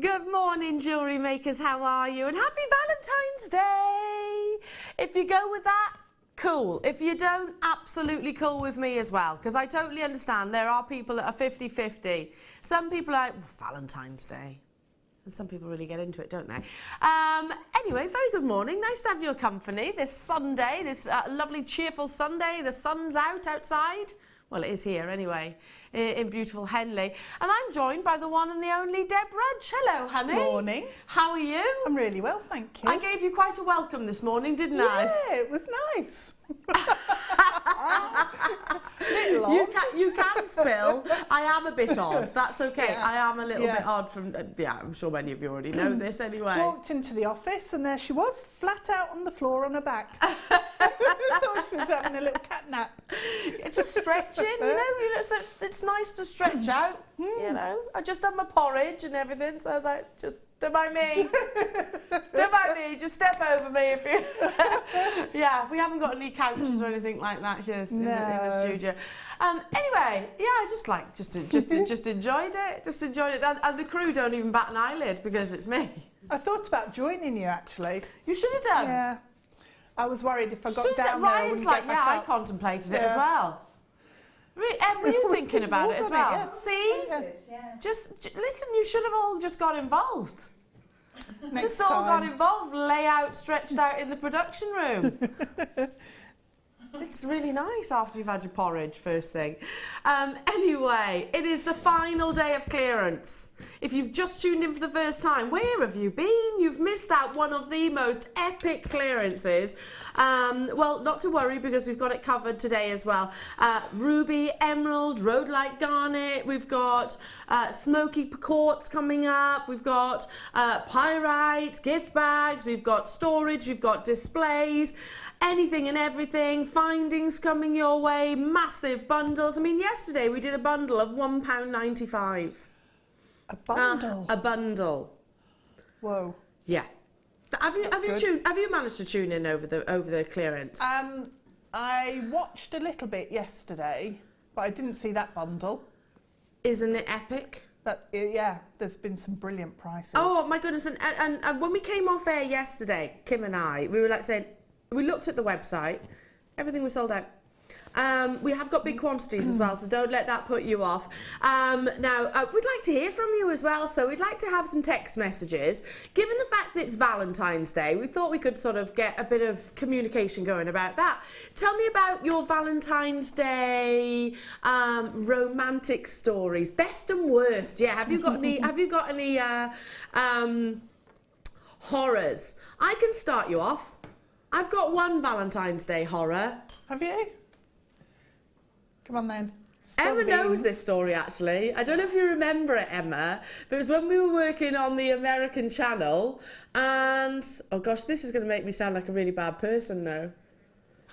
Good morning, jewellery makers. How are you? And happy Valentine's Day. If you go with that, cool. If you don't, absolutely cool with me as well, because I totally understand there are people that are 50-50. Some people are like, Valentine's Day. And some people really get into it, don't they? Anyway, very good morning. Nice to have your company this Sunday, this lovely, cheerful Sunday. The sun's out outside. Well, it is here anyway, in beautiful Henley. And I'm joined by the one and the only Deb Rudge. Hello, honey. Morning. How are you? I'm really well, thank you. I gave you quite a welcome this morning, didn't I? Yeah, it was nice. Little odd. You can spill. I am a bit odd. That's okay. Yeah. I am a little bit odd from... yeah, I'm sure many of you already know this anyway. Walked into the office and there she was, flat out on the floor on her back. I thought she was having a little cat nap. It's just stretching, you know, so it's nice to stretch out, you know. I just had my porridge and everything, so I was like, just don't mind me. Don't mind me, just step over me if you... Yeah, we haven't got any couches or anything like that here in the studio. Anyway, yeah, I just enjoyed it. Just enjoyed it. And the crew don't even bat an eyelid because it's me. I thought about joining you, actually. You should have done. Yeah. I was worried if I got down there, I wouldn't get back I up. contemplated it as well. Were you thinking about it as well? Yeah. See? Yeah. Just listen, you should have all just got involved. Next All time. got involved, lay out, stretched out in the production room. It's really nice after you've had your porridge first thing. Anyway, it is the final day of clearance. If you've just tuned in for the first time, where have you been? You've missed out one of the most epic clearances. Well, not to worry because we've got it covered today as well. Ruby, emerald, rhodolite garnet. We've got smoky quartz coming up. We've got pyrite, gift bags. We've got storage. We've got displays. Anything and everything, findings coming your way, massive bundles. I mean, yesterday we did a bundle of £1.95. A bundle? A bundle. Whoa. Yeah. Have you managed to tune in over the clearance? I watched a little bit yesterday, but I didn't see that bundle. Isn't it epic? Yeah, there's been some brilliant prices. Oh my goodness! And when we came off air yesterday, Kim and I, we were like saying. We looked at the website, everything was sold out. We have got big quantities as well, so don't let that put you off. Now, we'd like to hear from you as well, so we'd like to have some text messages. Given the fact that it's Valentine's Day, we thought we could sort of get a bit of communication going about that. Tell me about your Valentine's Day romantic stories, best and worst. Yeah, have you got any horrors? I can start you off. I've got one Valentine's Day horror. Have you? Come on then. Emma knows this story actually. I don't know if you remember it, Emma, but it was when we were working on the American channel and, oh gosh, this is going to make me sound like a really bad person though.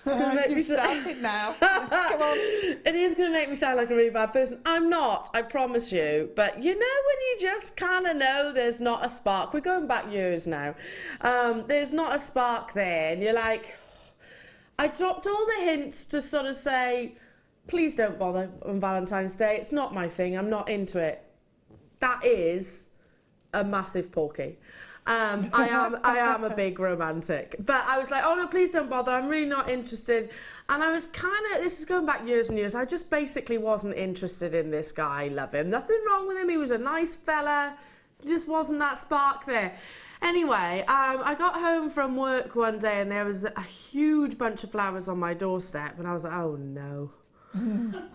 You've started now. Come on. It is going to make me sound like a really bad person. I'm not, I promise you. But you know when you just kind of know there's not a spark. We're going back years now. There's not a spark there. And you're like, I dropped all the hints to sort of say, please don't bother on Valentine's Day. It's not my thing. I'm not into it. That is a massive porky. I am a big romantic, but I was like, oh no, please don't bother. I'm really not interested. And I was this is going back years and years. I just basically wasn't interested in this guy. Love him. Nothing wrong with him. He was a nice fella. Just wasn't that spark there. Anyway, I got home from work one day and there was a huge bunch of flowers on my doorstep and I was like, oh no.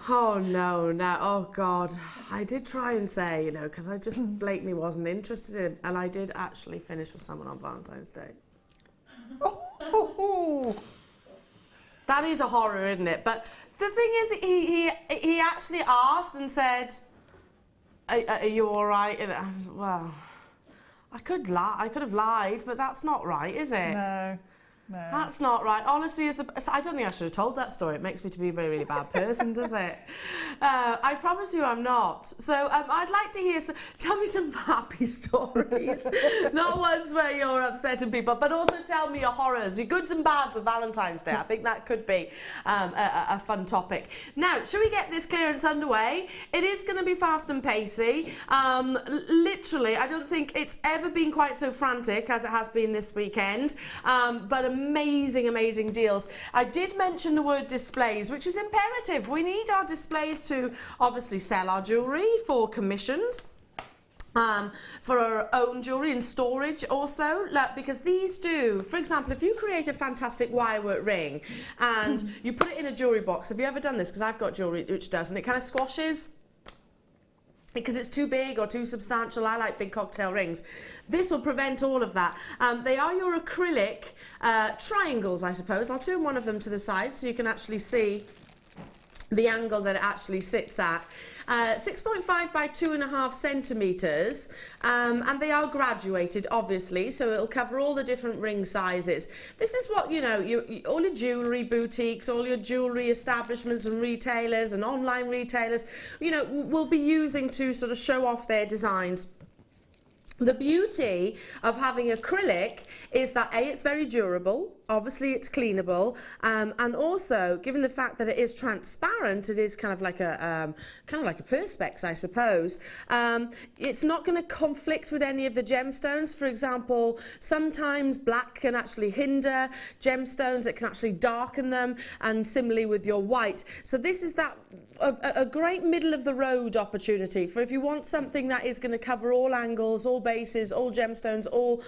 Oh no, oh God. I did try and say, you know, because I just blatantly wasn't interested in, and I did actually finish with someone on Valentine's Day. That is a horror, isn't it? But the thing is, he actually asked and said, are you all right? And I was, well, I could have lied, but that's not right, is it? No. No. That's not right. Honesty is the... I don't think I should have told that story. It makes me to be a very, really bad person, does it? I promise you I'm not. So I'd like to hear... Tell me some happy stories. Not ones where you're upsetting people, but also tell me your horrors, your goods and bads of Valentine's Day. I think that could be a fun topic. Now, shall we get this clearance underway? It is going to be fast and pacey. Literally, I don't think it's ever been quite so frantic as it has been this weekend. But amazing deals. I did mention the word displays, which is imperative. We need our displays to obviously sell our jewellery for commissions. For our own jewellery and storage also, because these do, for example, if you create a fantastic wirework ring and you put it in a jewellery box, have you ever done this? Because I've got jewellery which does, and it kind of squashes because it's too big or too substantial. I like big cocktail rings. This will prevent all of that. They are your acrylic triangles, I suppose. I'll turn one of them to the side so you can actually see the angle that it actually sits at. 6.5 by 2.5 centimetres, and they are graduated, obviously, so it'll cover all the different ring sizes. This is what, you know, all your jewellery boutiques, all your jewellery establishments and retailers and online retailers, you know, will be using to sort of show off their designs. The beauty of having acrylic is that A, it's very durable, obviously it's cleanable, and also given the fact that it is transparent, it is kind of like a perspex, I suppose. It's not going to conflict with any of the gemstones. For example, sometimes black can actually hinder gemstones, it can actually darken them, and similarly with your white. So this is that a great middle of the road opportunity for if you want something that is going to cover all angles, all bases, all gemstones, all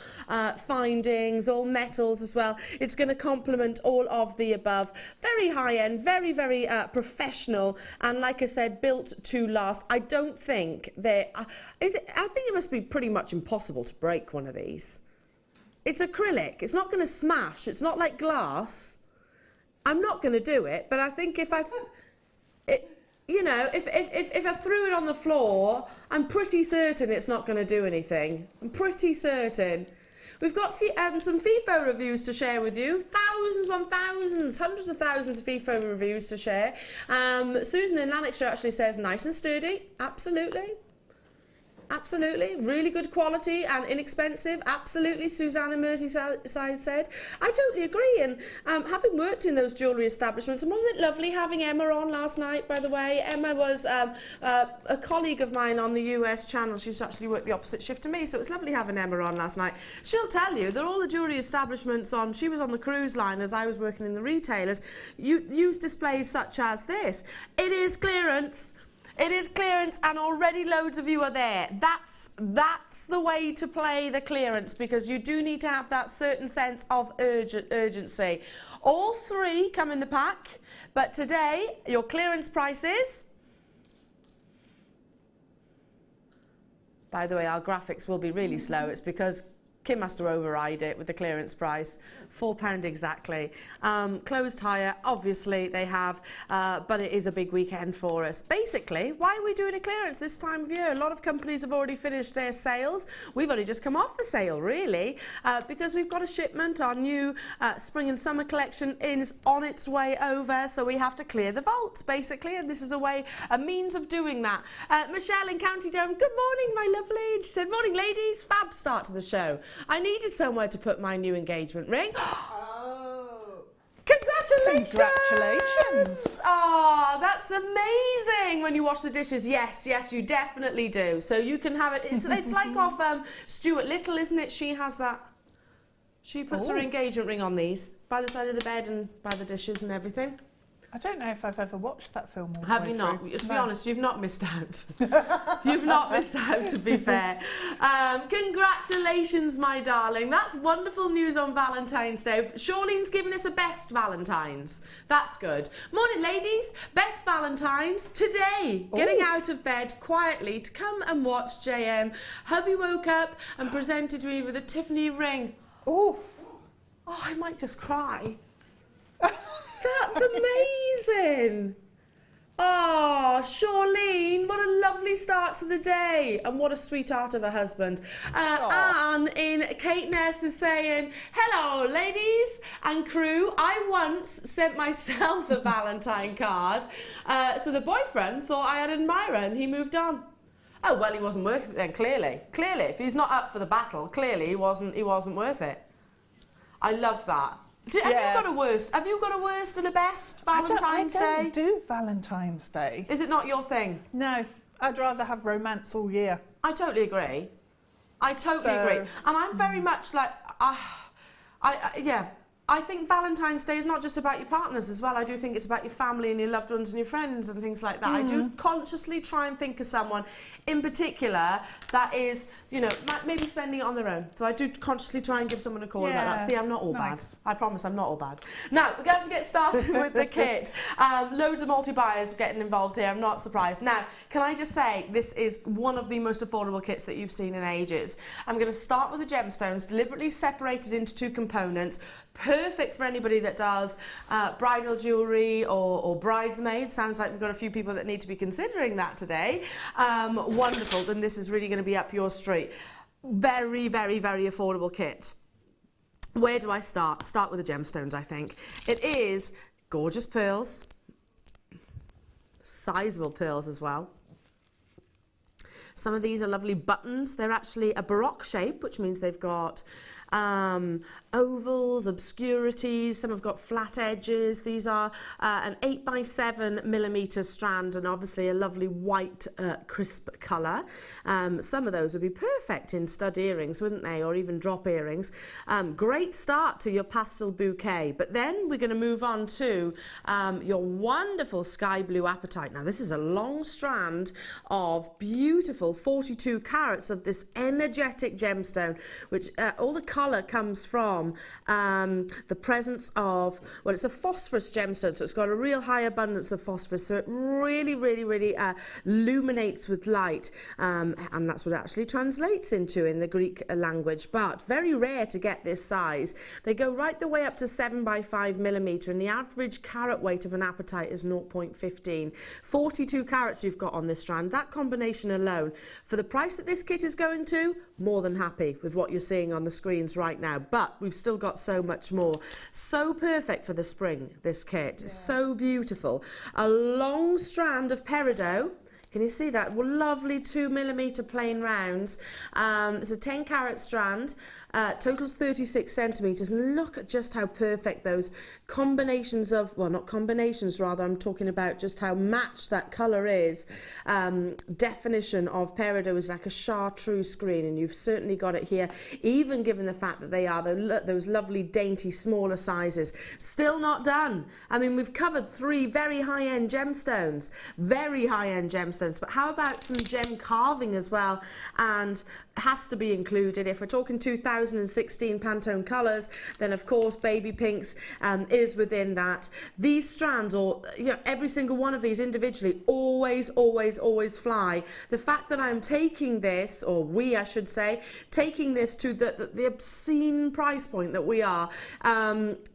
findings, all metals as well. It's going to complement all of the above. Very high end, very professional, and like I said, built to last. I don't think I think it must be pretty much impossible to break one of these. It's acrylic. It's not going to smash. It's not like glass. I'm not going to do it, but I think if I threw it on the floor, I'm pretty certain it's not going to do anything. I'm pretty certain. We've got some FIFO reviews to share with you. Thousands on thousands, hundreds of thousands of FIFO reviews to share. Susan in Lanarkshire actually says nice and sturdy. Absolutely. Absolutely, really good quality and inexpensive. Absolutely, Suzanne in Merseyside said. I totally agree. And having worked in those jewellery establishments, and wasn't it lovely having Emma on last night, by the way? Emma was a colleague of mine on the US channel. She used to actually work the opposite shift to me, so it was lovely having Emma on last night. She'll tell you that all the jewellery establishments she was on the cruise line as I was working in the retailers, use displays such as this. It is clearance. It is clearance, and already loads of you are there. That's the way to play the clearance, because you do need to have that certain sense of urgency. All three come in the pack, but today your clearance price is... By the way, our graphics will be really slow. It's because Kim has to override it with the clearance price. £4 exactly. Closed hire, obviously they have, but it is a big weekend for us. Basically, why are we doing a clearance this time of year? A lot of companies have already finished their sales. We've only just come off a sale, really, because we've got a shipment. Our new spring and summer collection is on its way over, so we have to clear the vaults, basically, and this is a means of doing that. Michelle in County Durham, good morning, my lovely. And she said, morning, ladies. Fab start to the show. I needed somewhere to put my new engagement ring. Oh. Congratulations! Congratulations! Oh, that's amazing when you wash the dishes. Yes, you definitely do. So you can have it. It's like off Stuart Little, isn't it? She has that. She puts her engagement ring on these by the side of the bed and by the dishes and everything. I don't know if I've ever watched that film all the Have way you not? through. To be honest, you've not missed out. You've not missed out, to be fair. Congratulations, my darling. That's wonderful news on Valentine's Day. Charlene's giving us a best Valentine's. That's good. Morning, ladies. Best Valentine's today. Ooh. Getting out of bed quietly to come and watch JM. Hubby woke up and presented me with a Tiffany ring. Oh, I might just cry. That's amazing. Oh, Charlene, what a lovely start to the day. And what a sweetheart of a husband. Anne in Caithness is saying, hello, ladies and crew. I once sent myself a Valentine card. So the boyfriend thought I had an admirer and he moved on. Oh, well, he wasn't worth it then, clearly. Clearly, if he's not up for the battle, clearly he wasn't worth it. I love that. Have you got a worst? Have you got a worst and a best Valentine's Day? I don't do Valentine's Day. Is it not your thing? No, I'd rather have romance all year. I totally agree. I totally agree. And I'm very much like, I think Valentine's Day is not just about your partners as well. I do think it's about your family and your loved ones and your friends and things like that. I do consciously try and think of someone in particular that is, you know, maybe spending it on their own. So I do consciously try and give someone a call about that. See, I'm not all bad. I promise I'm not all bad. Now, we're going to get started with the kit. Loads of multi-buyers getting involved here. I'm not surprised. Now, can I just say, this is one of the most affordable kits that you've seen in ages. I'm going to start with the gemstones, deliberately separated into two components. Perfect for anybody that does bridal jewellery or bridesmaids. Sounds like we've got a few people that need to be considering that today. Wonderful, then this is really going to be up your street. Very, very, very affordable kit. Where do I start? Start with the gemstones, I think. It is gorgeous pearls, sizable pearls as well. Some of these are lovely buttons. They're actually a baroque shape, which means they've got ovals, obscurities, some have got flat edges. These are an 8x7mm strand and obviously a lovely white crisp colour. Some of those would be perfect in stud earrings, wouldn't they, or even drop earrings. Great start to your pastel bouquet, but then we're going to move on to your wonderful sky blue apatite. Now this is a long strand of beautiful 42 carats of this energetic gemstone, which all the colour comes from the presence of, well, it's a phosphorus gemstone, so it's got a real high abundance of phosphorus, so it really, really, really illuminates with light, and that's what it actually translates into in the Greek language, but very rare to get this size. They go right the way up to 7x5mm, and the average carat weight of an apatite is 0.15. 42 carats you've got on this strand. That combination alone, for the price that this kit is going to, more than happy with what you're seeing on the screens right now, but we've still got so much more. So perfect for the spring, this kit. So beautiful. A long strand of peridot. Can you see that? Well, lovely 2mm plain rounds. It's a 10 carat strand. Totals 36 centimetres, and look at just how perfect those combinations of, well, not combinations, rather, I'm talking about just how matched that colour is. Definition of peridot is like a chartreuse green, and you've certainly got it here, even given the fact that they are those lovely, dainty, smaller sizes. Still not done. I mean, we've covered 3 very high-end gemstones, but how about some gem carving as well? And has to be included. If we're talking 2016 Pantone colours, then of course baby pinks is within that. These strands, or every single one of these individually, always fly. The fact that I'm taking this, or we I should say, taking this to the obscene price point that we are,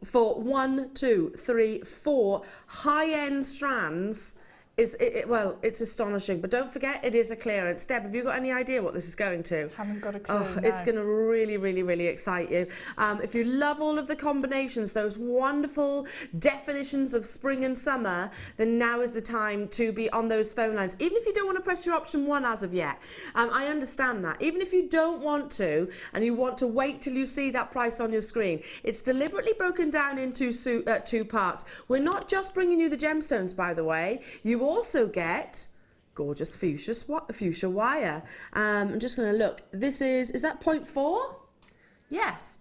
for 1, 2, 3, 4 high-end strands, well, it's astonishing. But don't forget, it is a clearance. Deb, have you got any idea what this is going to? Haven't got a clue. Oh, no. It's going to really, really, really excite you. If you love all of the combinations, those wonderful definitions of spring and summer, then now is the time to be on those phone lines. Even if you don't want to press your option 1 as of yet, I understand that. Even if you don't want to, and you want to wait till you see that price on your screen, it's deliberately broken down into 2 parts. We're not just bringing you the gemstones, by the way. You also get gorgeous fuchsia wire. I'm just going to look. This is that 0.4? Yes.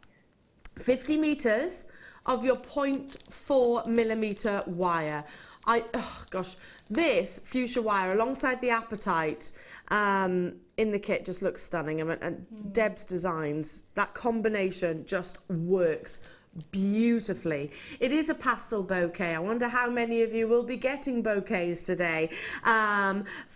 50 metres of your 0.4mm wire. Oh gosh, this fuchsia wire alongside the apatite in the kit just looks stunning. And Deb's designs, that combination just works beautifully. It is a pastel bouquet. I wonder how many of you will be getting bouquets today.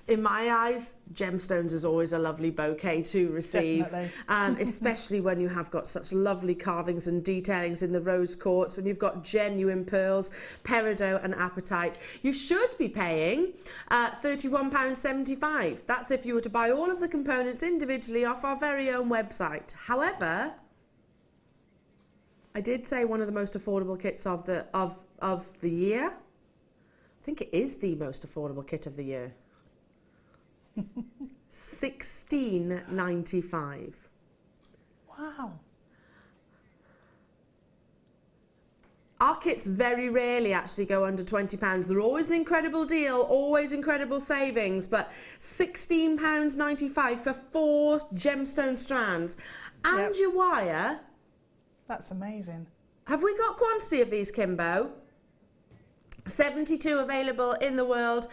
In my eyes, gemstones is always a lovely bouquet to receive, especially when you have got such lovely carvings and detailings in the rose quartz, when you've got genuine pearls, peridot and apatite. You should be paying £31.75. That's if you were to buy all of the components individually off our very own website. However, I did say one of the most affordable kits of the year. I think it is the most affordable kit of the year. $16.95. Wow. Our kits very rarely actually go under £20. They're always an incredible deal, always incredible savings, but £16.95 for 4 gemstone strands and your wire. That's amazing. Have we got quantity of these, Kimbo? 72 available in the world.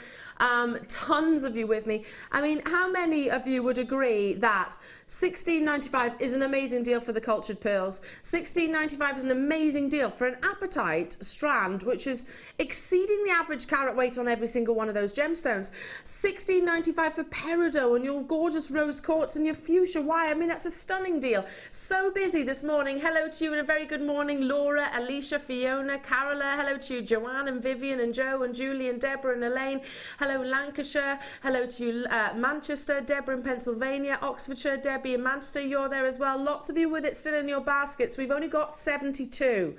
Tons of you with me. I mean, how many of you would agree that $16.95 is an amazing deal for the cultured pearls? $16.95 is an amazing deal for an apatite strand, which is exceeding the average carat weight on every single one of those gemstones. $16.95 for peridot and your gorgeous rose quartz and your fuchsia wire. I mean, that's a stunning deal. So busy this morning. Hello to you and a very good morning, Laura, Alicia, Fiona, Carola. Hello to you, Joanne and Vivian and Joe and Julie and Deborah and Elaine. Hello, Lancashire. Hello to you, Manchester, Deborah in Pennsylvania, Oxfordshire, Debbie in Manchester. You're there as well. Lots of you with it still in your baskets. We've only got 72.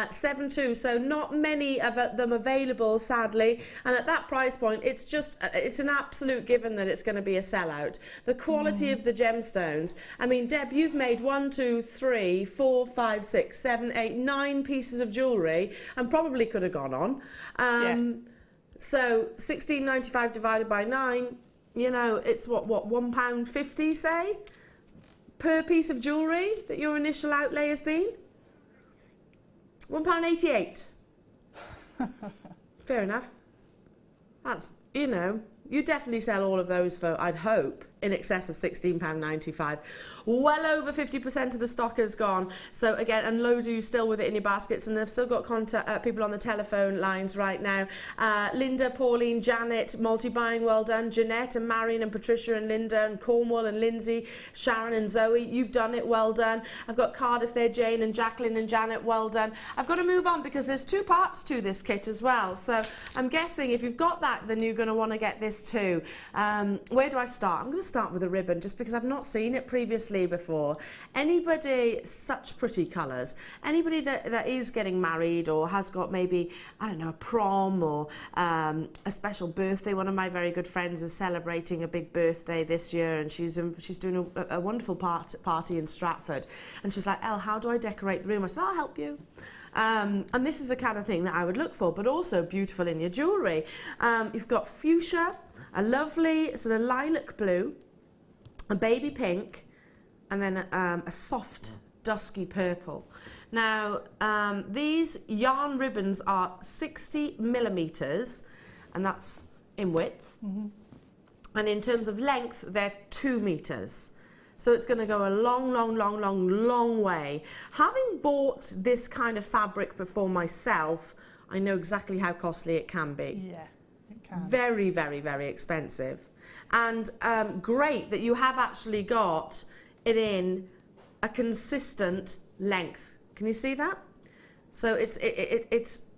72, so not many of them available, sadly. And at that price point, it's just, it's an absolute given that it's going to be a sellout. The quality of the gemstones. I mean, Deb, you've made 1, 2, 3, 4, 5, 6, 7, 8, 9 pieces of jewellery and probably could have gone on. So $16.95 divided by 9, you know, it's what £1.50, say, per piece of jewellery that your initial outlay has been? £1.88. Fair enough. That's, you know, you definitely sell all of those for, I'd hope, in excess of £16.95. Well over 50% of the stock is gone. So again, and loads of you still with it in your baskets, and they've still got contact, people on the telephone lines right now. Linda, Pauline, Janet, multi-buying, well done. Jeanette and Marion and Patricia and Linda and Cornwall and Lindsay, Sharon and Zoe, you've done it, well done. I've got Cardiff there, Jane and Jacqueline and Janet, well done. I've got to move on because there's 2 parts to this kit as well. So I'm guessing if you've got that, then you're going to want to get this too. Where do I start? I'm going to start with a ribbon just because I've not seen it previously before. Anybody, such pretty colours, anybody that is getting married or has got maybe, I don't know, a prom or a special birthday. One of my very good friends is celebrating a big birthday this year, and she's doing a wonderful party in Stratford, and she's like, Elle, how do I decorate the room? I said, I'll help you. And this is the kind of thing that I would look for, but also beautiful in your jewellery. You've got fuchsia, a lovely sort of lilac blue, a baby pink, and then a soft dusky purple. Now, these yarn ribbons are 60 millimetres, and that's in width. And in terms of length, they're 2 metres. So it's going to go a long way. Having bought this kind of fabric before myself, I know exactly how costly it can be. Yeah, it can. Very, very, very expensive. And great that you have actually got it in a consistent length. Can you see that? So it's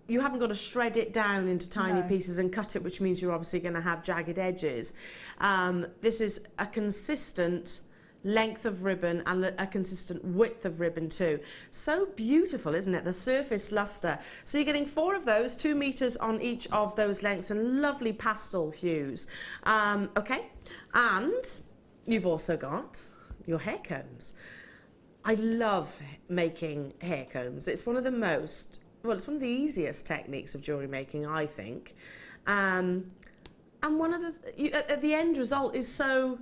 you haven't got to shred it down into tiny pieces and cut it, which means you're obviously going to have jagged edges. This is a consistent length of ribbon and a consistent width of ribbon too. So beautiful, isn't it? The surface luster. So you're getting 4 of those, 2 meters on each of those lengths, and lovely pastel hues. Okay, and you've also got your hair combs. I love making hair combs. It's one of the most, well, it's one of the easiest techniques of jewellery making, I think. And one of the end result is so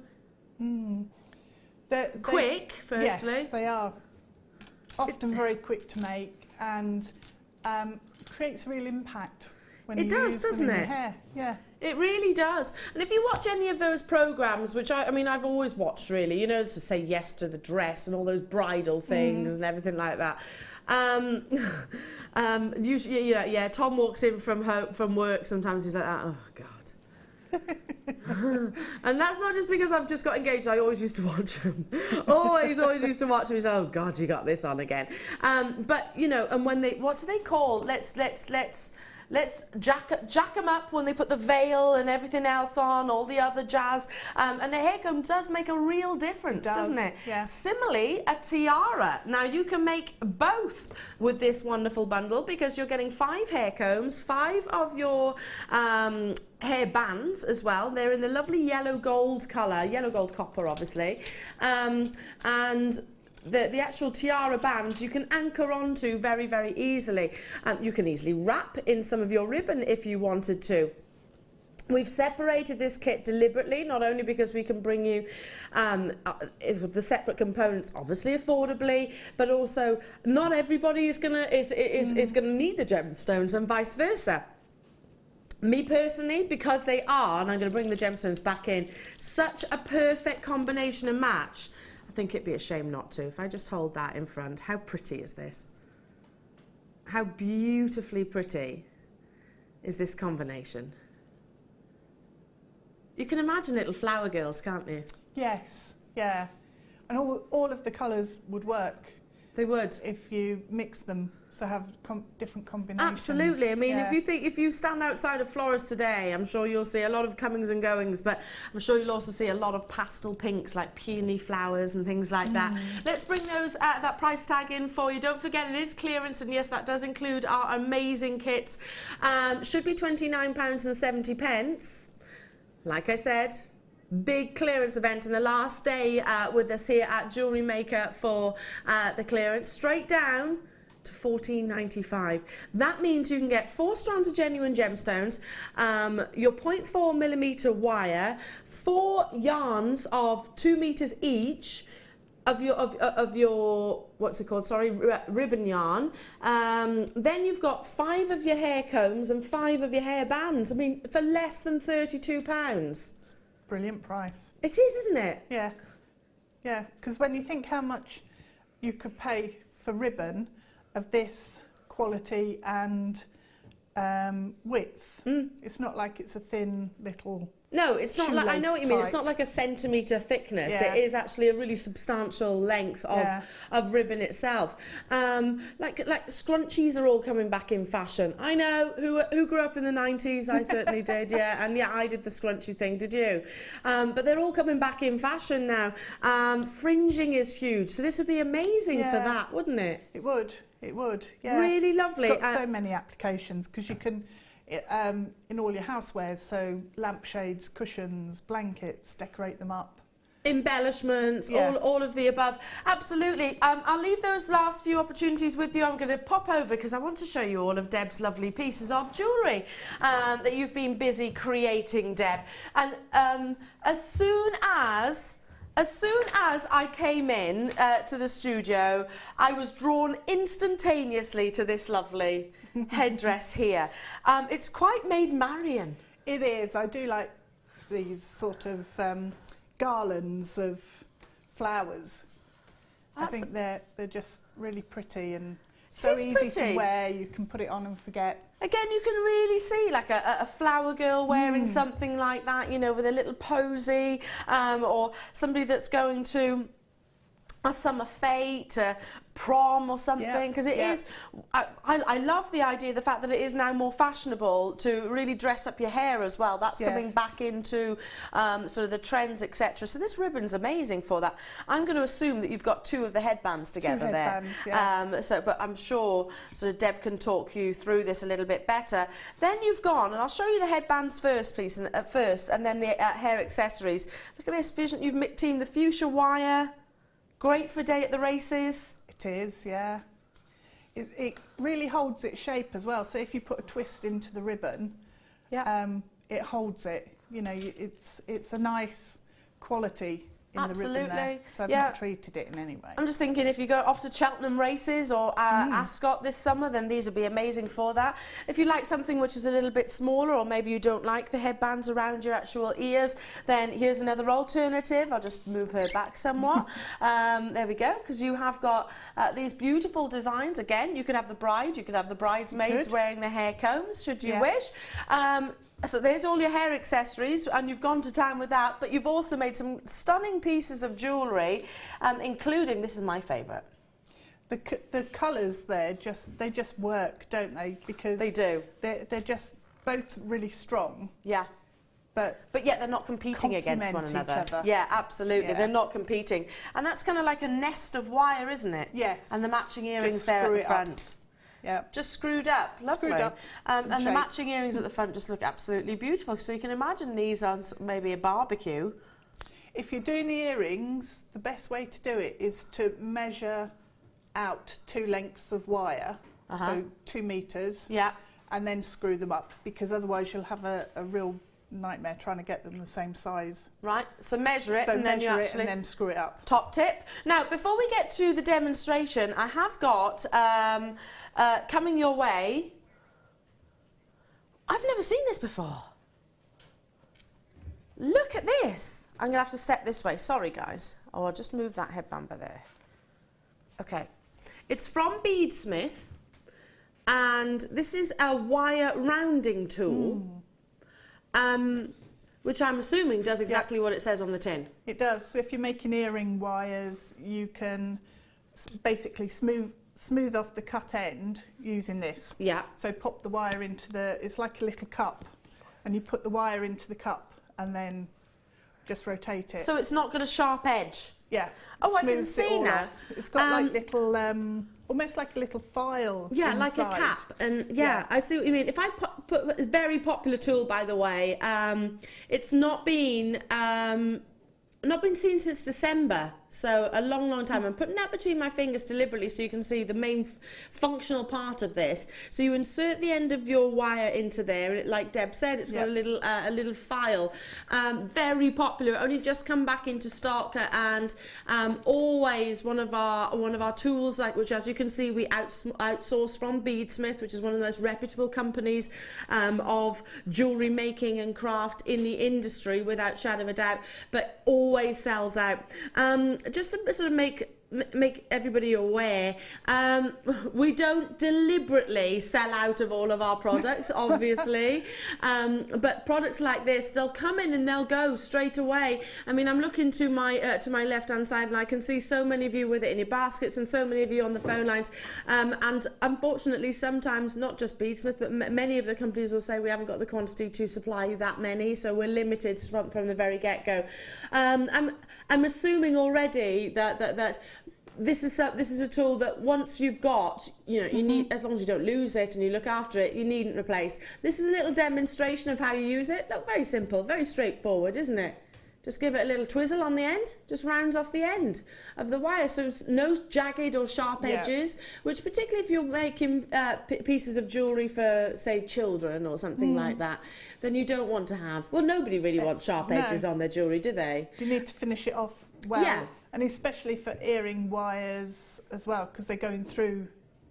quick, firstly. Yes, they are often very quick to make, and creates a real impact when you use them in your hair. Yeah. It really does. And if you watch any of those programs, which I mean, I've always watched really, you know, to say yes to the dress and all those bridal things and everything like that. Usually, yeah. Tom walks in from work. Sometimes he's like, oh God. And that's not just because I've just got engaged. I always used to watch him. always used to watch him. He's, oh God, you got this on again. But you know, and when what do they call? Let's jack them up when they put the veil and everything else on, all the other jazz. And the hair comb does make a real difference, doesn't it? Yeah. Similarly, a tiara. Now, you can make both with this wonderful bundle because you're getting 5 hair combs, 5 of your hair bands as well. They're in the lovely yellow gold colour, yellow gold copper, obviously. And the actual tiara bands you can anchor onto very, very easily. You can easily wrap in some of your ribbon if you wanted to. We've separated this kit deliberately, not only because we can bring you the separate components, obviously affordably, but also not everybody is gonna need the gemstones and vice versa. Me personally, because they are, and I'm going to bring the gemstones back in, such a perfect combination and match. I think it'd be a shame not to. If I just hold that in front, how pretty is this? How beautifully pretty is this combination? You can imagine little flower girls, can't you? Yes, yeah. And all of the colours would work. They would. If you mix them, so have different combinations. Absolutely. I mean, yeah. if you stand outside of florists today, I'm sure you'll see a lot of comings and goings, but I'm sure you'll also see a lot of pastel pinks like peony flowers and things like that. Let's bring those that price tag in for you. Don't forget it is clearance, and yes, that does include our amazing kits. Should be £29.70. Like I said, big clearance event, and the last day with us here at Jewellery Maker for the clearance, straight down to $14.95. That means you can get 4 strands of genuine gemstones, your 0.4mm wire, 4 yarns of 2 meters each of your what's it called? Sorry, ribbon yarn. Then you've got 5 of your hair combs and 5 of your hair bands. I mean, for less than £32. Brilliant price. It is, isn't it? Yeah, yeah. Because when you think how much you could pay for ribbon of this quality and width, it's not like it's a thin little. No, it's not like, I know what you mean. It's type. not like a centimetre thickness. Yeah. It is actually a really substantial length of ribbon itself. Like scrunchies are all coming back in fashion. I know, who grew up in the 90s, I certainly did, yeah. And yeah, I did the scrunchy thing, did you? But they're all coming back in fashion now. Fringing is huge, so this would be amazing for that, wouldn't it? It would, yeah. Really lovely. It's got so many applications, because you can, in all your housewares, so lampshades, cushions, blankets, decorate them up. Embellishments, all of the above. Absolutely. I'll leave those last few opportunities with you. I'm going to pop over because I want to show you all of Deb's lovely pieces of jewellery that you've been busy creating, Deb. And as soon as I came in to the studio, I was drawn instantaneously to this lovely headdress here. It's quite Maid Marian. It is. I do like these sort of garlands of flowers. I think they're just really pretty and so easy to wear. You can put it on and forget. Again, you can really see like a flower girl wearing something like that, you know, with a little posy, or somebody that's going to a summer fete, prom or something, because it is, I love the idea, the fact that it is now more fashionable to really dress up your hair as well. That's coming back into sort of the trends, etc. So this ribbon's amazing for that. I'm going to assume that you've got 2 of the headbands together there. But I'm sure sort of Deb can talk you through this a little bit better. Then you've gone, and I'll show you the headbands first, please, and then the hair accessories. Look at this vision. You've teamed the fuchsia wire. Great for a day at the races. It is, yeah. It really holds its shape as well. So if you put a twist into the ribbon, it holds it. You know, it's a nice quality in the ribbon there. So I've not treated it in any way. I'm just thinking if you go off to Cheltenham races or Ascot this summer, then these would be amazing for that. If you like something which is a little bit smaller, or maybe you don't like the headbands around your actual ears, then here's another alternative. I'll just move her back somewhat. There we go, because you have got these beautiful designs. Again, you could have the bride, you could have the bridesmaids wearing the hair combs, should you wish. So there's all your hair accessories, and you've gone to town with that, but you've also made some stunning pieces of jewellery, including, this is my favourite. The colours there, they just work, don't they? Because they do. They're just both really strong. Yeah. But yet they're not competing against one another. Yeah, absolutely. Yeah. They're not competing. And that's kind of like a nest of wire, isn't it? Yes. And the matching earrings there at the front. Yeah. Just screwed up. Lovely. Screwed up. And the matching earrings at the front just look absolutely beautiful. So you can imagine these on maybe a barbecue. If you're doing the earrings, the best way to do it is to measure out 2 lengths of wire, so 2 meters, and then screw them up, because otherwise you'll have a real nightmare trying to get them the same size. Right, so measure it, and then you actually and then screw it up. Top tip. Now, before we get to the demonstration, I have got coming your way. I've never seen this before. Look at this. I'm gonna have to step this way. Sorry, guys. Oh, I'll just move that headband by there. Okay. It's from Beadsmith, and this is a wire rounding tool, which I'm assuming does exactly what it says on the tin. It does. So if you're making earring wires, you can basically smooth off the cut end using this. Yeah. So pop the wire into it's like a little cup, and you put the wire into the cup and then just rotate it. So it's not got a sharp edge? Yeah. Oh, I can see now. It's got like little, almost like a little file. Yeah, inside. like a cap. And yeah, I see what you mean. If I put a very popular tool, by the way, it's not been seen since December, so a long time. I'm putting that between my fingers deliberately so you can see the main functional part of this. So you insert the end of your wire into there, and like Deb said, it's got a little file. Very popular, only just come back into stock, and always one of our tools, which as you can see we outsource from Beadsmith, which is one of the most reputable companies of jewellery making and craft in the industry, without shadow of a doubt, but always sells out. Just to sort of make everybody aware, we don't deliberately sell out of all of our products, obviously, but products like this, they'll come in and they'll go straight away. I mean, I'm looking to my left hand side, and I can see so many of you with it in your baskets, and so many of you on the phone lines, and unfortunately sometimes not just Beadsmith, but many of the companies will say we haven't got the quantity to supply you that many, so we're limited from the very get-go. I'm assuming already that this is a tool that once you've got, you need, as long as you don't lose it and you look after it, you needn't replace. This is a little demonstration of how you use it. Look, very simple, very straightforward, isn't it? Just give it a little twizzle on the end, just rounds off the end of the wire, so no jagged or sharp edges, which particularly if you're making pieces of jewellery for, say, children or something like that, then you don't want to have, well, nobody really wants sharp edges on their jewellery, do they? You need to finish it off well. Yeah. And especially for earring wires as well, because they're going through.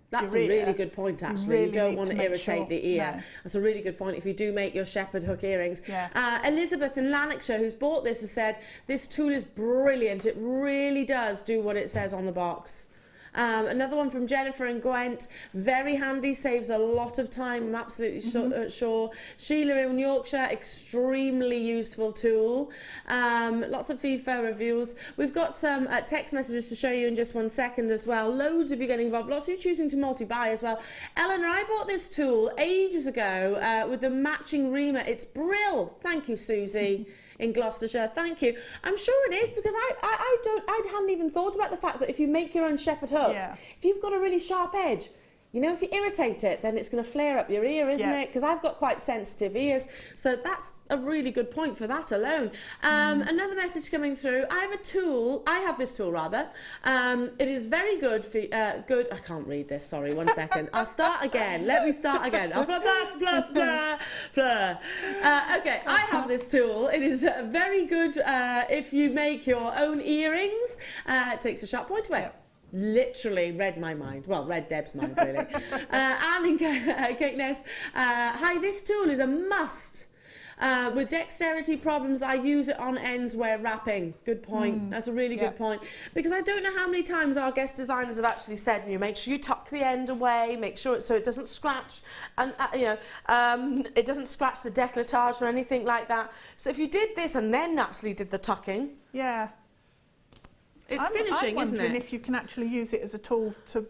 That's a really good point, actually. You don't want to irritate the ear. No. That's a really good point if you do make your shepherd hook earrings. Yeah. Elizabeth in Lanarkshire, who's bought this, has said, this tool is brilliant. It really does do what it says on the box. Another one from Jennifer and Gwent, very handy, saves a lot of time, I'm absolutely sure. Sheila in Yorkshire, extremely useful tool. Lots of FIFO reviews. We've got some text messages to show you in just 1 second as well. Loads of you getting involved, lots of you choosing to multi-buy as well. Eleanor, I bought this tool ages ago with the matching reamer. It's brill. Thank you, Susie. In Gloucestershire, thank you. I'm sure it is, because I hadn't even thought about the fact that if you make your own shepherd hooks, if you've got a really sharp edge, You know, if you irritate it, then it's going to flare up your ear, isn't it? Because I've got quite sensitive ears. So that's a really good point for that alone. Another message coming through. I have this tool rather. It is very good for, I can't read this, sorry, one second. I'll start again. Let me start again. Okay, I have this tool. It is very good if you make your own earrings. It takes a sharp point away. Literally read my mind. Well, read Deb's mind, really. Anne and Kate Ness. Hi, this tool is a must. With dexterity problems, I use it on ends where wrapping. Good point. That's a really good point. Because I don't know how many times our guest designers have actually said, you make sure you tuck the end away, make sure so it doesn't scratch, and it doesn't scratch the décolletage or anything like that. So if you did this and then actually did the tucking, it's finishing, isn't it? I'm wondering if you can actually use it as a tool to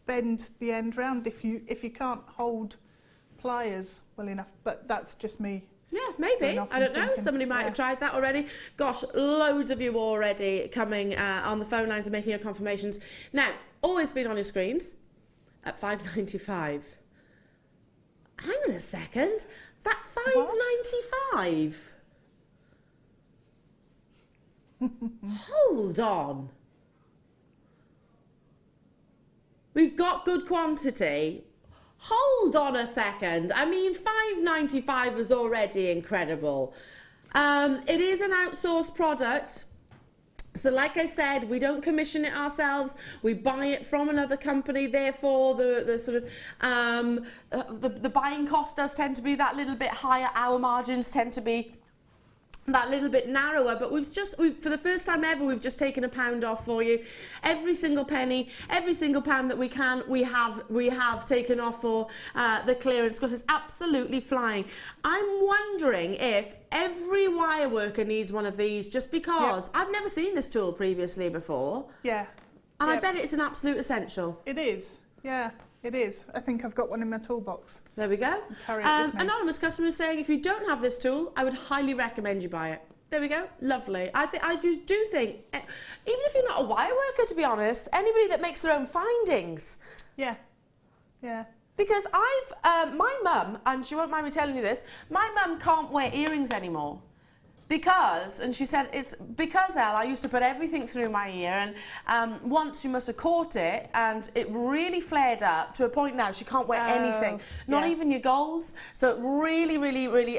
bend the end round if you can't hold pliers well enough. But that's just me. Yeah, maybe. I don't know. Somebody might have tried that already. Gosh, loads of you already coming on the phone lines and making your confirmations. Now, always been on your screens at $5.95. Hang on a second. That $5.95. Hold on. We've got good quantity. Hold on a second. I mean, $5.95 is already incredible. It is an outsourced product. So like I said, we don't commission it ourselves. We buy it from another company. Therefore, the sort of the buying cost does tend to be that little bit higher. Our margins tend to be that little bit narrower, but for the first time ever, we've just taken £1 off for you. Every single penny, every single pound that we can, we have taken off for the clearance, because it's absolutely flying. I'm wondering if every wire worker needs one of these, just because I've never seen this tool previously before. And I bet it's an absolute essential. It is, it is. I think I've got one in my toolbox. There we go. Anonymous customer saying, if you don't have this tool, I would highly recommend you buy it. There we go. Lovely. I do think, even if you're not a wire worker, to be honest, anybody that makes their own findings. Because my mum, and she won't mind me telling you this, my mum can't wear earrings anymore. Because, and she said, it's because, Elle, I used to put everything through my ear, and once she must have caught it, and it really flared up to a point now she can't wear anything, not even your golds. So it really, really, really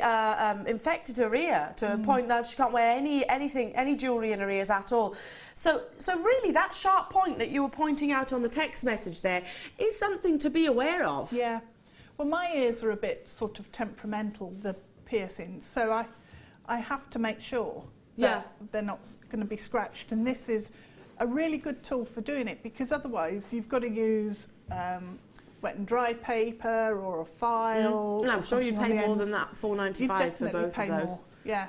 infected her ear to a point that she can't wear any jewellery in her ears at all. So really, that sharp point that you were pointing out on the text message there is something to be aware of. Yeah. Well, my ears are a bit sort of temperamental, the piercings, so I have to make sure that they're not going to be scratched, and this is a really good tool for doing it, because otherwise you've got to use wet and dry paper or a file. And I'm sure you pay more than that, $4.95 for both of those. Yeah,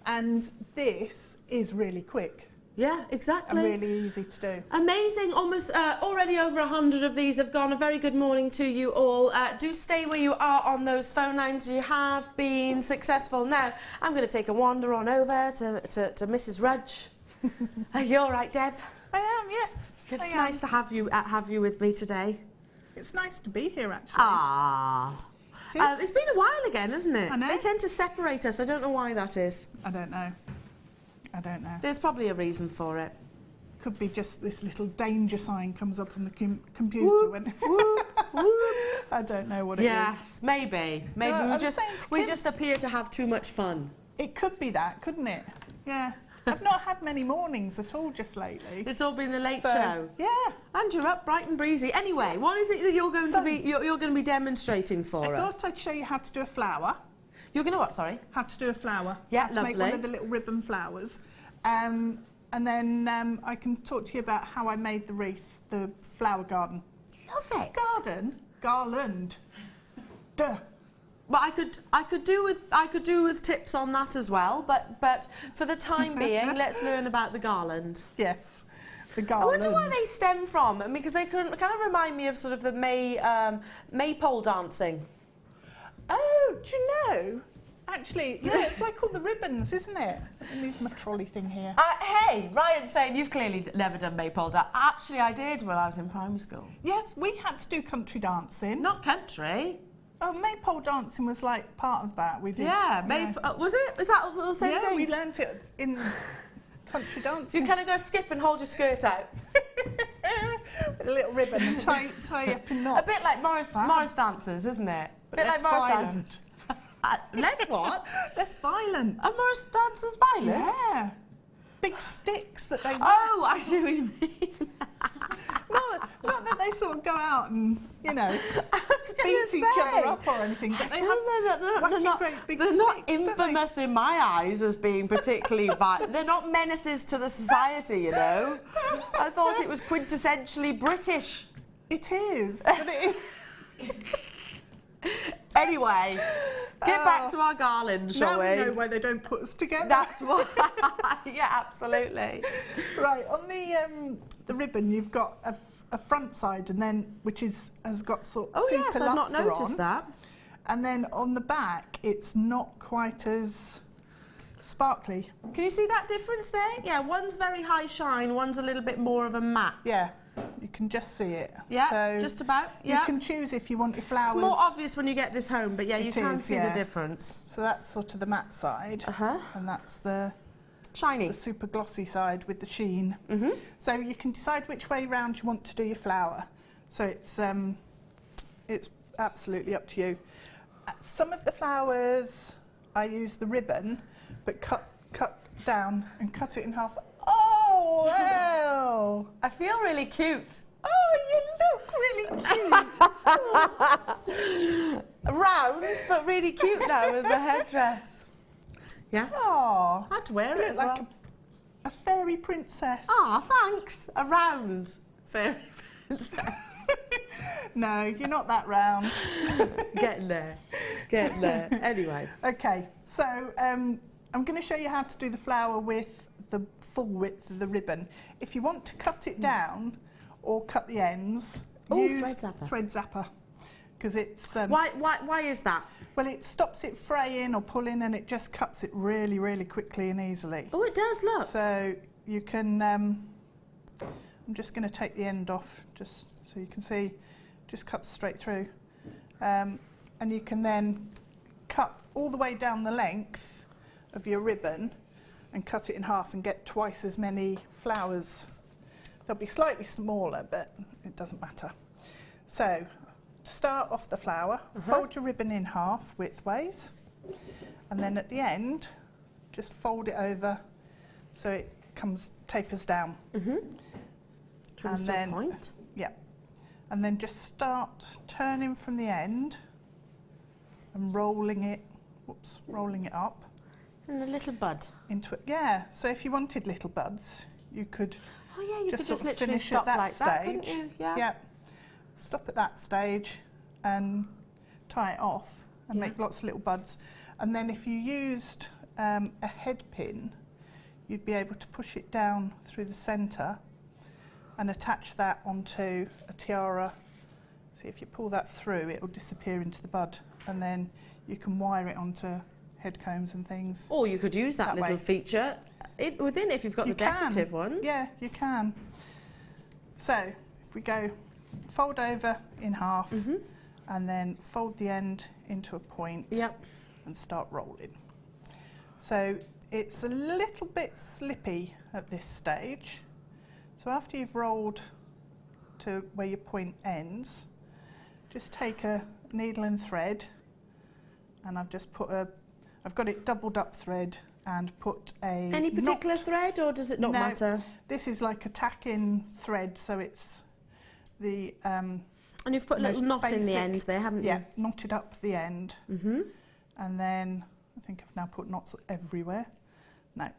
and this is really quick. Yeah, exactly. And really easy to do. Amazing. Almost already over 100 of these have gone. A very good morning to you all. Do stay where you are on those phone lines. You have been successful. Now, I'm going to take a wander on over to Mrs. Rudge. Are you all right, Deb? I am, yes. It's nice to have you with me today. It's nice to be here, actually. Ah. It's been a while again, hasn't it? I know. They tend to separate us. I don't know why that is. I don't know. There's probably a reason for it. Could be just this little danger sign comes up on the computer when. I don't know what it is. Yes, maybe. We just appear to have too much fun. It could be that, couldn't it? Yeah. I've not had many mornings at all just lately. It's all been the late show. Yeah. And you're up bright and breezy. Anyway, what is it that you're going to be demonstrating for us? I thought I'd show you how to do a flower. You're going to what, sorry? How to do a flower. Yeah, how to make one of the little ribbon flowers. And then I can talk to you about how I made the wreath, the flower garden. Love it. Garland. Duh. Well, I could do with tips on that as well, but for the time being, let's learn about the garland. Yes, the garland. I wonder where they stem from, because they kind of remind me of sort of the maypole dancing. Oh, do you know? Actually, yeah, it's like all the ribbons, isn't it? Let me move my trolley thing here. Hey, Ryan's saying you've clearly never done maypole dance. Actually, I did when I was in primary school. Yes, we had to do country dancing. Not country. Oh, maypole dancing was like part of that. We did. Yeah, was it? Was that the same thing? Yeah, we learnt it in country dancing. You kind of go skip and hold your skirt out. With a little ribbon and tie up in knots. A bit like Morris dancers, isn't it? A bit like Morris dancers. Less what? Less violent. Are Morris dancers violent? Yeah. Big sticks that they wear. Oh, I see what you mean. not that they sort of go out and, you know, beat each other up or anything. But they have great big they're sticks, not infamous in my eyes as being particularly violent. They're not menaces to the society, you know. I thought it was quintessentially British. It is. But it is. Anyway, get back to our garland, shall we? Now we know why they don't put us together. That's why. Yeah, absolutely. Right, on the ribbon, you've got a front side, and then which has got sort of super luster on. I've not noticed that. And then on the back, it's not quite as sparkly. Can you see that difference there? Yeah, one's very high shine, one's a little bit more of a matte. Yeah. You can just see it. Yeah, so just about. Yeah. You can choose if you want your flowers. It's more obvious when you get this home, but yeah, you can see the difference. So that's sort of the matte side, and that's the shiny, the super glossy side with the sheen. Mm-hmm. So you can decide which way round you want to do your flower. So it's absolutely up to you. Some of the flowers I use the ribbon, but cut down and cut it in half. Oh, wow! I feel really cute. Oh, you look really cute. Round, but really cute now with the headdress. Yeah. Oh, I had to wear it as like well. A fairy princess. Ah, thanks. A round fairy princess. No, you're not that round. Getting there. Getting there. Anyway. Okay, so I'm going to show you how to do the flower with the full width of the ribbon. If you want to cut it down or cut the ends, use thread zapper. Because it's why is that? Well, it stops it fraying or pulling, and it just cuts it really, really quickly and easily. Oh, it does, look. So you can. I'm just going to take the end off, just so you can see. Just cuts straight through, and you can then cut all the way down the length of your ribbon and cut it in half and get twice as many flowers. They'll be slightly smaller, but it doesn't matter. So, to start off the flower, fold your ribbon in half widthways, and then at the end, just fold it over so it tapers down. Comes to a point. Yeah. And then just start turning from the end and rolling it up. And a little bud. Into it, yeah. So if you wanted little buds, you could. Oh yeah, you could just literally finish stop at that like stage. that, couldn't you? Yeah. Yeah. Stop at that stage and tie it off and make lots of little buds. And then if you used a head pin, you'd be able to push it down through the centre and attach that onto a tiara. See, if you pull that through, it will disappear into the bud, and then you can wire it onto head combs and things. Or you could use that little feature within if you've got the decorative ones. Yeah, you can. So if we go fold over in half and then fold the end into a point and start rolling. So it's a little bit slippy at this stage. So after you've rolled to where your point ends, just take a needle and thread, and I've just put I've got it doubled up thread and put a Any particular thread, or does it not matter? This is like a tack-in thread, so it's the and you've put a little knot in the end there, haven't you? Yeah, knotted up the end. And then, I think I've now put knots everywhere. No.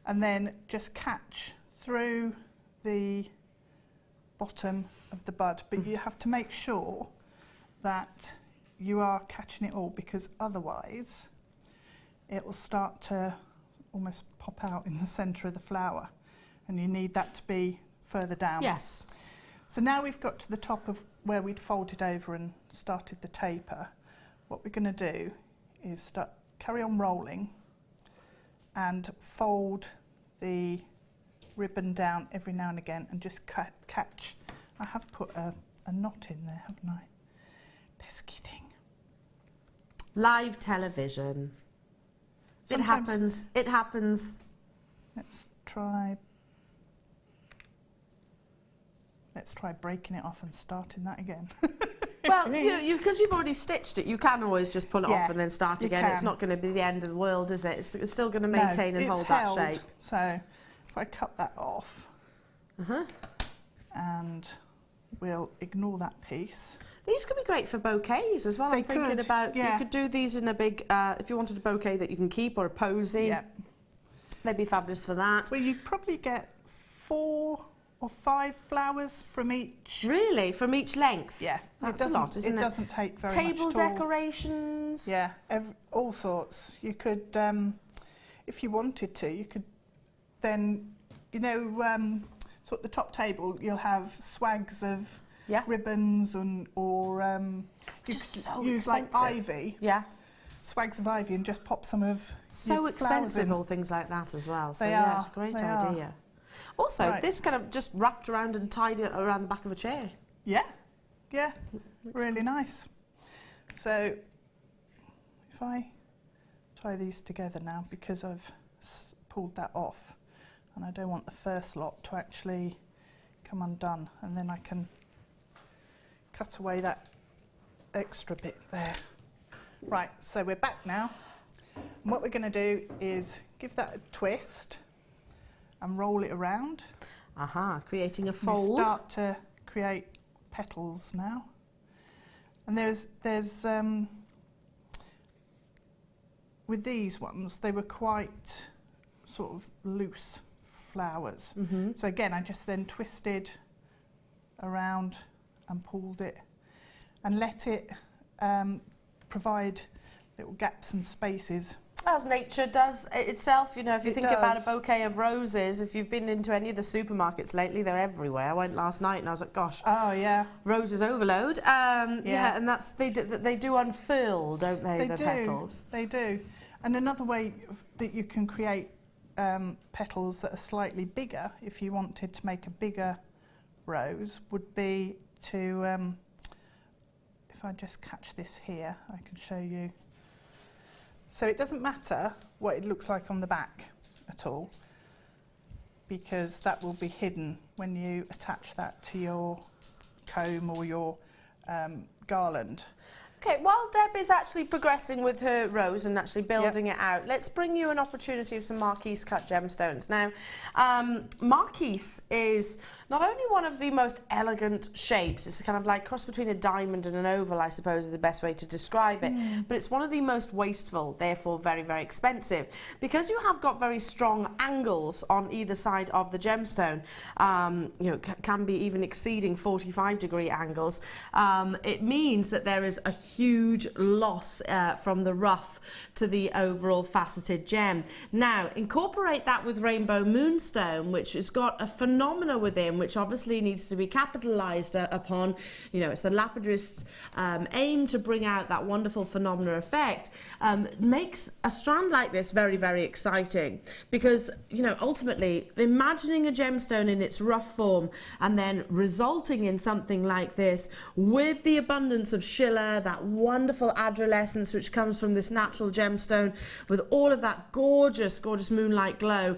And then just catch through the bottom of the bud, but you have to make sure that you are catching it all, because otherwise it will start to almost pop out in the centre of the flower, and you need that to be further down. Yes. So now we've got to the top of where we'd folded over and started the taper. What we're going to do is start carry on rolling and fold the ribbon down every now and again and just catch. I have put a knot in there, haven't I? Pesky thing. Live television. Sometimes It happens. Let's try breaking it off and starting that again. Well, because you've already stitched it, you can always just pull it off and then start again. Can. It's not going to be the end of the world, is it? It's still going to maintain and hold that shape. So if I cut that off, and we'll ignore that piece. These could be great for bouquets as well. I'm thinking about you could do these in a big, if you wanted a bouquet that you can keep or a posy. Yep. They'd be fabulous for that. Well, you'd probably get 4 or 5 flowers from each. Really? From each length? Yeah. That's a lot, isn't it? It doesn't take very much at all. Table decorations? Yeah, all sorts. You could, if you wanted to, you could then, so at the top table you'll have swags of ribbons or you could use like ivy. Yeah. Swags of ivy and just pop some of so expensive, in. all things like that as well. So they yeah, it's a great idea. Also, this kind of just wrapped around and tied it around the back of a chair. Yeah, yeah, really nice. So if I tie these together now, because I've pulled that off and I don't want the first lot to actually come undone, and then I can cut away that extra bit there. Right, so we're back now. And what we're going to do is give that a twist and roll it around. Creating a fold. We start to create petals now. And there's with these ones, they were quite sort of loose flowers. So again, I just then twisted around and pulled it and let it provide little gaps and spaces. As nature does itself, if you think about a bouquet of roses, if you've been into any of the supermarkets lately, they're everywhere. I went last night and I was like, gosh. Oh, yeah. Roses overload. Yeah, and that's, they do unfurl, don't they, the petals? They do. And another way that you can create petals that are slightly bigger, if you wanted to make a bigger rose, would be to, if I just catch this here, I can show you. So it doesn't matter what it looks like on the back at all, because that will be hidden when you attach that to your comb or your garland. Okay, while Deb is actually progressing with her rose and actually building it out, let's bring you an opportunity of some marquise cut gemstones. Now, marquise is not only one of the most elegant shapes, it's kind of like cross between a diamond and an oval, I suppose is the best way to describe it, but it's one of the most wasteful, therefore very, very expensive. Because you have got very strong angles on either side of the gemstone, can be even exceeding 45-degree angles, it means that there is a huge loss from the rough to the overall faceted gem. Now, incorporate that with Rainbow Moonstone, which has got a phenomena within, which obviously needs to be capitalized upon. It's the lapidist's aim to bring out that wonderful phenomena effect, makes a strand like this very, very exciting, because, ultimately, imagining a gemstone in its rough form and then resulting in something like this with the abundance of Schiller, that wonderful adolescence which comes from this natural gemstone with all of that gorgeous, gorgeous moonlight glow,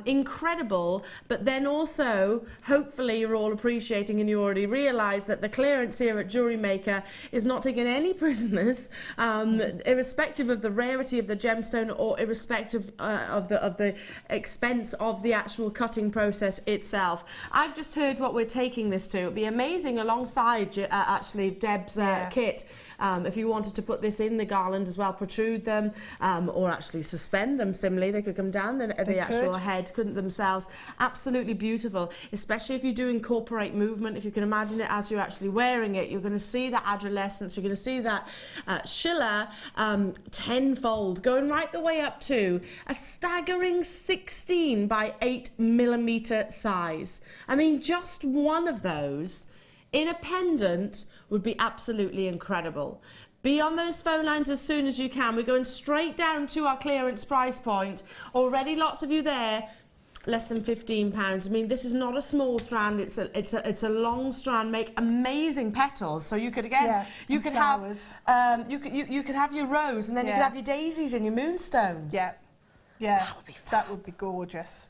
incredible. But then also, hopefully you're all appreciating and you already realise that the clearance here at Jewellery Maker is not taking any prisoners, irrespective of the rarity of the gemstone or irrespective of the expense of the actual cutting process itself. I've just heard what we're taking this to. It'd be amazing alongside actually Deb's kit. If you wanted to put this in the garland as well, protrude them, or actually suspend them similarly, they could come down the actual head, couldn't themselves. Absolutely beautiful, especially if you do incorporate movement. If you can imagine it as you're actually wearing it, you're going to see that adolescence, you're going to see that Schiller tenfold, going right the way up to a staggering 16 by 8 millimeter size. I mean, just one of those in a pendant would be absolutely incredible. Be on those phone lines as soon as you can. We're going straight down to our clearance price point. Already lots of you there. Less than £15. I mean, this is not a small strand. It's a long strand. Make amazing petals. So you could you could flowers. Have you could have your rose, and then you could have your daisies and your moonstones. Yeah, yeah, that would be gorgeous.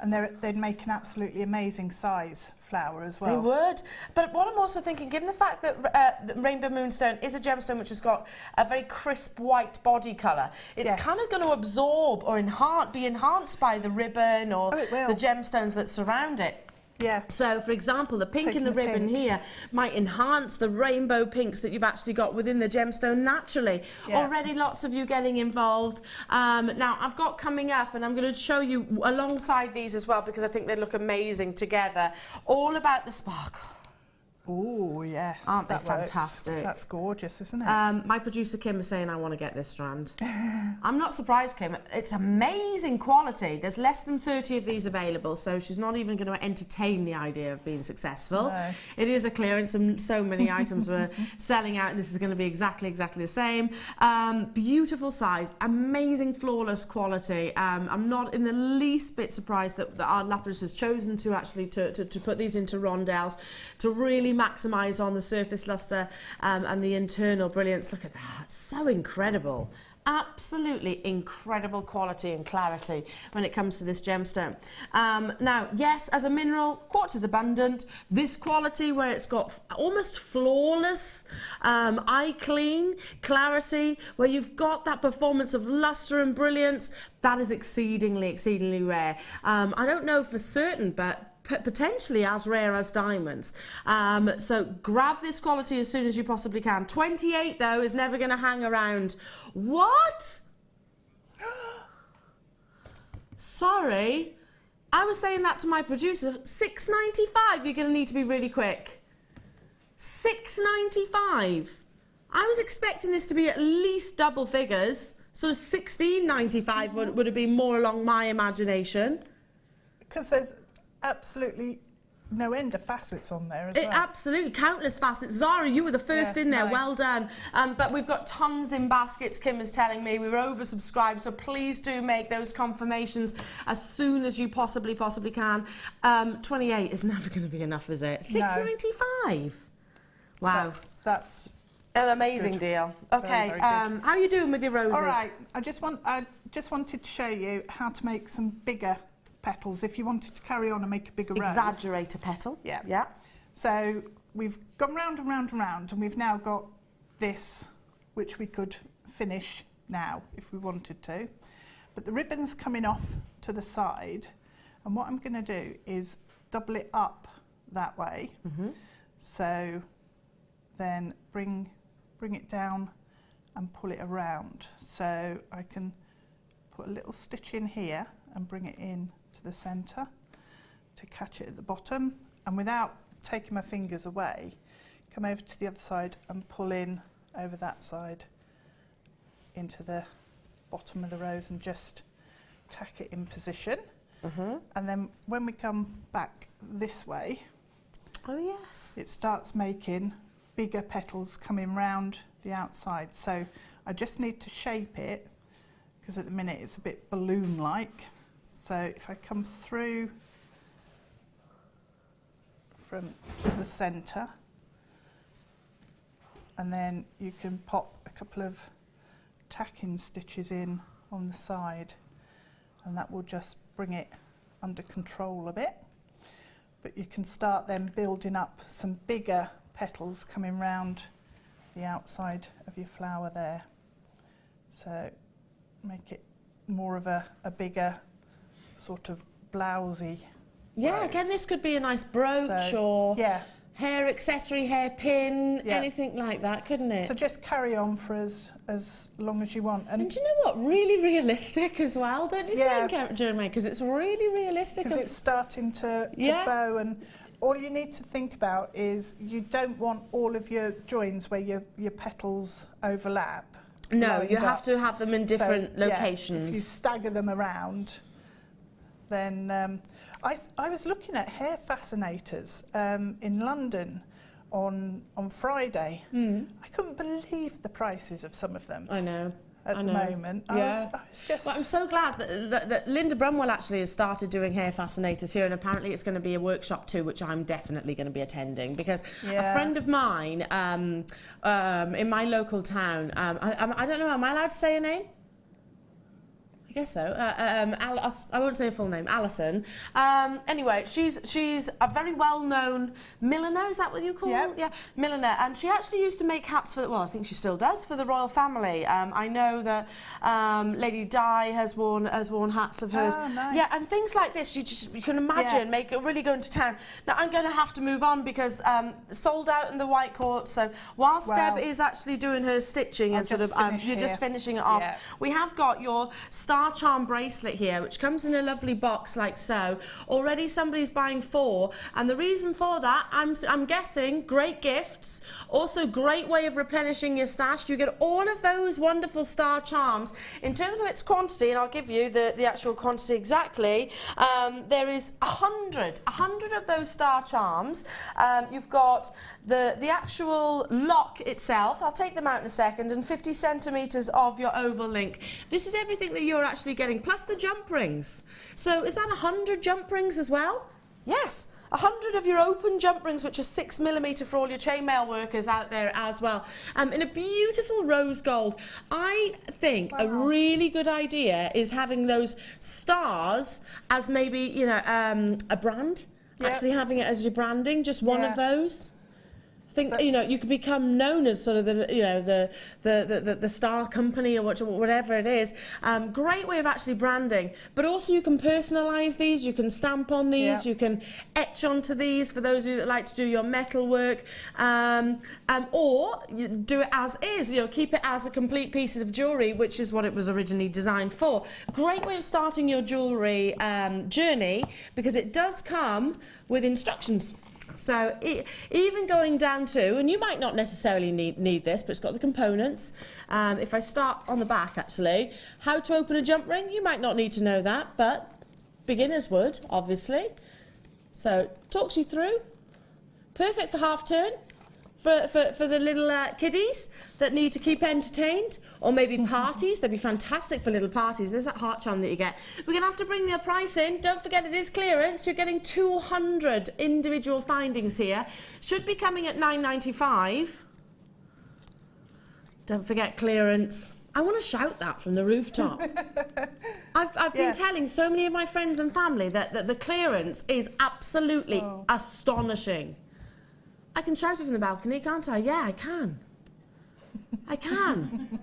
And they'd make an absolutely amazing size flower as well. They would. But what I'm also thinking, given the fact that the Rainbow Moonstone is a gemstone which has got a very crisp white body colour, it's kind of going to absorb or be enhanced by the ribbon or the gemstones that surround it. Yeah. So, for example, the pink in the ribbon here might enhance the rainbow pinks that you've actually got within the gemstone naturally. Yeah. Already lots of you getting involved. Now, I've got coming up, and I'm going to show you alongside these as well, because I think they look amazing together, all about the sparkle. Oh, yes. Aren't they fantastic? That's gorgeous, isn't it? My producer Kim is saying, I want to get this strand. I'm not surprised, Kim. It's amazing quality. There's less than 30 of these available, so she's not even going to entertain the idea of being successful. No. It is a clearance, and so many items were selling out, and this is going to be exactly the same. Beautiful size, amazing, flawless quality. I'm not in the least bit surprised that our lapidus has chosen to actually to put these into rondelles to really maximise on the surface luster and the internal brilliance. Look at that, so incredible. Absolutely incredible quality and clarity when it comes to this gemstone. Now, yes, as a mineral, quartz is abundant. This quality where it's got almost flawless, eye clean clarity, where you've got that performance of luster and brilliance, that is exceedingly rare. I don't know for certain, but potentially as rare as diamonds. So grab this quality as soon as you possibly can. 28 though is never going to hang around. What? Sorry, I was saying that to my producer. $6.95. You're going to need to be really quick. $6.95. I was expecting this to be at least double figures. So $16.95 would have been more along my imagination. Because there's absolutely no end of facets on there as well. Absolutely, countless facets. Zara, you were the first in there, nice. Well done. But we've got tons in baskets, Kim is telling me. We were oversubscribed, so please do make those confirmations as soon as you possibly can. 28 is never going to be enough, is it? $6.95. Wow. That's an amazing deal. Okay, very how are you doing with your roses? All right, I just wanted to show you how to make some bigger petals if you wanted to carry on and make a bigger rose. Exaggerate a petal. Yeah. So we've gone round and round and round, and we've now got this, which we could finish now if we wanted to. But the ribbon's coming off to the side, and what I'm going to do is double it up that way. So then bring it down and pull it around. So I can put a little stitch in here and bring it in to the centre to catch it at the bottom, and without taking my fingers away, come over to the other side and pull in over that side into the bottom of the rose and just tack it in position. And then when we come back this way, it starts making bigger petals coming round the outside. So I just need to shape it, because at the minute it's a bit balloon-like. So if I come through from the centre, and then you can pop a couple of tacking stitches in on the side, and that will just bring it under control a bit. But you can start then building up some bigger petals coming round the outside of your flower there. So make it more of a bigger sort of blousey rose. Again, this could be a nice brooch or hair accessory, hairpin, anything like that, couldn't it? So just carry on for as long as you want. And do you know what? Really realistic as well, don't you think, Jewellery Maker? Because it's really realistic. Because it's starting to bow, and all you need to think about is you don't want all of your joins where your petals overlap. No, you have to have them in different locations. If you stagger them around, then I was looking at hair fascinators in London on Friday. I couldn't believe the prices of some of them. I know. At the moment. I was just... Well, I'm so glad that Linda Brumwell actually has started doing hair fascinators here, and apparently it's going to be a workshop too, which I'm definitely going to be attending, because a friend of mine in my local town, I don't know, am I allowed to say her name? I guess so. I won't say her full name, Alison. Anyway, she's a very well-known milliner, is that what you call it? Yeah, milliner. And she actually used to make hats for, well, I think she still does, for the royal family. I know that Lady Di has worn hats of hers. Oh, nice. Yeah, and things like this, you can imagine, make it really going to town. Now, I'm going to have to move on because sold out in the White Court. So whilst Deb is actually doing her stitching and sort of, you're just finishing it off, we have got your Star Charm bracelet here, which comes in a lovely box like so. Already somebody's buying 4, and the reason for that, I'm guessing, great gifts, also great way of replenishing your stash. You get all of those wonderful Star Charms. In terms of its quantity, and I'll give you the actual quantity exactly, there is 100 of those Star Charms. You've got the actual lock itself, I'll take them out in a second, and 50 centimetres of your oval link. This is everything that you're actually getting, plus the jump rings. So is that 100 jump rings as well? Yes. 100 of your open jump rings, which are 6mm for all your chainmail workers out there as well. In a beautiful rose gold. I think a really good idea is having those stars as maybe, you know, a brand. Actually having it as your branding, just one of those. I think, you know, you can become known as sort of the star company or whatever it is. Great way of actually branding, but also you can personalise these, you can stamp on these, you can etch onto these for those of you that like to do your metal work, or you do it as is, you know, keep it as a complete piece of jewellery, which is what it was originally designed for. Great way of starting your jewellery journey, because it does come with instructions. So even going down to, and you might not necessarily need this, but it's got the components. If I start on the back, actually, how to open a jump ring, you might not need to know that, but beginners would, obviously. So talks you through. Perfect for half turn, for the little kiddies that need to keep entertained, or maybe parties. They'd be fantastic for little parties. There's that heart charm that you get. We're going to have to bring the price in. Don't forget it is clearance. You're getting 200 individual findings here. Should be coming at £9.95. Don't forget clearance. I want to shout that from the rooftop. I've been telling so many of my friends and family that the clearance is absolutely astonishing. I can shout it from the balcony, can't I? Yeah, I can. I can.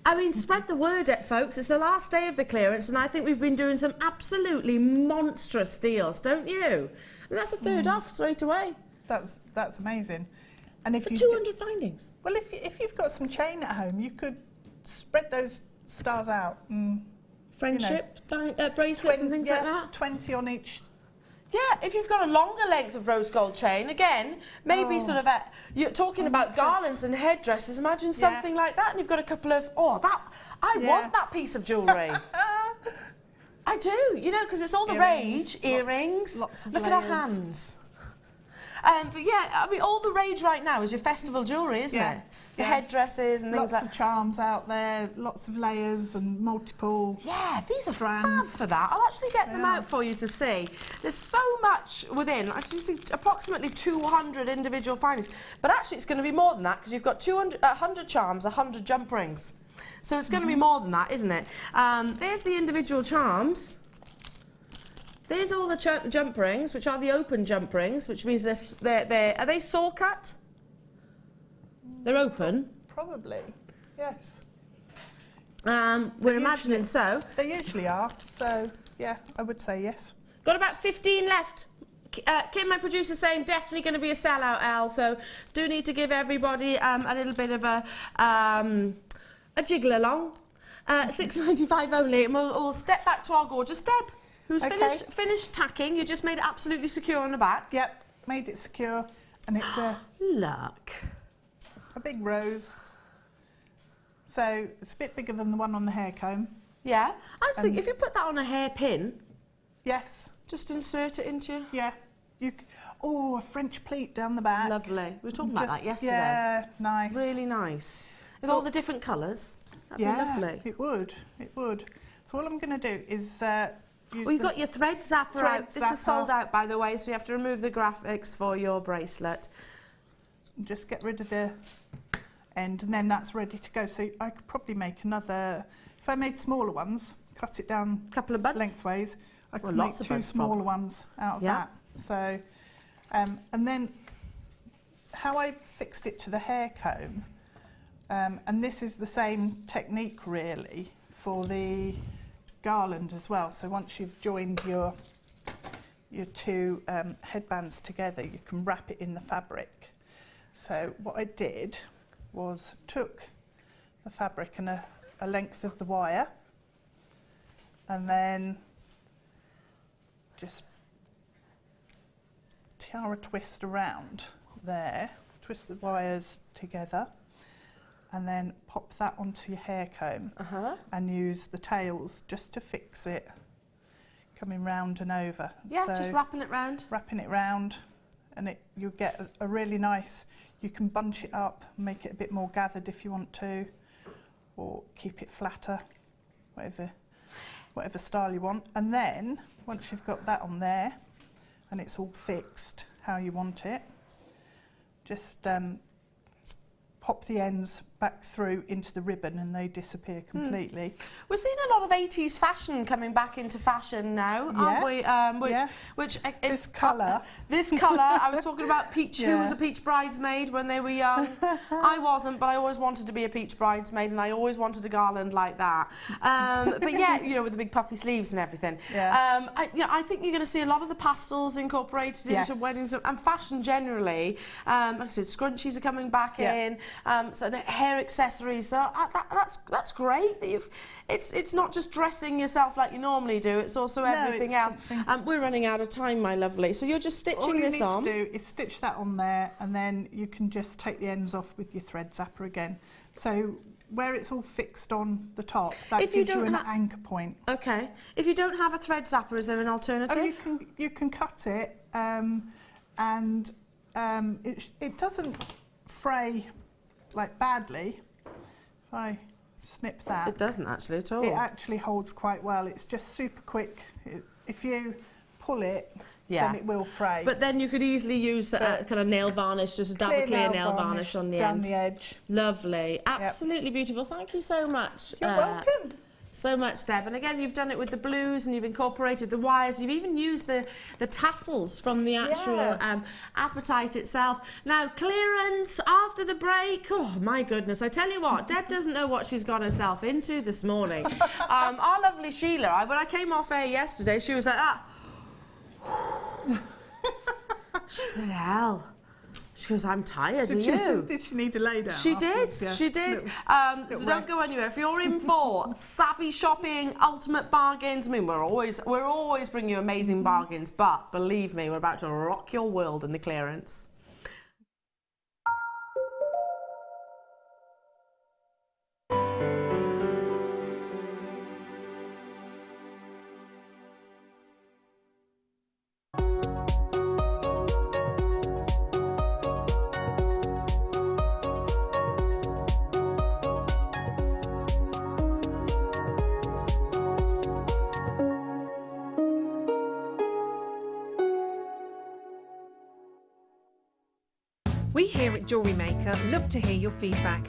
I mean, spread the word, folks. It's the last day of the clearance, and I think we've been doing some absolutely monstrous deals, don't you? I mean, that's a third off straight away. That's amazing. And if for 200 findings. Well, if you've got some chain at home, you could spread those stars out. And, friendship, you know, bracelets and things like that. 20 on each. Yeah, if you've got a longer length of rose gold chain, again, maybe sort of you're talking about garlands and headdresses. Imagine something like that, and you've got a couple of I want that piece of jewellery. I do, you know, because it's all the rage. Earrings. Lots of Look layers. at our hands. But yeah, I mean, all the rage right now is your festival jewellery, isn't it? Your headdresses and things lots of charms out there, lots of layers and multiple these are strands. fab for that. I'll actually get them out for you to see. There's so much within. I just see approximately 200 individual findings, but actually it's going to be more than that because you've got 100 charms, 100 jump rings. So it's going to be more than that, isn't it? There's the individual charms. There's all the jump rings, which are the open jump rings, which means are they saw cut? They're open. Probably, yes. We're imagining so. They usually are, so yeah, I would say yes. Got about 15 left. Kim, my producer, saying definitely going to be a sellout, Al, so do need to give everybody a little bit of a jiggle along. £6.95 only, and we'll step back to our gorgeous Deb, who's finished tacking. You just made it absolutely secure on the back. Yep, made it secure, and it's Look. a big rose. So it's a bit bigger than the one on the hair comb. Yeah, I was thinking if you put that on a hairpin. Yes. Just insert it into. Yeah. Oh, a French pleat down the back. Lovely. We were talking about that yesterday. Yeah, nice. Really nice. With all the different colours. That'd be lovely. It would. It would. So all I'm going to do is use you've got your thread zapper out. This zapper. is sold out, by the way, so you have to remove the graphics for your bracelet. And just get rid of the end, and then that's ready to go. So I could probably make another, if I made smaller ones, cut it down a couple of buds lengthways, I could make two smaller ones out of that. So, and then how I fixed it to the hair comb, and this is the same technique really for the garland as well. So once you've joined your two headbands together, you can wrap it in the fabric. So what I did was took the fabric and a length of the wire, and then just tiara twist around there, twist the wires together, and then pop that onto your hair comb and use the tails just to fix it, coming round and over. Yeah, so just wrapping it round. Wrapping it round, and you'll get a really nice, you can bunch it up, make it a bit more gathered if you want to, or keep it flatter, whatever style you want. And then, once you've got that on there, and it's all fixed how you want it, just pop the ends back through into the ribbon and they disappear completely. We're seeing a lot of 80s fashion coming back into fashion now, aren't we? Which is this colour. This colour, I was talking about peach. Who was a peach bridesmaid when they were young? I wasn't, but I always wanted to be a peach bridesmaid, and I always wanted a garland like that. But yeah, you know, with the big puffy sleeves and everything. I think you're going to see a lot of the pastels incorporated into weddings and fashion generally. Like I said, scrunchies are coming back in. So the hair accessories. So that's great that you've. It's not just dressing yourself like you normally do. It's also everything else. We're running out of time, my lovely. So you're just stitching this on. All you need to do is stitch that on there, and then you can just take the ends off with your thread zapper again. So where it's all fixed on the top, that gives you an anchor point. Okay. If you don't have a thread zapper, is there an alternative? Oh, you can cut it, and it doesn't fray like badly. If I snip that, it doesn't actually at all. It actually holds quite well. It's just super quick. If you pull it, then it will fray. But then you could easily use kind of nail varnish, just dab a clear nail varnish on the down end. the edge. Lovely, absolutely beautiful. Thank you so much. You're welcome. So much, Deb. And again, you've done it with the blues, and you've incorporated the wires. You've even used the tassels from the actual appetite itself. Now, clearance after the break. Oh, my goodness. I tell you what, Deb doesn't know what she's got herself into this morning. Our lovely Sheila, when I came off air yesterday, she was like, she said, hell. She goes, I'm tired, are you? Did she need to lay down? She did, she did. So don't go anywhere. If you're in for savvy shopping, ultimate bargains, I mean, we're always bringing you amazing bargains, but believe me, we're about to rock your world in the clearance. We here at Jewellery Maker love to hear your feedback.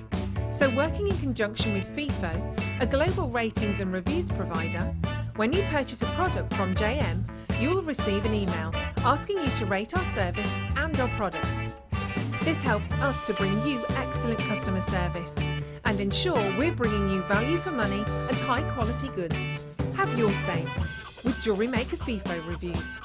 So working in conjunction with FIFO, a global ratings and reviews provider, when you purchase a product from JM, you will receive an email asking you to rate our service and our products. This helps us to bring you excellent customer service and ensure we're bringing you value for money and high quality goods. Have your say with Jewellery Maker FIFO reviews.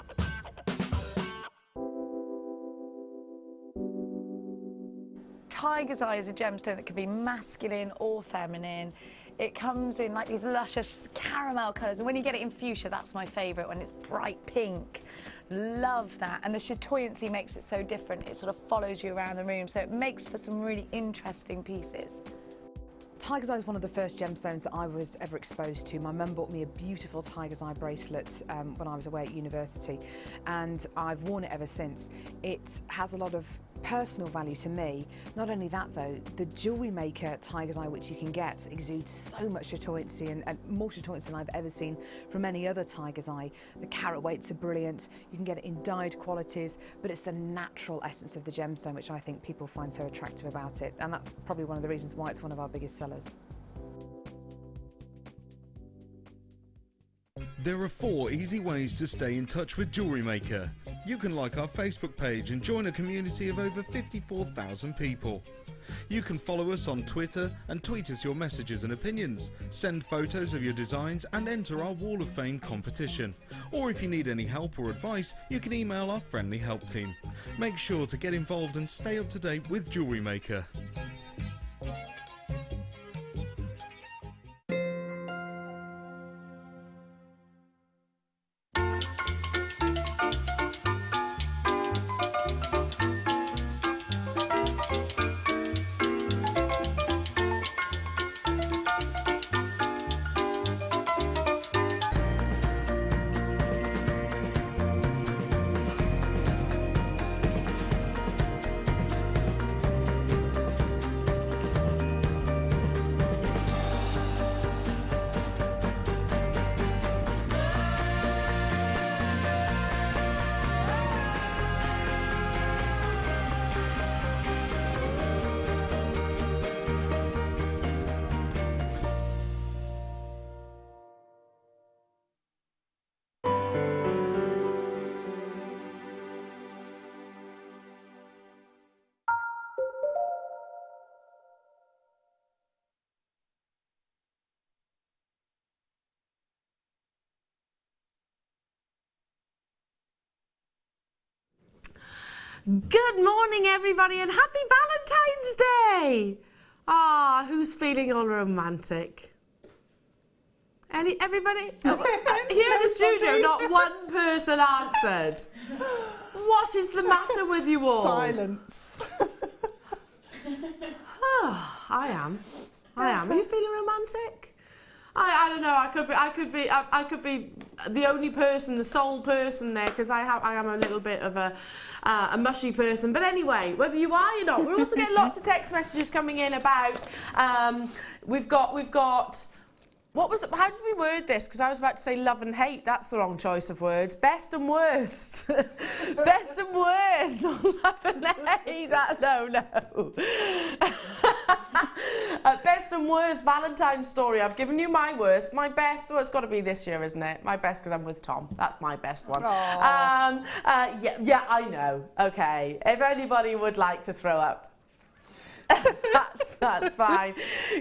Tiger's Eye is a gemstone that can be masculine or feminine. It comes in like these luscious caramel colours, and when you get it in fuchsia, that's my favourite, when it's bright pink. Love that, and the chatoyancy makes it so different. It sort of follows you around the room, so it makes for some really interesting pieces. Tiger's Eye is one of the first gemstones that I was ever exposed to. My mum bought me a beautiful Tiger's Eye bracelet when I was away at university, and I've worn it ever since. It has a lot of personal value to me. Not only that though, the Jewellery Maker Tiger's Eye, which you can get, exudes so much chatoyancy and more chatoyancy than I've ever seen from any other Tiger's Eye. The carat weights are brilliant, you can get it in dyed qualities, but it's the natural essence of the gemstone which I think people find so attractive about it, and that's probably one of the reasons why it's one of our biggest sellers. There are 4 easy ways to stay in touch with Jewellery Maker. You can like our Facebook page and join a community of over 54,000 people. You can follow us on Twitter and tweet us your messages and opinions, send photos of your designs and enter our Wall of Fame competition. Or if you need any help or advice, you can email our friendly help team. Make sure to get involved and stay up to date with Jewellery Maker. Good morning, everybody, and happy Valentine's Day! Ah, who's feeling all romantic? Everybody? Oh, here in the studio, not one person answered. What is the matter with you all? Silence. Oh, I am. Are you feeling romantic? I don't know. I could be the only person, the sole person there, because I am a little bit of a mushy person. But anyway, whether you are or not, we're also getting lots of text messages coming in about. We've got. What was it? How did we word this? Because I was about to say love and hate. That's the wrong choice of words. Best and worst. Best and worst. Not love and hate. No. Best and worst Valentine story. I've given you my worst. My best. Well, it's got to be this year, isn't it? My best because I'm with Tom. That's my best one. Yeah, I know. Okay. If anybody would like to throw up. That's fine.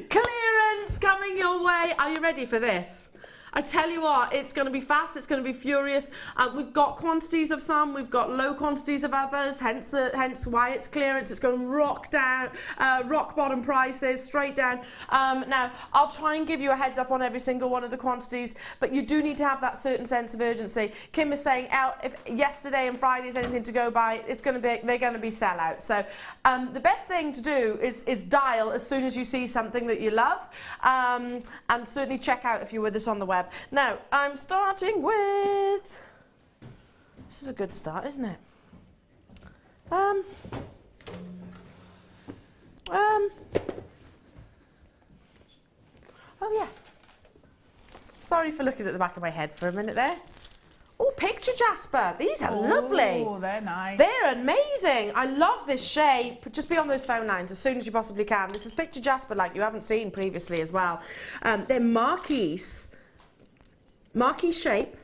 Clearance coming your way. Are you ready for this? I tell you what, it's going to be fast, it's going to be furious. We've got quantities of some, we've got low quantities of others, hence why it's clearance. It's going rock down, rock bottom prices, straight down. Now, I'll try and give you a heads up on every single one of the quantities, but you do need to have that certain sense of urgency. Kim is saying, if yesterday and Friday is anything to go by, they're going to be sellouts. So the best thing to do is dial as soon as you see something that you love, and certainly check out if you're with us on the web. Now, I'm starting with... This is a good start, isn't it? Oh, yeah. Sorry for looking at the back of my head for a minute there. Oh, picture jasper. These are lovely. Oh, they're nice. They're amazing. I love this shape. Just be on those phone lines as soon as you possibly can. This is picture jasper like you haven't seen previously as well. They're marquise shape,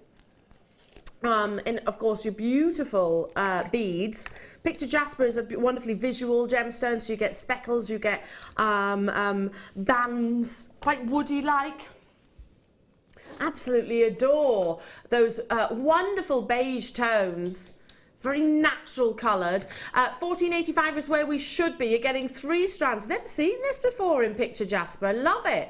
and of course your beautiful beads. Picture jasper is a wonderfully visual gemstone, so you get speckles, you get bands, quite woody-like. Absolutely adore those wonderful beige tones, very natural coloured. $14.85 is where we should be. You're getting 3 strands. Never seen this before in picture jasper. I love it.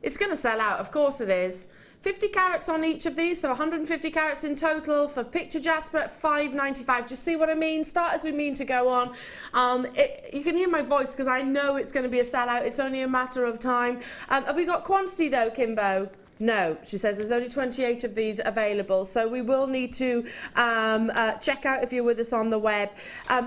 It's going to sell out, of course it is. 50 carats on each of these, so 150 carats in total for picture jasper at $5.95. Do you see what I mean? Start as we mean to go on. You can hear my voice because I know it's going to be a sellout. It's only a matter of time. Have we got quantity though, Kimbo? No, she says there's only 28 of these available, so we will need to check out if you're with us on the web.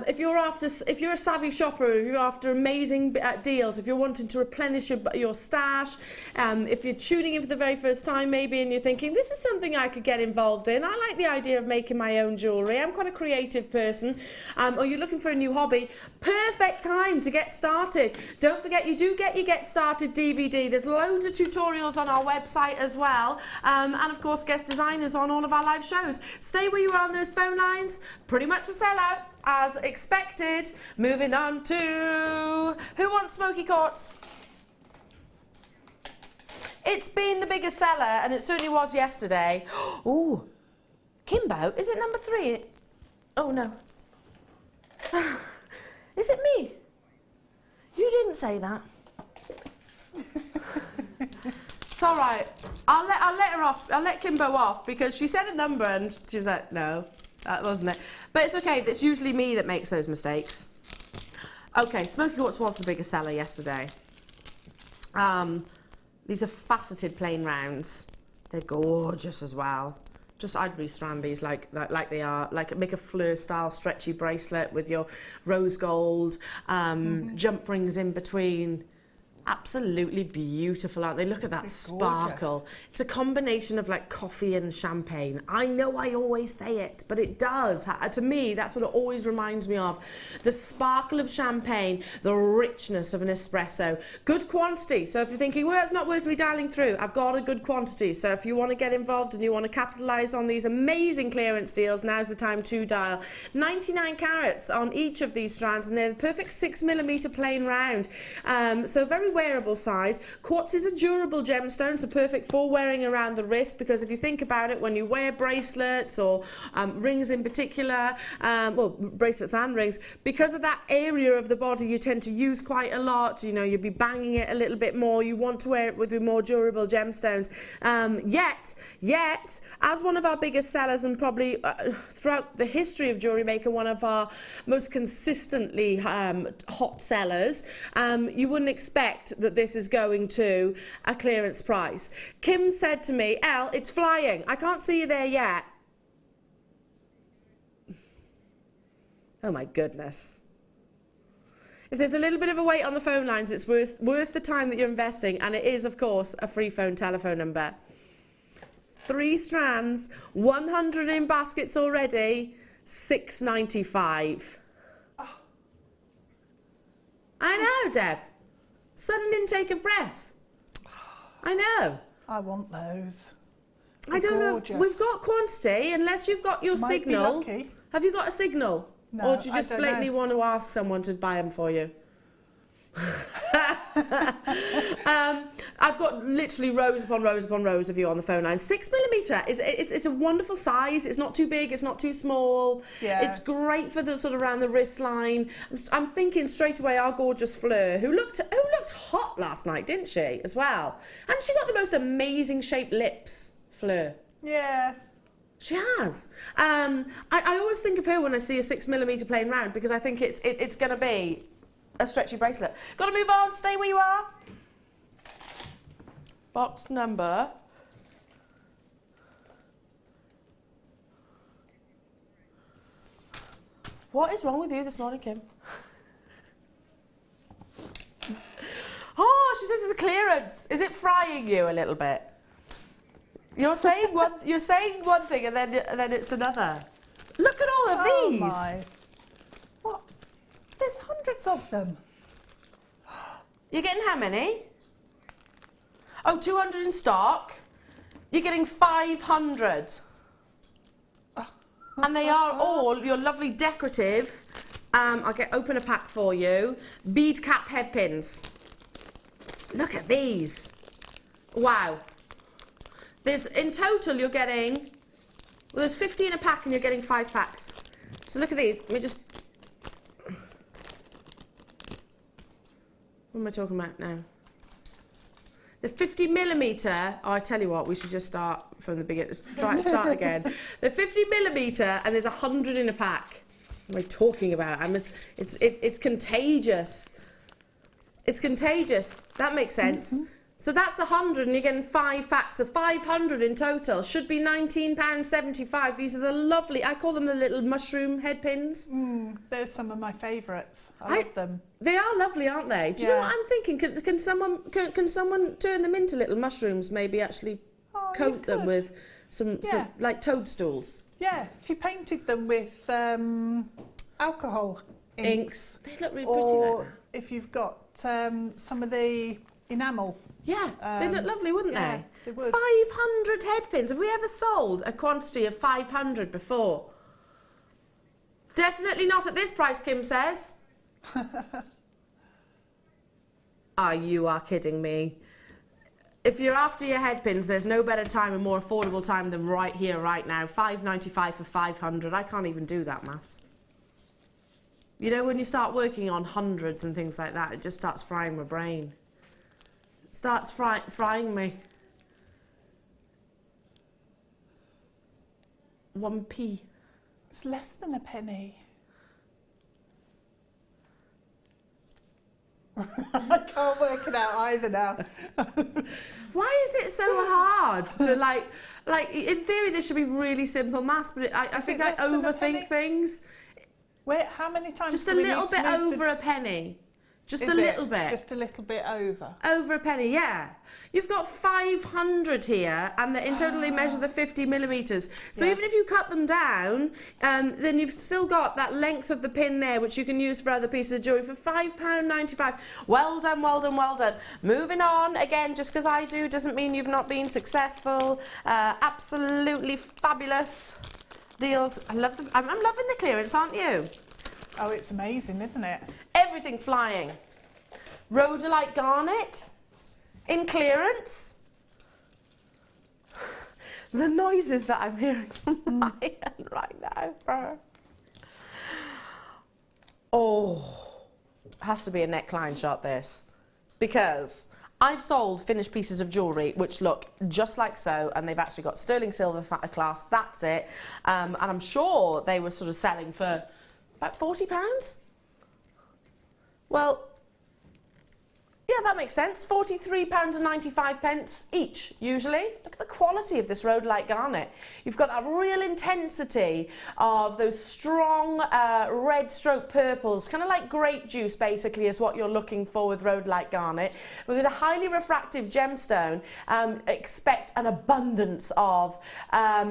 If you're a savvy shopper, if you're after amazing deals, if you're wanting to replenish your stash, if you're tuning in for the very first time maybe and you're thinking this is something I could get involved in, I like the idea of making my own jewellery, I'm quite a creative person, or you're looking for a new hobby, perfect time to get started. Don't forget you do get your Get Started DVD. There's loads of tutorials on our website as well, and of course guest designers on all of our live shows. Stay where you are on those phone lines. Pretty much a sellout as expected. Moving on to who wants smoky quartz. It's been the biggest seller and it certainly was yesterday. Oh, Kimbo, is it number 3? Oh no. Is it me? You didn't say that. It's all right. I'll let her off. I'll let Kimbo off because she said a number and she was like, no, that wasn't it. But it's okay. It's usually me that makes those mistakes. Okay, smoky quartz was the biggest seller yesterday. These are faceted plain rounds. They're gorgeous as well. Just I'd restrand these like they are, like make a fleur style stretchy bracelet with your rose gold jump rings in between. Absolutely beautiful, aren't they? Look at that sparkle. It's a combination of like coffee and champagne. I know I always say it, but it does. To me, that's what it always reminds me of. The sparkle of champagne, the richness of an espresso. Good quantity. So if you're thinking, well, it's not worth me dialing through, I've got a good quantity. So if you want to get involved and you want to capitalise on these amazing clearance deals, now's the time to dial. 99 carats on each of these strands, and they're the perfect 6mm plain round. So very wearable size. Quartz is a durable gemstone, so perfect for wearing around the wrist, because if you think about it, when you wear bracelets or rings in particular, well, bracelets and rings, because of that area of the body you tend to use quite a lot, you know, you'll be banging it a little bit more, you want to wear it with more durable gemstones. Yet, as one of our biggest sellers and probably throughout the history of Jewellery Maker, one of our most consistently hot sellers, you wouldn't expect that this is going to a clearance price. Kim said to me, Elle, it's flying. I can't see you there yet. Oh my goodness. If there's a little bit of a wait on the phone lines, it's worth the time that you're investing, and it is, of course, a free phone telephone number. 3 strands, 100 in baskets already, $6.95. Oh. I know, Deb. Sudden intake of breath. I know. I want those. I don't know if we've got quantity, unless you've got your signal. Be lucky. Have you got a signal? No, or do you just blatantly want to ask someone to buy them for you? I've got literally rows upon rows upon rows of you on the phone line. 6mm it's a wonderful size. It's not too big, it's not too small. Yeah. It's great for the sort of around the wrist line. I'm thinking straight away our gorgeous Fleur, who looked hot last night, didn't she, as well? And she got the most amazing shaped lips, Fleur. Yeah. She has. I always think of her when I see a 6mm plain round, because I think it's going to be a stretchy bracelet. Got to move on. Stay where you are. Box number. What is wrong with you this morning, Kim? Oh, she says it's a clearance. Is it frying you a little bit? You're saying one thing and then it's another. Look at all of these. My. What? There's hundreds of them. You're getting how many? Oh, 200 in stock. You're getting 500. And they are all your lovely decorative, I'll open a pack for you, bead cap head pins. Look at these. Wow. In total you're getting, well, there's 50 in a pack and you're getting 5 packs. So look at these. Let me just, what am I talking about now? The 50mm, oh, I tell you what, we should just start from the beginning. Try to start again. The 50mm, and there's 100 in a pack. What am I talking about? It's contagious. It's contagious. That makes sense. So that's 100, and you're getting 5 packs of 500 in total. Should be £19.75. These are the lovely, I call them the little mushroom head pins. They're some of my favourites. I love them. They are lovely, aren't they? Do you know what I'm thinking? Can someone turn them into little mushrooms? Maybe actually coat them with some like toadstools. Yeah, if you painted them with alcohol inks. They look really pretty. Or like that. if you've got some of the enamel. Yeah, they look lovely, wouldn't they? They would. 500 head pins. Have we ever sold a quantity of 500 before? Definitely not at this price, Kim says. You are kidding me. If you're after your head pins, there's no better time and more affordable time than right here, right now. £5.95 for 500. I can't even do that maths. You know, when you start working on hundreds and things like that, it just starts frying my brain. It starts frying me. 1p. It's less than a penny. I can't work it out either now. Why is it so hard to like in theory this should be really simple maths, but I think I overthink things. Wait, how many times? Just a little bit over a penny. Just a little bit. Just a little bit over. Over a penny, yeah. You've got 500 here, and in total they measure the 50mm. So even if you cut them down, then you've still got that length of the pin there, which you can use for other pieces of jewellery for £5.95. Well done, well done, well done. Moving on, again, just because I do doesn't mean you've not been successful. Absolutely fabulous deals. I'm loving the clearance, aren't you? Oh, it's amazing, isn't it? Everything flying. Rhodolite Garnet in clearance. The noises that I'm hearing from my end right now. Oh, has to be a neckline shot, this. Because I've sold finished pieces of jewellery which look just like so, and they've actually got sterling silver clasp, that's it. And I'm sure they were sort of selling for about £40? Well, yeah, that makes sense. £43.95 each, usually. Look at the quality of this Rhodolite Garnet. You've got that real intensity of those strong red stroke purples, kind of like grape juice, basically, is what you're looking for with Rhodolite Garnet. With a highly refractive gemstone, expect an abundance of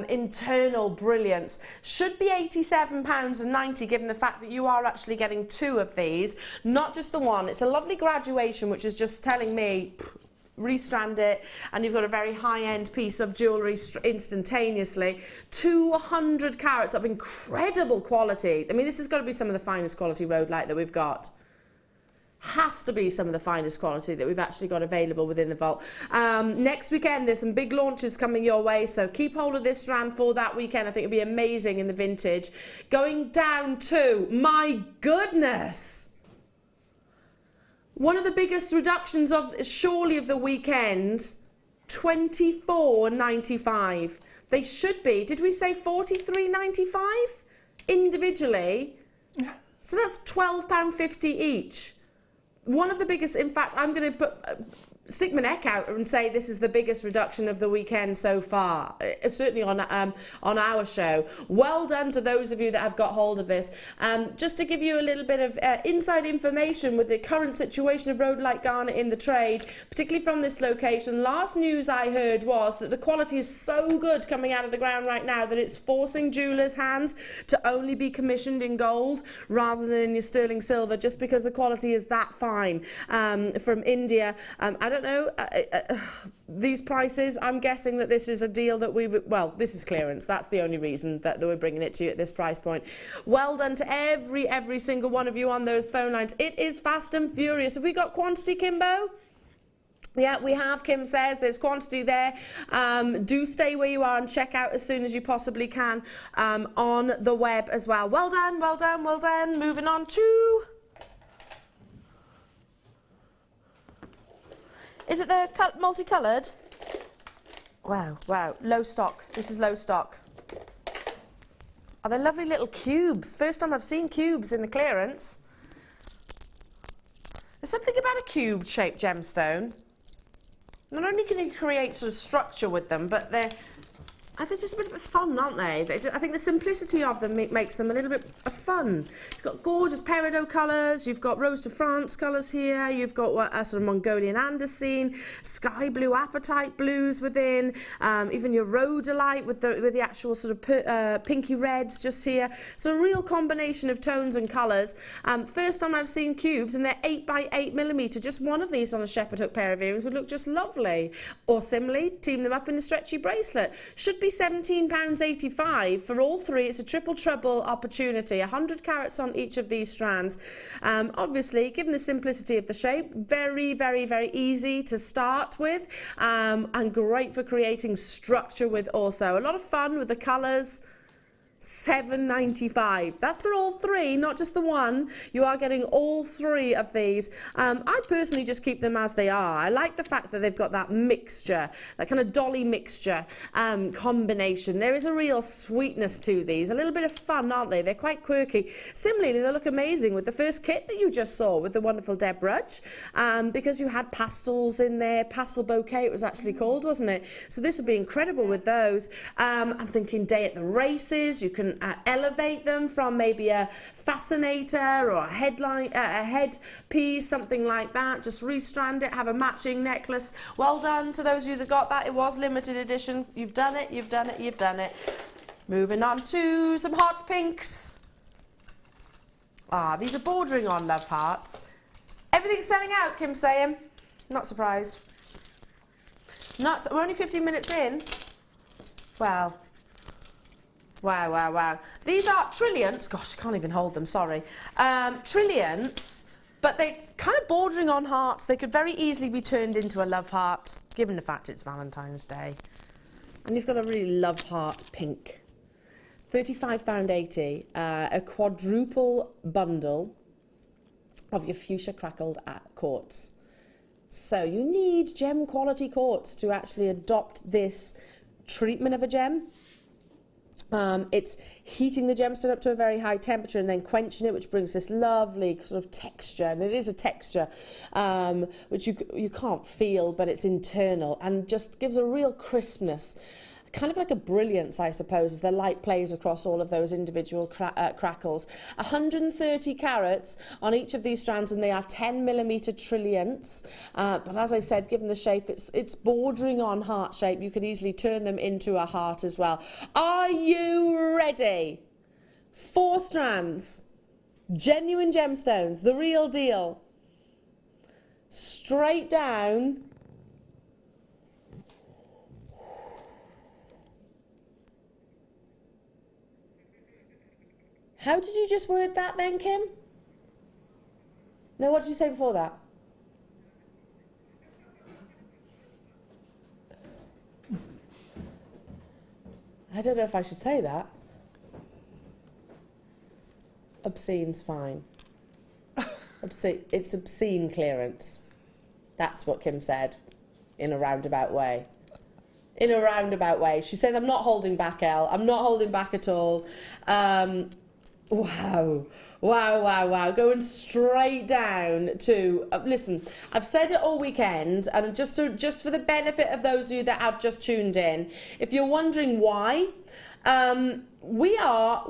internal brilliance. Should be £87.90, given the fact that you are actually getting 2 of these, not just the one. It's a lovely graduation, which is just telling me restrand it and you've got a very high-end piece of jewellery instantaneously. 200 carats of incredible quality. I mean, this has got to be some of the finest quality rhodolite that we've got. Has to be some of the finest quality that we've actually got available within the vault. Next weekend there's some big launches coming your way, so keep hold of this strand for that weekend. I think it'll be amazing in the vintage. Going down to, my goodness, one of the biggest reductions of surely of the weekend, £24.95. They should be, did we say £43.95 individually? So that's £12.50 each. One of the biggest, in fact, I'm going to stick my neck out and say this is the biggest reduction of the weekend so far, certainly on our show. Well done to those of you that have got hold of this. Just to give you a little bit of inside information with the current situation of Rhodolite Garnet in the trade, particularly from this location, last news I heard was that the quality is so good coming out of the ground right now that it's forcing jewellers' hands to only be commissioned in gold rather than in your sterling silver, just because the quality is that fine from India. I don't know, these prices, I'm guessing that this is a deal that well, this is clearance. That's the only reason that we're bringing it to you at this price point. Well done to every single one of you on those phone lines. It is fast and furious. Have we got quantity, Kimbo? Yeah, we have. Kim says there's quantity there. Do stay where you are and check out as soon as you possibly can on the web as well. Well done, well done, well done. Moving on to... Is it the multicoloured? Wow, wow, low stock. This is low stock. Oh, they're lovely little cubes. First time I've seen cubes in the clearance. There's something about a cube-shaped gemstone. Not only can you create sort of structure with them, but they're just a bit of fun, aren't they? I think the simplicity of them makes them a little bit of fun. You've got gorgeous peridot colours, you've got Rose de France colours here, you've got a sort of Mongolian andesine, sky blue apatite blues within, even your rhodolite with the actual sort of pinky reds just here. So a real combination of tones and colours. First time I've seen cubes, and they're 8 by 8 millimetre. Just one of these on a shepherd hook pair of earrings would look just lovely. Or similarly, team them up in a stretchy bracelet. Should be £17.85 for all three. It's a triple treble opportunity, 100 carats on each of these strands. Obviously, given the simplicity of the shape, very, very, very easy to start with, and great for creating structure with also. A lot of fun with the colours. £7.95. That's for all three, not just the one. You are getting all three of these. I personally just keep them as they are. I like the fact that they've got that mixture, that kind of dolly mixture combination. There is a real sweetness to these, a little bit of fun, aren't they? They're quite quirky. Similarly, they look amazing with the first kit that you just saw with the wonderful Deb Rudge, because you had pastels in there. Pastel bouquet it was actually called, wasn't it? So this would be incredible with those. I'm thinking day at the races. You can elevate them from maybe a fascinator or a headpiece, something like that. Just restrand it, have a matching necklace. Well done to those of you that got that. It was limited edition. You've done it, you've done it, you've done it. Moving on to some hot pinks. These are bordering on love hearts. Everything's selling out, Kim's saying. Not surprised. We're only 15 minutes in. Well. Wow, wow, wow. These are trilliants. Gosh, I can't even hold them, sorry. Trilliants, but they're kind of bordering on hearts. They could very easily be turned into a love heart, given the fact it's Valentine's Day. And you've got a really love heart pink. £35.80, a quadruple bundle of your fuchsia crackled quartz. So you need gem quality quartz to actually adopt this treatment of a gem. It's heating the gemstone up to a very high temperature and then quenching it, which brings this lovely sort of texture, and it is a texture which you can't feel, but it's internal and just gives a real crispness, kind of like a brilliance, I suppose, as the light plays across all of those individual crackles. 130 carats on each of these strands, and they are 10 millimetre trilliants. But as I said, given the shape, it's bordering on heart shape. You could easily turn them into a heart as well. Are you ready? 4 strands, genuine gemstones, the real deal. Straight down. How did you just word that then, Kim? No, what did you say before that? I don't know if I should say that. Obscene's fine. It's obscene clearance. That's what Kim said in a roundabout way. In a roundabout way. She says, I'm not holding back, Elle. I'm not holding back at all. Wow, wow, wow, wow. Going straight down to, listen, I've said it all weekend, and just for the benefit of those of you that have just tuned in, if you're wondering why, we are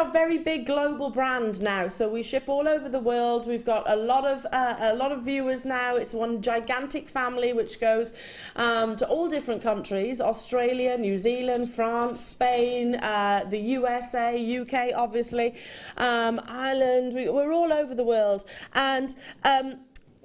a very big global brand now, so we ship all over the world. We've got a lot of viewers now. It's one gigantic family which goes to all different countries: Australia, New Zealand, France, Spain, the USA, UK, obviously, Ireland. We're all over the world, and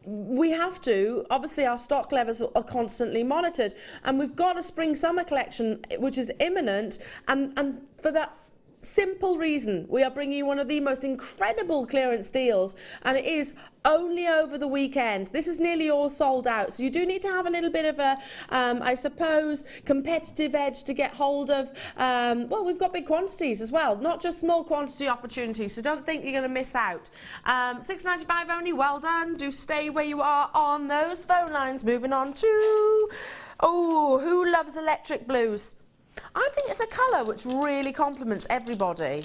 we have to, obviously our stock levels are constantly monitored, and we've got a spring-summer collection which is imminent, and for that simple reason. We are bringing you one of the most incredible clearance deals, and it is only over the weekend. This is nearly all sold out, so you do need to have a little bit of a, I suppose, competitive edge to get hold of. Well, we've got big quantities as well, not just small quantity opportunities, so don't think you're going to miss out. £6.95 only, well done. Do stay where you are on those phone lines. Moving on to, oh, who loves electric blues? I think it's a colour which really complements everybody.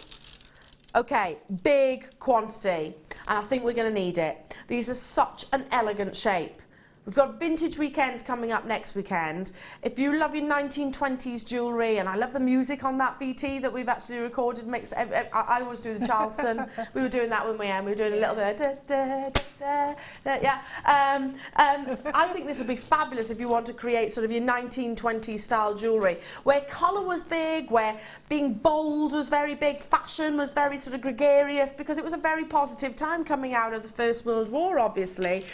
Okay, big quantity, and I think we're going to need it. These are such an elegant shape. We've got Vintage Weekend coming up next weekend. If you love your 1920s jewellery, and I love the music on that VT that we've actually recorded, makes I always do the Charleston. We were doing that when we were doing a little bit of yeah. I think this would be fabulous if you want to create sort of your 1920s style jewellery, where colour was big, where being bold was very big, fashion was very sort of gregarious, because it was a very positive time coming out of the First World War, obviously.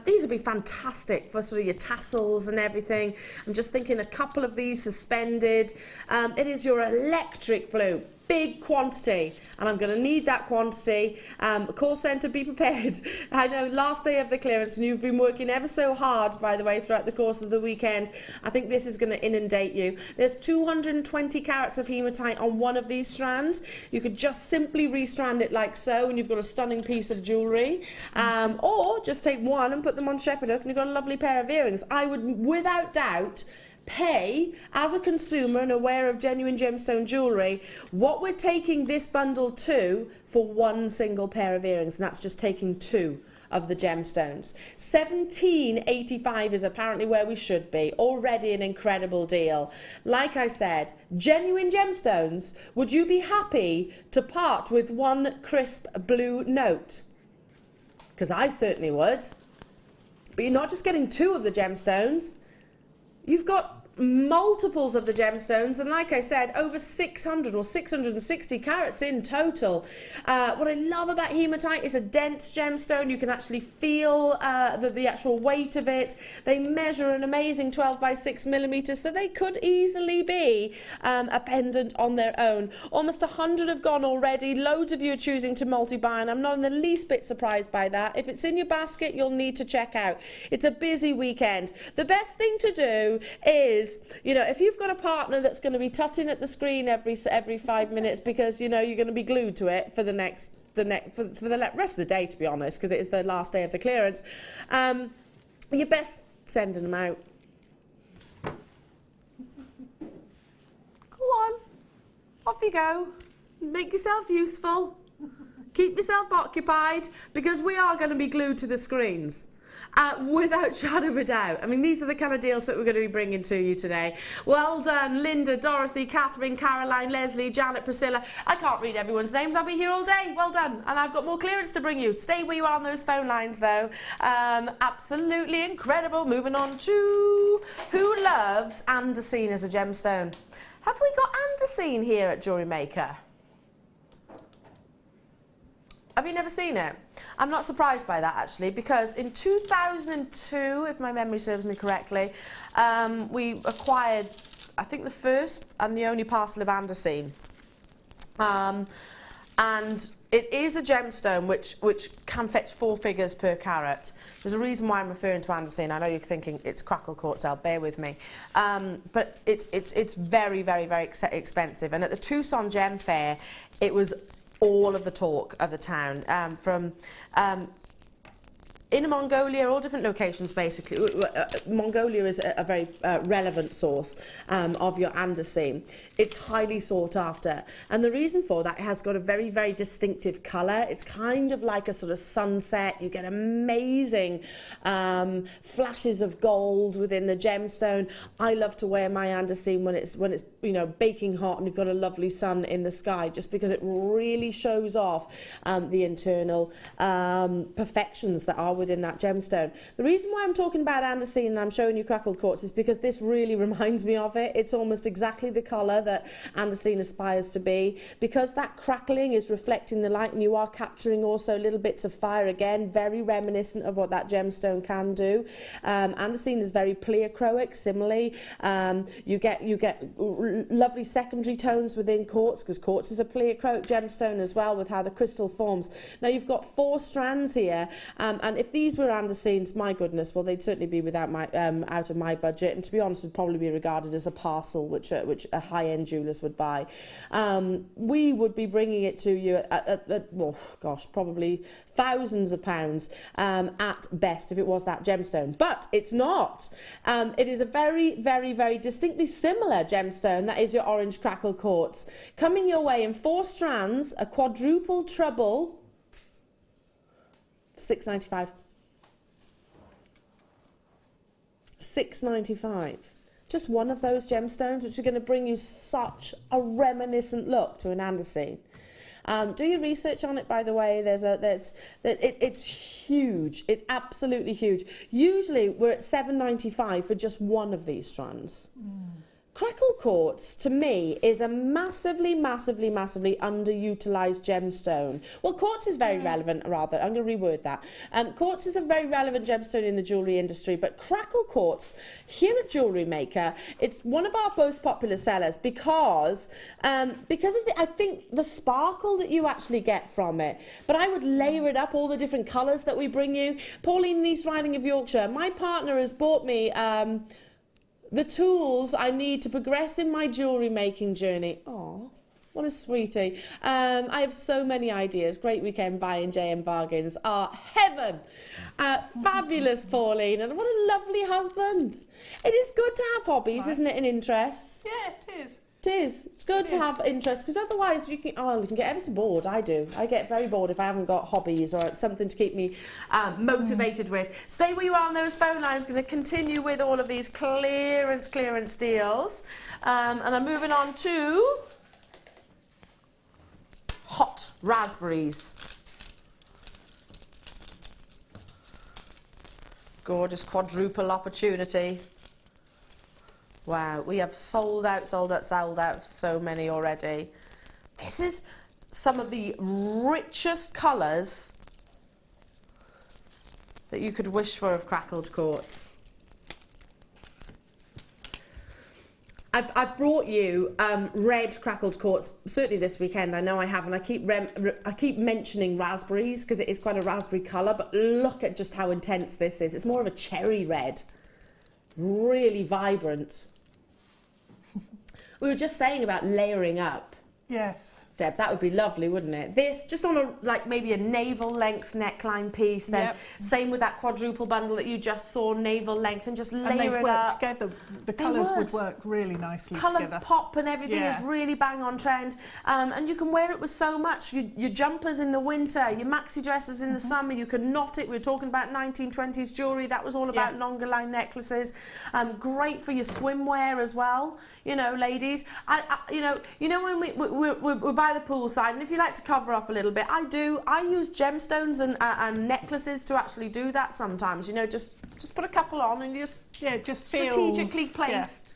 These would be fantastic for sort of your tassels and everything. I'm just thinking a couple of these suspended. It is your electric blue. Big quantity, and I'm going to need that quantity. Call centre, be prepared. I know, last day of the clearance, and you've been working ever so hard, by the way, throughout the course of the weekend. I think this is going to inundate you. There's 220 carats of hematite on one of these strands. You could just simply restrand it like so, and you've got a stunning piece of jewellery. Or just take one and put them on shepherd hook, and you've got a lovely pair of earrings. I would, without doubt, pay, as a consumer and aware of genuine gemstone jewellery, what we're taking this bundle to for one single pair of earrings, and that's just taking two of the gemstones. £17.85 is apparently where we should be. Already an incredible deal. Like I said, genuine gemstones, would you be happy to part with one crisp blue note? Because I certainly would. But you're not just getting two of the gemstones. You've got multiples of the gemstones, and like I said, over 600 or 660 carats in total. What I love about hematite is a dense gemstone. You can actually feel the actual weight of it. They measure an amazing 12 by 6 millimeters, so they could easily be a pendant on their own. Almost 100 have gone already. Loads of you are choosing to multi-buy, and I'm not in the least bit surprised by that. If it's in your basket, you'll need to check out. It's a busy weekend. The best thing to do is, you know, if you've got a partner that's going to be tutting at the screen every 5 minutes, because, you know, you're going to be glued to it for the rest of the day, to be honest, because it is the last day of the clearance, you're best sending them out. Go on, off you go, make yourself useful, keep yourself occupied, because we are going to be glued to the screens. Without shadow of a doubt. I mean, these are the kind of deals that we're going to be bringing to you today. Well done, Linda, Dorothy, Catherine, Caroline, Leslie, Janet, Priscilla. I can't read everyone's names. I'll be here all day. Well done. And I've got more clearance to bring you. Stay where you are on those phone lines, though. Absolutely incredible. Moving on to who loves andesine as a gemstone. Have we got andesine here at Jewellery Maker? Have you never seen it? I'm not surprised by that, actually, because in 2002, if my memory serves me correctly, we acquired, I think, the first and the only parcel of andesine. And it is a gemstone which can fetch 4 figures per carat. There's a reason why I'm referring to andesine. I know you're thinking it's crackle quartz, Bear with me. But it's very, very, very expensive. And at the Tucson Gem Fair, it was all of the talk of the town, from in Mongolia, all different locations basically. Mongolia is a very relevant source of your andesine. It's highly sought after, and the reason for that, it has got a very, very distinctive colour. It's kind of like a sort of sunset. You get amazing flashes of gold within the gemstone. I love to wear my andesine when it's you know, baking hot and you've got a lovely sun in the sky, just because it really shows off the internal perfections that are within that gemstone. The reason why I'm talking about andesine and I'm showing you crackled quartz is because this really reminds me of it. It's almost exactly the colour that andesine aspires to be. Because that crackling is reflecting the light and you are capturing also little bits of fire, again, very reminiscent of what that gemstone can do. Andesine is very pleochroic, similarly. You get lovely secondary tones within quartz, because quartz is a pleochroic gemstone as well, with how the crystal forms. Now you've got 4 strands here, and if these were andesines, my goodness, well, they'd certainly be without my out of my budget, and to be honest, would probably be regarded as a parcel which a high-end jewellers would buy. We would be bringing it to you at oh gosh, probably thousands of pounds at best if it was that gemstone, but it's not. It is a very, very, very distinctly similar gemstone. That is your orange crackle quartz, coming your way in 4 strands, a quadruple treble, $6.95. $6.95. Just one of those gemstones, which are going to bring you such a reminiscent look to an andesine. Do your research on it, by the way. It's huge. It's absolutely huge. Usually we're at $7.95 for just one of these strands. Crackle quartz, to me, is a massively, massively, massively underutilised gemstone. Well, quartz is very relevant, rather. I'm going to reword that. Quartz is a very relevant gemstone in the jewellery industry, but crackle quartz, here at Jewellery Maker, it's one of our most popular sellers because of I think the sparkle that you actually get from it. But I would layer it up, all the different colours that we bring you. Pauline in East Riding of Yorkshire, my partner has bought me the tools I need to progress in my jewellery making journey. Oh, what a sweetie. I have so many ideas. Great weekend buying JM Bargains are heaven. Fabulous, Pauline, and what a lovely husband. It is good to have hobbies, isn't it, and interests? Yeah, it is. It is. It's good to have interests, because otherwise you can get ever so bored. I do. I get very bored if I haven't got hobbies or something to keep me motivated with. Stay where you are on those phone lines. Going to continue with all of these clearance deals. And I'm moving on to hot raspberries. Gorgeous quadruple opportunity. Wow, we have sold out so many already. This is some of the richest colours that you could wish for of crackled quartz. I've brought you red crackled quartz, certainly this weekend. I know I have, and I keep mentioning raspberries because it is quite a raspberry colour, but look at just how intense this is. It's more of a cherry red, really vibrant. We were just saying about layering up. Yes. Deb, that would be lovely, wouldn't it? This, just on a, like maybe a navel length neckline piece, then same with that quadruple bundle that you just saw, navel length, and just layer it up. Together. The colours would work really nicely together. Colour pop and everything is really bang on trend. And you can wear it with so much. Your jumpers in the winter, your maxi dresses in the summer, you can knot it. We were talking about 1920s jewellery. That was all about longer line necklaces. Great for your swimwear as well. You know, ladies, you know when we're by the poolside, and if you like to cover up a little bit, I do. I use gemstones and necklaces to actually do that sometimes. You know, just put a couple on and you just strategically placed.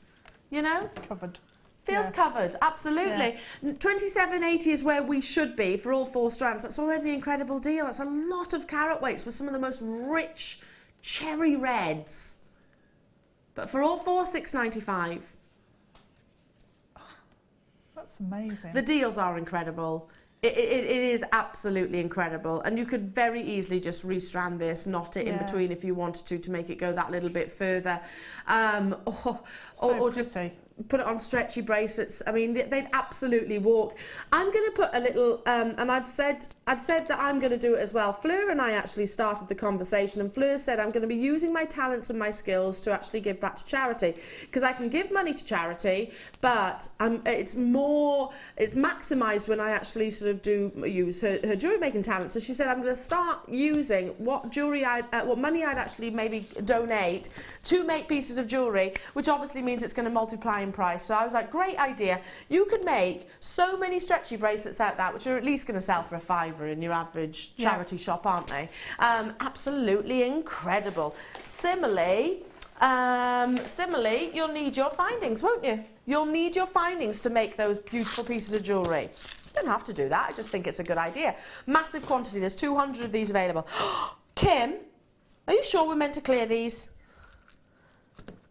You know, covered. Feels covered, absolutely. Yeah. $27.80 is where we should be for all 4 strands. That's already an incredible deal. That's a lot of carat weights with some of the most rich cherry reds. But for all 4, $6.95. That's amazing. The deals are incredible. It is absolutely incredible, and you could very easily just restrand this, knot it in between if you wanted to make it go that little bit further, or just put it on stretchy bracelets. I mean, they'd absolutely walk. I'm going to put a little, and I've said that I'm going to do it as well. Fleur and I actually started the conversation, and Fleur said I'm going to be using my talents and my skills to actually give back to charity, because I can give money to charity, but it's maximised when I actually sort of do use her jewellery making talent. So she said I'm going to start using what money I'd actually maybe donate to make pieces of jewellery, which obviously means it's going to multiply Valentine price. So I was like, great idea. You could make so many stretchy bracelets out that, which are at least going to sell for £5 in your average charity shop, aren't they? Absolutely incredible. Similarly, you'll need your findings, won't you? You'll need your findings to make those beautiful pieces of jewellery. You don't have to do that. I just think it's a good idea. Massive quantity. There's 200 of these available. Kim, are you sure we're meant to clear these?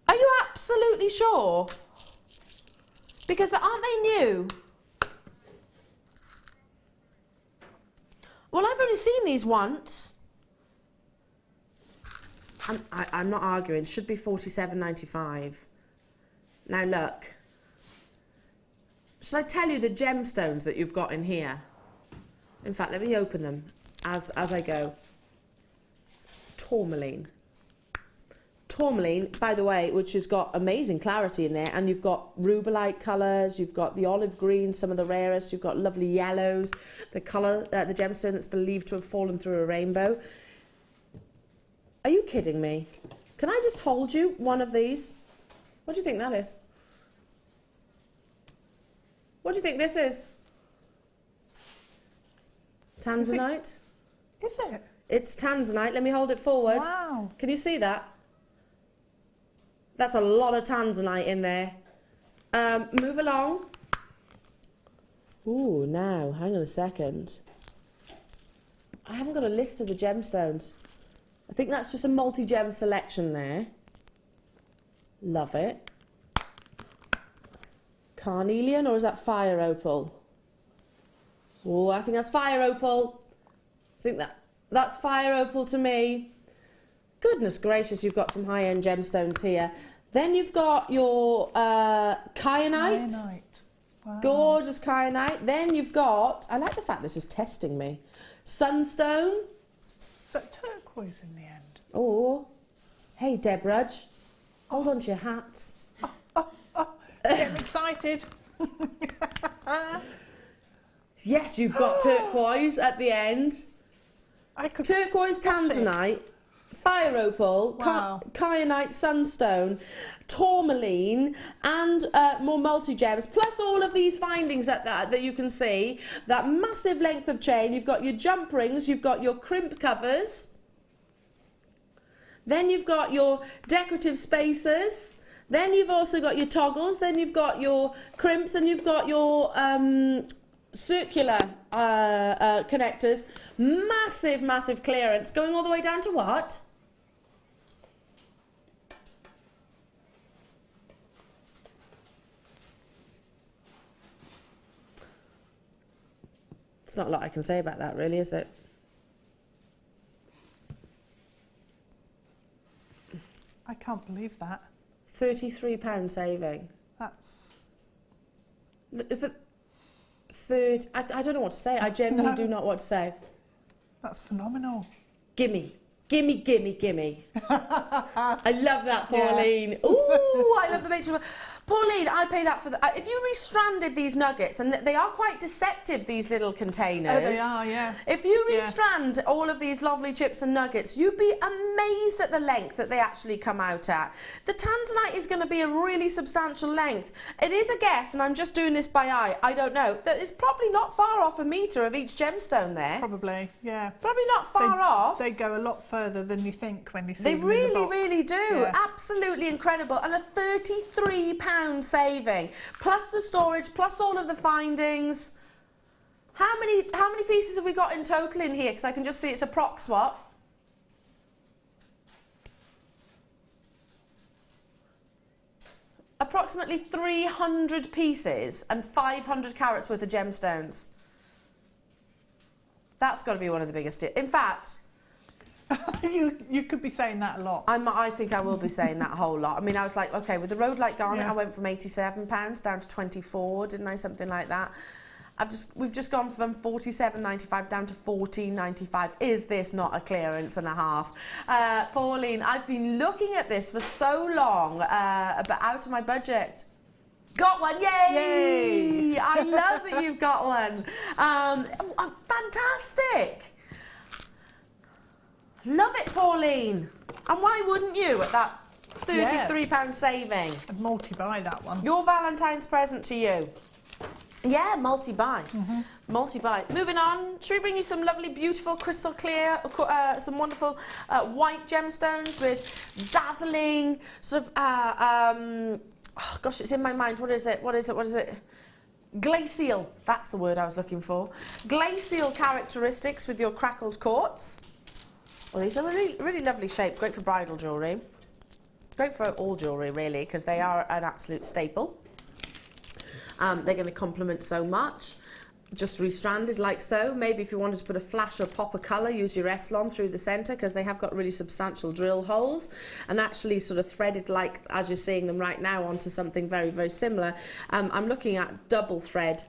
Are you absolutely sure? Because aren't they new? Well, I've only seen these once. I'm not arguing. Should be £47.95. Now look. Shall I tell you the gemstones that you've got in here? In fact, let me open them as I go. Tourmaline. Tourmaline, by the way, which has got amazing clarity in there, and you've got rubellite colours, you've got the olive green, some of the rarest, you've got lovely yellows, the colour, the gemstone that's believed to have fallen through a rainbow. Are you kidding me? Can I just hold you one of these? What do you think that is? What do you think this is? Tanzanite? Is it? It's tanzanite. Let me hold it forward. Wow. Can you see that? That's a lot of tanzanite in there. Move along. Ooh, now, hang on a second. I haven't got a list of the gemstones. I think that's just a multi-gem selection there. Love it. Carnelian, or is that fire opal? Oh, I think that's fire opal. I think that's fire opal to me. Goodness gracious, you've got some high-end gemstones here. Then you've got your kyanite. Kyanite. Wow. Gorgeous kyanite. Then you've got, I like the fact this is testing me, sunstone. Is that turquoise in the end? Oh, hey Debrudge, hold on to your hats. Getting excited. Yes, you've got turquoise at the end. Turquoise tanzanite, fire opal, wow. kyanite, sunstone, tourmaline, and more multi-gems, plus all of these findings that you can see. That massive length of chain. You've got your jump rings, you've got your crimp covers. Then you've got your decorative spacers. Then you've also got your toggles. Then you've got your crimps, and you've got your circular connectors. Massive, massive clearance. Going all the way down to what? It's not a lot I can say about that, really, is it? I can't believe that. £33 saving. That's... I don't know what to say. I genuinely do not know what to say. That's phenomenal. Gimme. Gimme, gimme, gimme. I love that, Pauline. Yeah. Ooh, I love the matrix. Pauline, I'd pay that for the... if you restranded these nuggets, and they are quite deceptive, these little containers. Oh, they are, yeah. If you restrand all of these lovely chips and nuggets, you'd be amazed at the length that they actually come out at. The tanzanite is going to be a really substantial length. It is a guess, and I'm just doing this by eye. I don't know. That is probably not far off a metre of each gemstone there. Probably, yeah. Probably not far off. They go a lot further than you think when you see them really, in the box. really do. Yeah. Absolutely incredible. And a £33 saving, plus the storage, plus all of the findings. How many pieces have we got in total in here? Because I can just see it's a proc swap. Approximately 300 pieces and 500 carats worth of gemstones. That's got to be one of the biggest. In fact, you could be saying that a lot. I think I will be saying that a whole lot. I mean, I was like, okay, with the Rhodolite Garnet, Yeah. I went from £87 down to 24, didn't I? Something like that. We've just gone from £47.95 down to £14.95. Is this not a clearance and a half? Pauline, I've been looking at this for so long, but out of my budget. Got one, yay! Yay! I love that you've got one. Fantastic. Love it, Pauline. And why wouldn't you at that £33 saving. I'd multi-buy that one. Your Valentine's present to you. Yeah, multi-buy. Multi-buy. Moving on, should we bring you some lovely, beautiful, crystal clear, some wonderful white gemstones with dazzling sort of, oh gosh, it's in my mind. What is it? What is it? What is it? Glacial. That's the word I was looking for. Glacial characteristics with your crackled quartz. Well, these are really, really lovely shape. Great for bridal jewellery. Great for all jewellery, really, because they are an absolute staple. They're going to complement so much. Just restranded like so. Maybe if you wanted to put a flash or pop of colour, use your Eslon through the centre, because they have got really substantial drill holes, and actually sort of threaded like as you're seeing them right now onto something very, very similar. I'm looking at double thread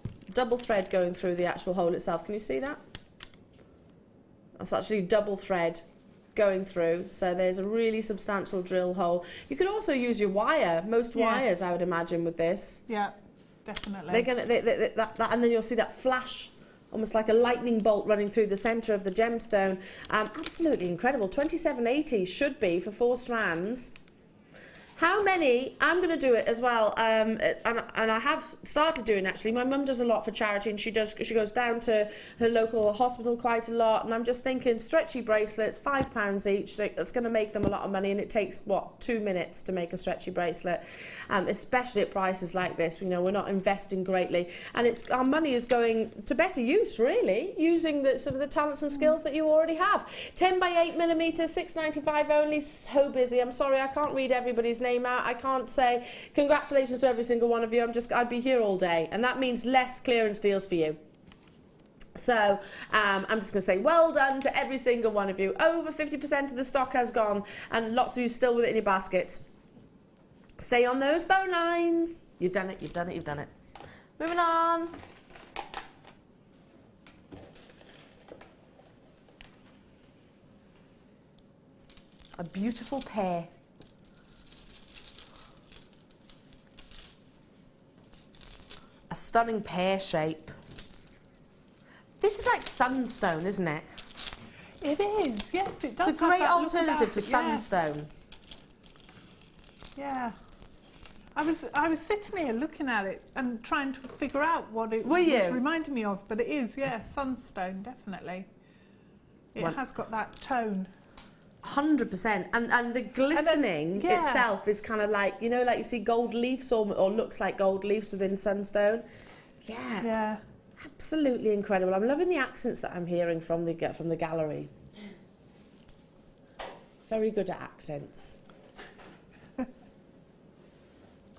going through the actual hole itself. Can you see that? That's actually double thread going through, so there's a really substantial drill hole. You could also use your wire, most wires I would imagine with this. Yeah, definitely. They're gonna, and then you'll see that flash, almost like a lightning bolt running through the centre of the gemstone. Absolutely incredible. 27.80 should be for 4 strands. How many? I'm going to do it as well, and I have started doing actually. My mum does a lot for charity, and she goes down to her local hospital quite a lot. And I'm just thinking, stretchy bracelets, £5 each. That's going to make them a lot of money, and it takes what, 2 minutes to make a stretchy bracelet, especially at prices like this. You know, we're not investing greatly, and our money is going to better use, really, using the sort of the talents and skills that you already have. 10 by 8mm, £6.95 only. So busy. I'm sorry, I can't read everybody's name out. I can't say congratulations to every single one of you. I'd be here all day, and that means less clearance deals for you. So I'm just going to say well done to every single one of you. Over 50% of the stock has gone, and lots of you still with it in your baskets. Stay on those phone lines. You've done it, you've done it, you've done it. Moving on. A beautiful pair. A stunning pear shape. This is like sunstone, isn't it? It is, yes, it does. It's a great alternative to sunstone. Yeah. I was sitting here looking at it and trying to figure out what it was reminding me of, but it is, yeah, sunstone, definitely. It has got that tone. 100%, and the glistening itself is kind of like, you know, like you see gold leaves or looks like gold leaves within sunstone. Yeah, absolutely incredible. I'm loving the accents that I'm hearing from the gallery. Very good at accents.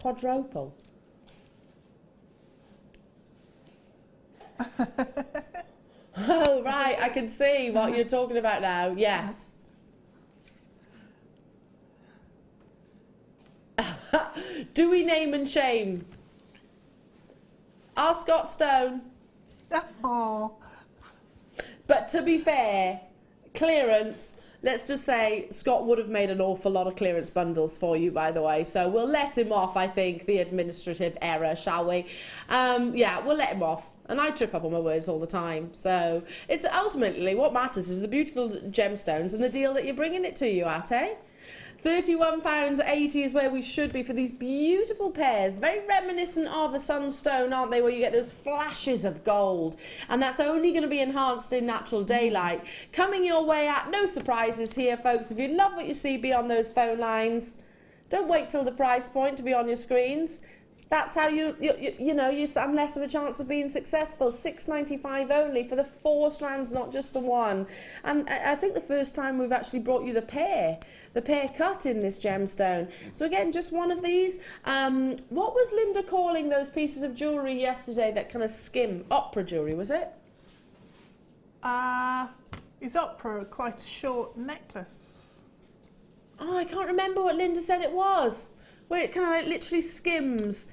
Quadruple. Oh right, I can see what you're talking about now. Yes. Do we name and shame? Our Scott Stone. Oh. But to be fair, clearance, let's just say Scott would have made an awful lot of clearance bundles for you, by the way. So we'll let him off, I think, the administrative error, shall we? Yeah, we'll let him off. And I trip up on my words all the time. So it's ultimately what matters is the beautiful gemstones and the deal that you're bringing it to you at, eh? £31.80 is where we should be for these beautiful pairs. Very reminiscent of a sunstone, aren't they, where you get those flashes of gold. And that's only going to be enhanced in natural daylight. Coming your way at no surprises here, folks. If you love what you see, be on those phone lines. Don't wait till the price point to be on your screens. That's how you have less of a chance of being successful. £6.95 only for the 4 strands, not just the one. And I think the first time we've actually brought you the pair cut in this gemstone. So again, just one of these. What was Linda calling those pieces of jewellery yesterday that kind of skim? Opera jewellery, was it? Is opera quite a short necklace? Oh, I can't remember what Linda said it was. Where it kind of like literally skims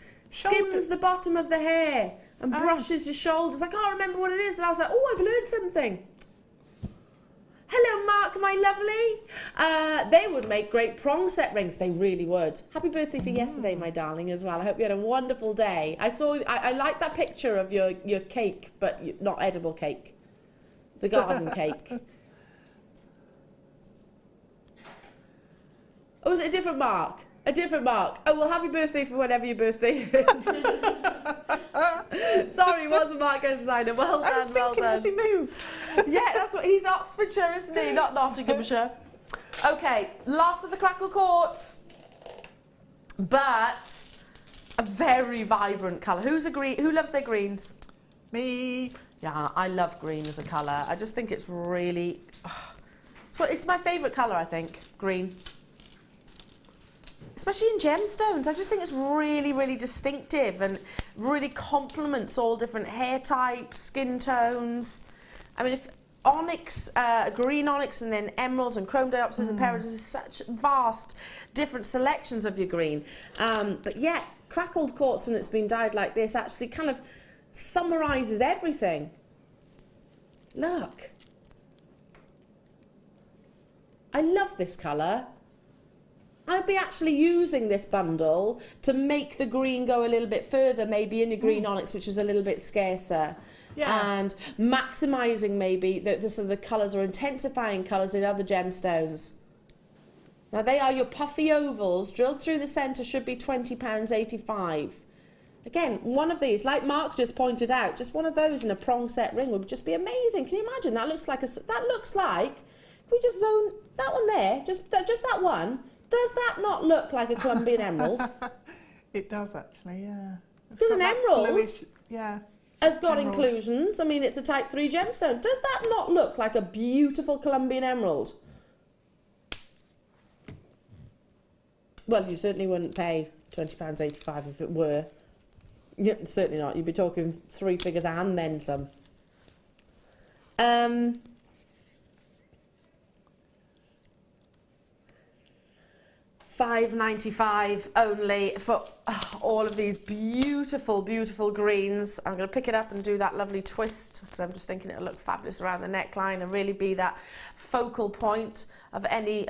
the bottom of the hair and brushes your shoulders. I can't remember what it is. And I was like, oh, I've learned something. Hello, Mark, my lovely. They would make great prong set rings. They really would. Happy birthday for yesterday, my darling, as well. I hope you had a wonderful day. I like that picture of your cake, but not edible cake. The garden cake. Oh, is it a different mark? A different mark. Oh, well, happy birthday for whenever your birthday is. Sorry, it wasn't Mark Goes Designer. Well done, I was thinking, has he moved? Yeah, that's what, he's Oxfordshire, isn't he? Not Nottinghamshire. Okay, last of the crackle quartz. But a very vibrant colour. Who's a green? Who loves their greens? Me. Yeah, I love green as a colour. I just think it's really... it's my favourite colour, I think, green. Especially in gemstones. I just think it's really, really distinctive and really complements all different hair types, skin tones. I mean, if onyx, green onyx and then emeralds and chrome diopsids and peridot is such vast different selections of your green. But yeah, crackled quartz when it's been dyed like this actually kind of summarises everything. Look. I love this colour. I'd be actually using this bundle to make the green go a little bit further, maybe in your green onyx, which is a little bit scarcer. Yeah. And maximising maybe the sort of the colours or intensifying colours in other gemstones. Now they are your puffy ovals, drilled through the centre, should be £20.85. Again, one of these, like Mark just pointed out, just one of those in a prong set ring would just be amazing. Can you imagine? That looks like, if we just zone that one there, just that one, does that not look like a Colombian emerald? It does actually, yeah. Because an emerald has got emerald inclusions. I mean, it's a type 3 gemstone. Does that not look like a beautiful Colombian emerald? Well, you certainly wouldn't pay £20.85 if it were. Yeah, certainly not. You'd be talking 3 figures and then some. £5.95 only for all of these beautiful, beautiful greens. I'm going to pick it up and do that lovely twist because I'm just thinking it'll look fabulous around the neckline and really be that focal point of any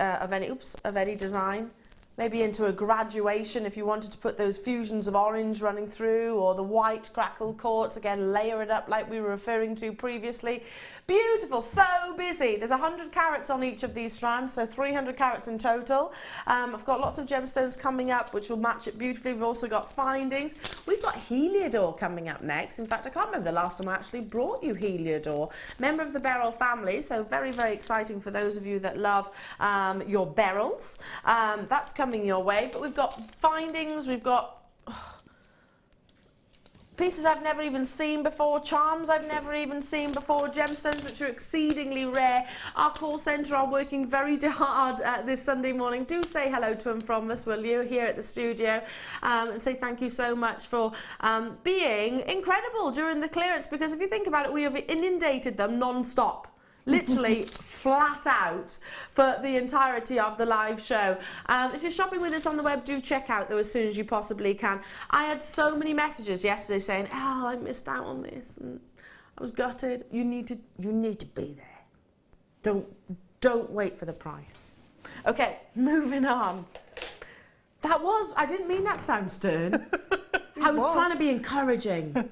design. Maybe into a graduation if you wanted to put those fusions of orange running through, or the white crackle quartz, again layer it up like we were referring to previously. Beautiful, so busy. There's 100 carats on each of these strands, so 300 carats in total. I've got lots of gemstones coming up which will match it beautifully. We've also got findings. We've got Heliodor coming up next. In fact, I can't remember the last time I actually brought you Heliodor. Member of the beryl family, so very, very exciting for those of you that love your beryls. That's coming your way, but we've got findings, we've got pieces I've never even seen before, charms I've never even seen before, gemstones which are exceedingly rare. Our call centre are working very hard this Sunday morning. Do say hello to them from us, will you, here at the studio, and say thank you so much for being incredible during the clearance, because if you think about it, we have inundated them non-stop. Literally flat out for the entirety of the live show. If you're shopping with us on the web, do check out though as soon as you possibly can. I had so many messages yesterday saying, "Oh, I missed out on this," and I was gutted. You need to be there. Don't wait for the price. Okay, moving on. I didn't mean that to sound stern. I was trying to be encouraging.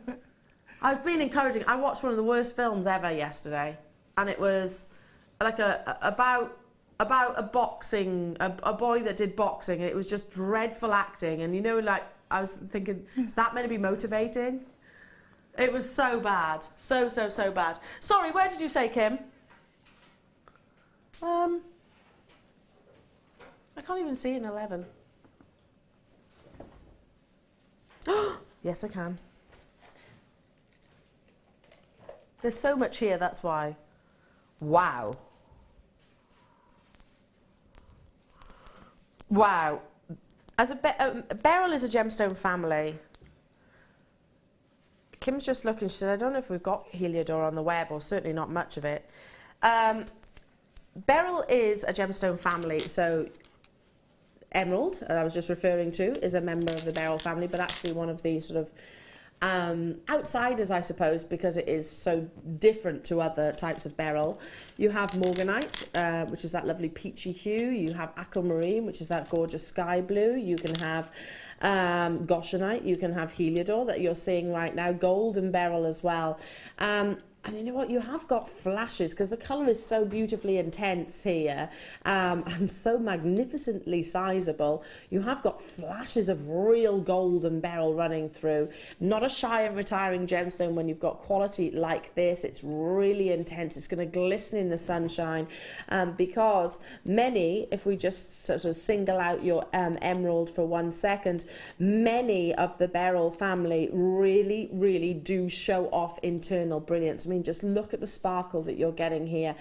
I was being encouraging. I watched one of the worst films ever yesterday. And it was like about a boxing, a boy that did boxing, and it was just dreadful acting. And you know, like, I was thinking, is that meant to be motivating? It was so bad, so bad. Sorry, where did you say, Kim? I can't even see an 11. Yes, I can. There's so much here, that's why. Wow. Wow. As a beryl is a gemstone family. Kim's just looking, she said, I don't know if we've got Heliodor on the web, or certainly not much of it. Beryl is a gemstone family, so emerald, that I was just referring to, is a member of the beryl family, but actually one of the sort of outsiders, I suppose, because it is so different to other types of beryl. You have morganite, which is that lovely peachy hue. You have aquamarine, which is that gorgeous sky blue. You can have goshenite. You can have Heliodor that you're seeing right now. Gold and beryl as well. And you know what? You have got flashes because the colour is so beautifully intense here and so magnificently sizable. You have got flashes of real golden beryl running through. Not a shy and retiring gemstone when you've got quality like this. It's really intense. It's going to glisten in the sunshine because many, if we just sort of single out your emerald for 1 second, many of the beryl family really, really do show off internal brilliance. I mean, just look at the sparkle that you're getting here.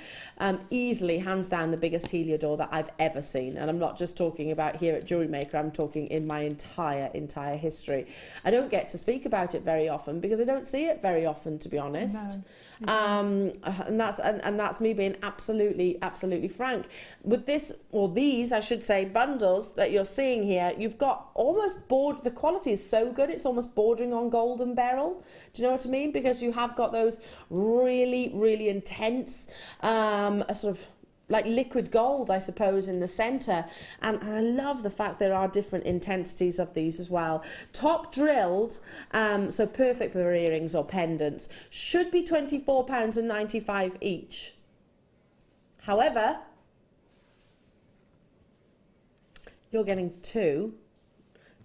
Easily, hands down, the biggest Heliodor that I've ever seen. And I'm not just talking about here at Jewellery Maker, I'm talking in my entire history. I don't get to speak about it very often because I don't see it very often, to be honest. No. And that's me being absolutely frank. With this, or these, I should say, bundles that you're seeing here, you've got almost the quality is so good, it's almost bordering on golden beryl. Do you know what I mean? Because you have got those really intense, sort of like liquid gold, I suppose, in the centre. And I love the fact there are different intensities of these as well. Top drilled, so perfect for earrings or pendants, should be £24.95 each. However, you're getting two,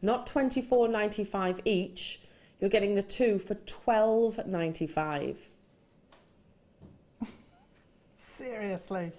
not £24.95 each. You're getting the two for £12.95. Seriously.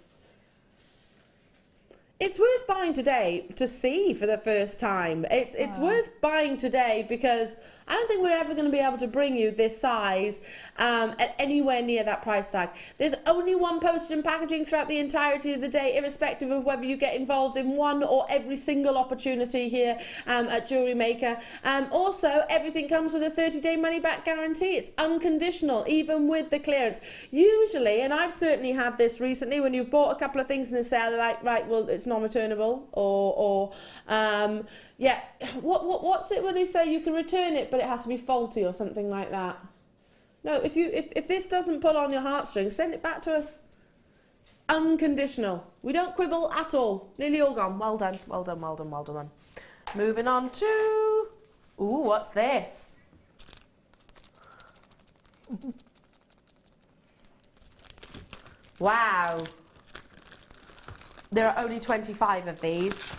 It's worth buying today to see for the first time. It's worth buying today because I don't think we're ever going to be able to bring you this size at anywhere near that price tag. There's only one postage and packaging throughout the entirety of the day, irrespective of whether you get involved in one or every single opportunity here at Jewellery Maker. Also, everything comes with a 30-day money-back guarantee. It's unconditional, even with the clearance. Usually, and I've certainly had this recently, when you've bought a couple of things in the sale, they're like, right, well, it's non-returnable, or yeah, what's it where they say you can return it, but it has to be faulty or something like that? No, if this doesn't pull on your heartstrings, send it back to us. Unconditional. We don't quibble at all. Nearly all gone. Well done, well done, well done, well done. Moving on to... Ooh, what's this? Wow. There are only 25 of these.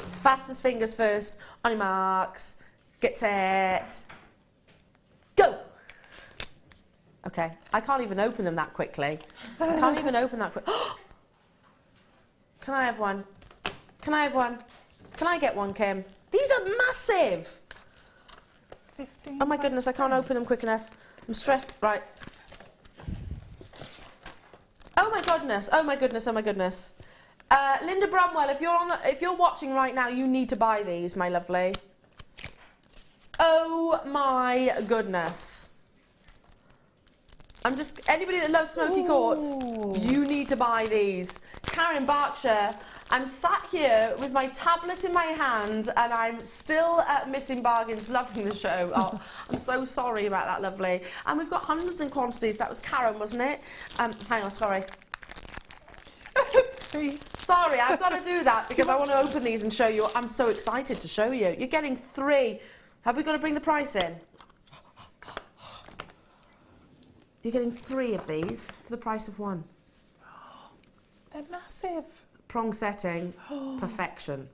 Fastest fingers first, on your marks, get set, go! Okay, I can't even open them that quickly. I can't even open that quick. Can I have one? Can I have one? Can I get one, Kim? These are massive! 15. Oh my goodness, I can't open them quick enough. I'm stressed. Right. Oh my goodness, oh my goodness, oh my goodness. Linda Bromwell, if you're watching right now, you need to buy these, my lovely. Oh my goodness. Anybody that loves smoky quartz, you need to buy these. Karen Berkshire, I'm sat here with my tablet in my hand and I'm still missing bargains, loving the show. Oh, I'm so sorry about that, lovely. And we've got hundreds in quantities. That was Karen, wasn't it? Hang on, sorry. Sorry, I've got to do that because I want to open these and show you. I'm so excited to show you. You're getting 3. Have we got to bring the price in? You're getting 3 of these for the price of 1. They're massive. Prong setting, perfection.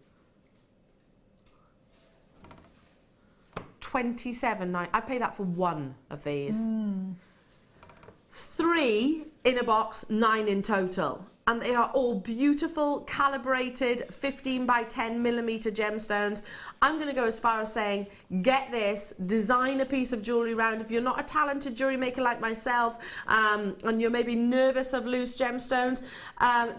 27.9. I pay that for 1 of these. 3 in a box, 9 in total. And they are all beautiful, calibrated, 15 by 10 millimeter gemstones. I'm going to go as far as saying, get this, design a piece of jewellery around. If you're not a talented jewellery maker like myself, and you're maybe nervous of loose gemstones,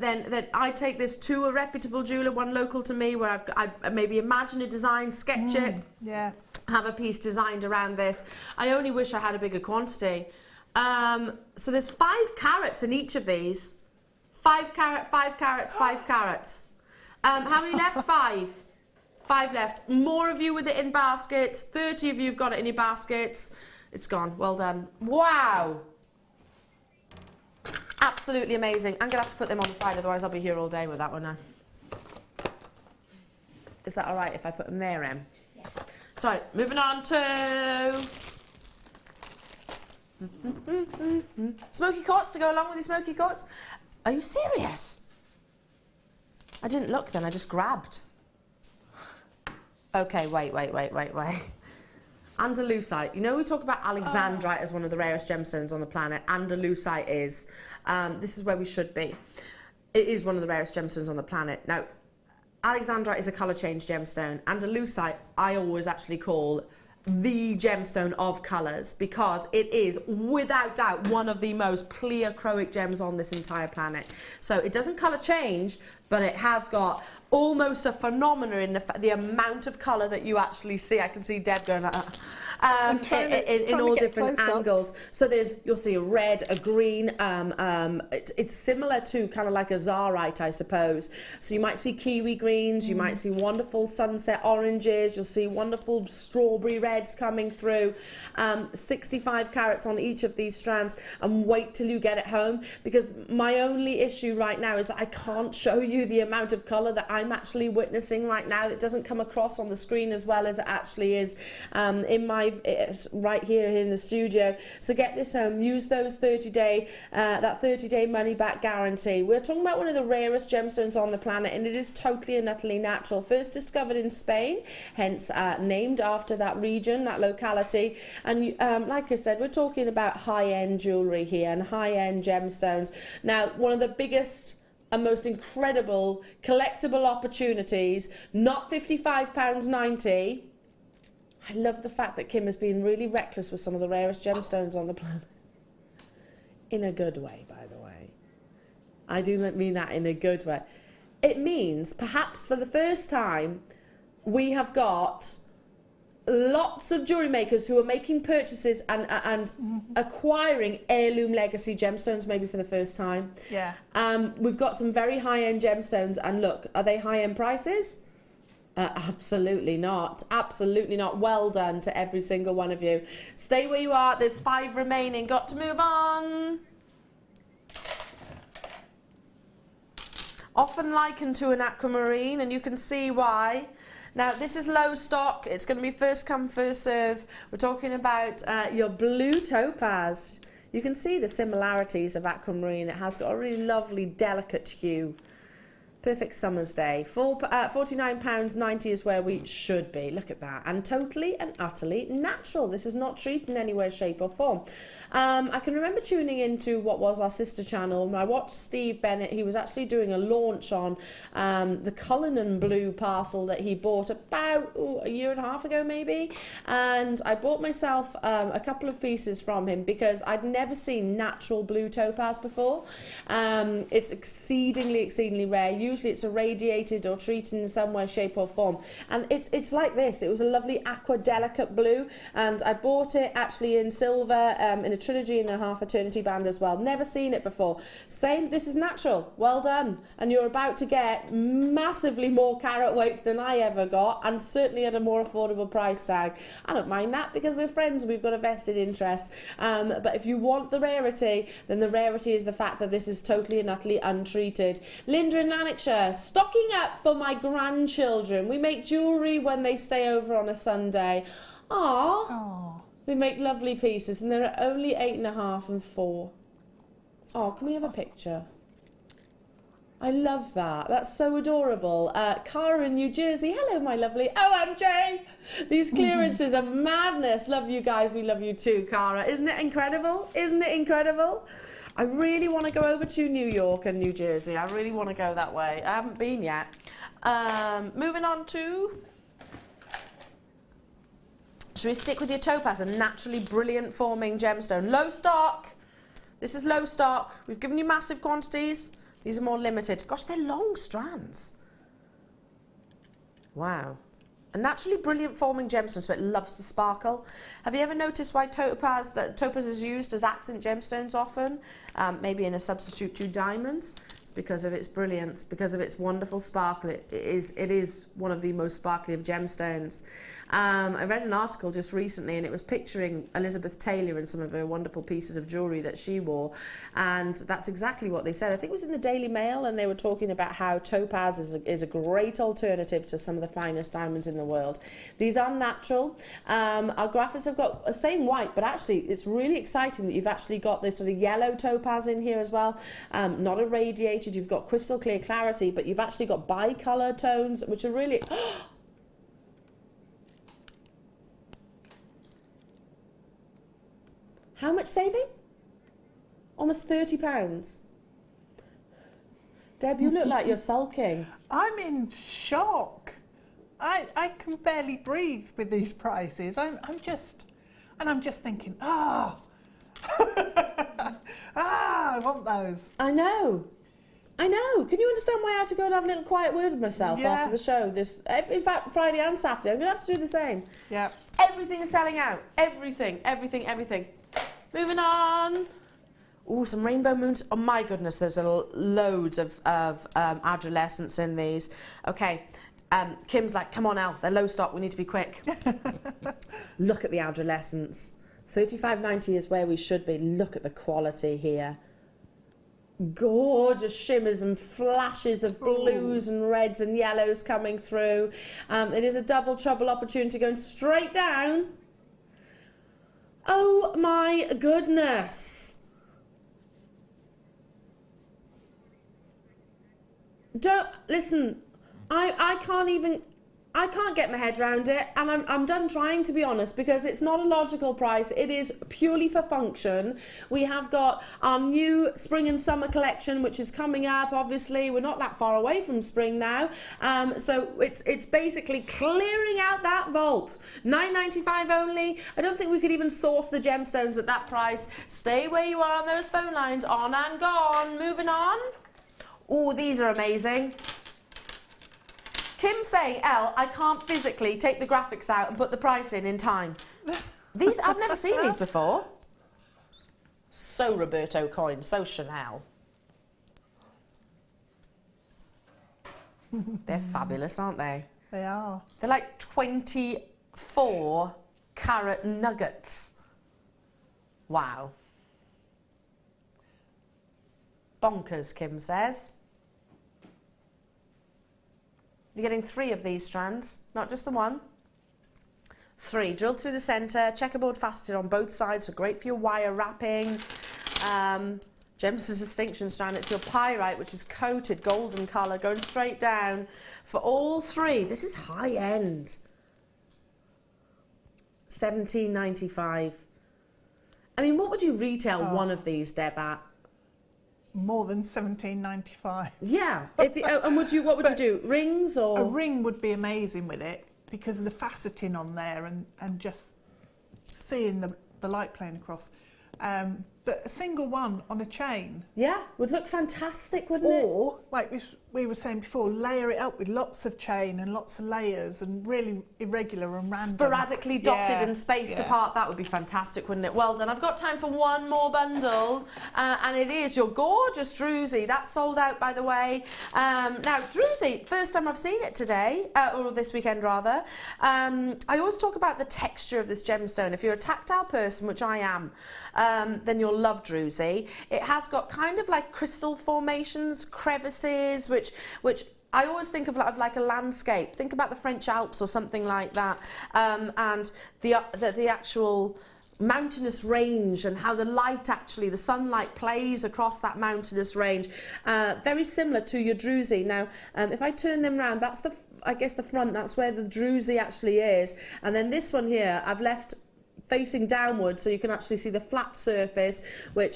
then I take this to a reputable jeweller, one local to me, where I maybe imagine a design, sketch it, have a piece designed around this. I only wish I had a bigger quantity. So there's 5 carats in each of these. 5 carat, 5 carats, 5 carats. How many left? 5. 5 left. More of you with it in baskets. 30 of you have got it in your baskets. It's gone. Well done. Wow. Absolutely amazing. I'm going to have to put them on the side, otherwise I'll be here all day with that one now. Is that all right if I put them there, Em? Yeah. So, moving on to... Smoky quartz to go along with your smoky quartz. Are you serious? I didn't look then, I just grabbed. Okay, wait. Andalusite. You know we talk about Alexandrite as one of the rarest gemstones on the planet. Andalusite is. This is where we should be. It is one of the rarest gemstones on the planet. Now, Alexandrite is a colour change gemstone. Andalusite, I always actually call the gemstone of colours, because it is without doubt one of the most pleochroic gems on this entire planet. So it doesn't colour change, but it has got almost a phenomena in the amount of colour that you actually see. I can see Deb going like that. In all different angles. So you'll see a red, a green. It's similar to kind of like a Zarite, I suppose. So you might see kiwi greens, you might see wonderful sunset oranges, you'll see wonderful strawberry reds coming through. 65 carats on each of these strands, and wait till you get it home, because my only issue right now is that I can't show you the amount of colour that I'm actually witnessing right now. It doesn't come across on the screen as well as it actually is in my right here in the studio. So get this home, use those 30-day that 30-day money back guarantee. We're talking about one of the rarest gemstones on the planet, and it is totally and utterly natural. First discovered in Spain, hence named after that region, that locality. And like I said, we're talking about high-end jewellery here and high-end gemstones. Now, one of the biggest and most incredible collectible opportunities, not £55.90. I love the fact that Kim has been really reckless with some of the rarest gemstones on the planet. In a good way, by the way. I do mean that in a good way. It means, perhaps for the first time, we have got lots of jewellery makers who are making purchases and acquiring heirloom legacy gemstones, maybe for the first time. Yeah. We've got some very high-end gemstones, and look, are they high-end prices? Absolutely not. Absolutely not. Well done to every single one of you. Stay where you are. There's 5 remaining. Got to move on. Often likened to an aquamarine, and you can see why. Now, this is low stock. It's going to be first come, first serve. We're talking about your blue topaz. You can see the similarities of aquamarine. It has got a really lovely, delicate hue. Perfect summer's day. £49.90 is where we should be. Look at that. And totally and utterly natural. This is not treated in any way, shape or form. I can remember tuning into what was our sister channel, and I watched Steve Bennett. He was actually doing a launch on the Cullinan blue parcel that he bought about a year and a half ago maybe, and I bought myself a couple of pieces from him because I'd never seen natural blue topaz before. It's exceedingly rare. Usually it's irradiated or treated in some way, shape or form, and it's like this. It was a lovely aqua delicate blue, and I bought it actually in silver, in a trilogy and a half eternity band as well. Never seen it before. Same, this is natural. Well done. And you're about to get massively more carat weights than I ever got, and certainly at a more affordable price tag. I don't mind that because we're friends, we've got a vested interest. But if you want the rarity, then the rarity is the fact that this is totally and utterly untreated. Linda in Lanarkshire, stocking up for my grandchildren. We make jewellery when they stay over on a Sunday. Aww. Oh. We make lovely pieces, and there are only 8.5 and 4. Oh, can we have a picture? I love that. That's so adorable. Cara in New Jersey. Hello, my lovely. OMG! These clearances are madness. Love you guys. We love you too, Cara. Isn't it incredible? Isn't it incredible? I really want to go over to New York and New Jersey. I really want to go that way. I haven't been yet. Moving on to... Should we stick with your topaz, a naturally brilliant forming gemstone? Low stock. This is low stock. We've given you massive quantities. These are more limited. Gosh, they're long strands. Wow. A naturally brilliant forming gemstone, so it loves to sparkle. Have you ever noticed why topaz is used as accent gemstones often? Maybe in a substitute to diamonds. It's because of its brilliance, because of its wonderful sparkle. It is one of the most sparkly of gemstones. I read an article just recently and it was picturing Elizabeth Taylor and some of her wonderful pieces of jewellery that she wore, and that's exactly what they said. I think it was in the Daily Mail, and they were talking about how topaz is a great alternative to some of the finest diamonds in the world. These are natural. Our graphics have got the same white, but actually it's really exciting that you've actually got this sort of yellow topaz in here as well. Not irradiated, you've got crystal clear clarity, but you've actually got bicolour tones, which are really... How much saving? Almost £30. Deb, you look like you're sulking. I'm in shock. I can barely breathe with these prices. I'm just thinking, I want those. I know. Can you understand why I had to go and have a little quiet word with myself after the show? In fact, Friday and Saturday, I'm going to have to do the same. Yeah. Everything is selling out. Everything. Moving on. Oh, some rainbow moons. Oh my goodness, there's loads of adolescents in these. Okay. Kim's like, come on, Elle, they're low stock, we need to be quick. Look at the adolescents. $35.90 is where we should be. Look at the quality here. Gorgeous shimmers and flashes of blues and reds and yellows coming through. It is a double trouble opportunity going straight down. Oh my goodness. Listen, I can't get my head around it, and I'm done trying, to be honest, because it's not a logical price. It is purely for function. We have got our new spring and summer collection, which is coming up. Obviously, we're not that far away from spring now, so it's basically clearing out that vault. $9.95 only. I don't think we could even source the gemstones at that price. Stay where you are on those phone lines. On and gone. Moving on. Oh, these are amazing. Kim's saying, Elle, I can't physically take the graphics out and put the price in time. These, I've never seen these before. So Roberto Coin, so Chanel. They're fabulous, aren't they? They are. They're like 24 carat nuggets. Wow. Bonkers, Kim says. You're getting 3 of these strands, not just the one. 3, drilled through the centre, checkerboard faceted on both sides, so great for your wire wrapping. Gemstone's Distinction strand, it's your pyrite, which is coated golden colour, going straight down for all 3. This is high end. $17.95. I mean, what would you retail one of these, Deb, at? More than $17.95. Yeah. If you, and what would you do? Rings or? A ring would be amazing with it because of the faceting on there and just seeing the light playing across. But a single one on a chain. Yeah, would look fantastic, wouldn't it? Or, like we were saying before, layer it up with lots of chain and lots of layers and really irregular and random. Sporadically dotted and spaced apart. That would be fantastic, wouldn't it? Well done. I've got time for one more bundle, and it is your gorgeous druzy. That's sold out, by the way. Now, druzy, first time I've seen it today, or this weekend rather. I always talk about the texture of this gemstone. If you're a tactile person, which I am, then you'll love druzy. It has got kind of like crystal formations, crevices, which I always think of like a landscape. Think about the French Alps or something like that, and the actual mountainous range and how the light actually, the sunlight plays across that mountainous range. Very similar to your druzy. Now, if I turn them around, that's I guess the front, that's where the druzy actually is. And then this one here, I've left facing downwards so you can actually see the flat surface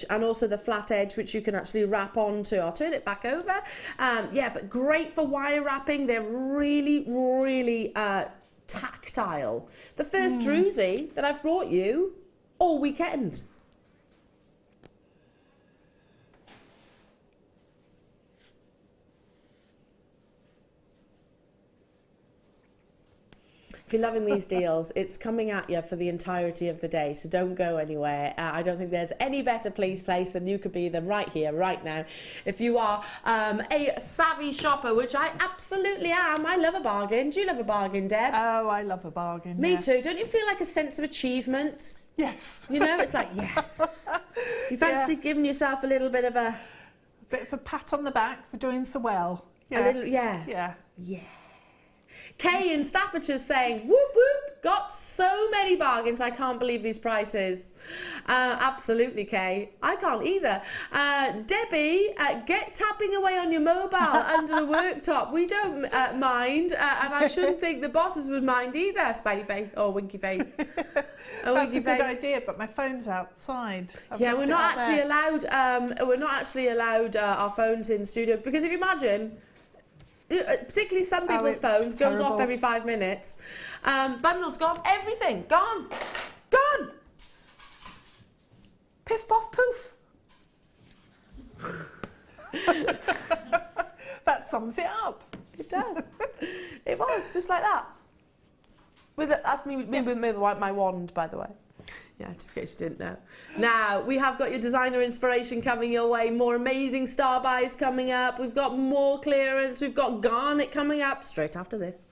and also the flat edge, which you can actually wrap onto. I'll turn it back over. Yeah, but great for wire wrapping. They're really, really tactile. The first druzy that I've brought you all weekend. If you're loving these deals, it's coming at you for the entirety of the day, so don't go anywhere. I don't think there's any better place than you could be than right here, right now. If you are a savvy shopper, which I absolutely am, I love a bargain. Do you love a bargain, Deb? Oh, I love a bargain. Me too. Don't you feel like a sense of achievement? Yes. You know, it's like, yes. You fancy giving yourself a little bit of a pat on the back for doing so well. Yeah. A little, yeah. Yeah. Yeah. Kay in Staffordshire's saying, whoop whoop, got so many bargains, I can't believe these prices. Absolutely, Kay. I can't either. Debbie, get tapping away on your mobile under the worktop. We don't mind, and I shouldn't think the bosses would mind either, smiley face or winky face. That's a good idea, but my phone's outside. Yeah, we're not actually allowed our phones in studio, because if you imagine, particularly some people's phones goes off every 5 minutes. Bundles go off, everything gone. Piff poff poof. That sums it up. It does. It was just like that. That's me with my wand, by the way. Yeah, just in case you didn't know. Now, we have got your designer inspiration coming your way, more amazing star buys coming up, we've got more clearance, we've got Garnet coming up straight after this.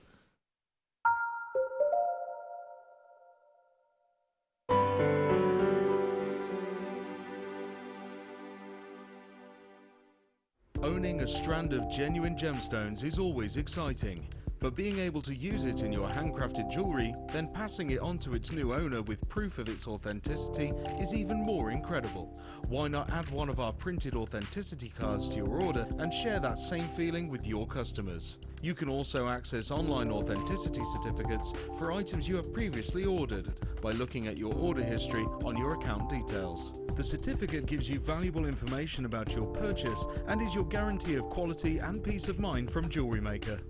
Owning a strand of genuine gemstones is always exciting. But being able to use it in your handcrafted jewellery, then passing it on to its new owner with proof of its authenticity is even more incredible. Why not add one of our printed authenticity cards to your order and share that same feeling with your customers? You can also access online authenticity certificates for items you have previously ordered by looking at your order history on your account details. The certificate gives you valuable information about your purchase and is your guarantee of quality and peace of mind from Jewellery Maker.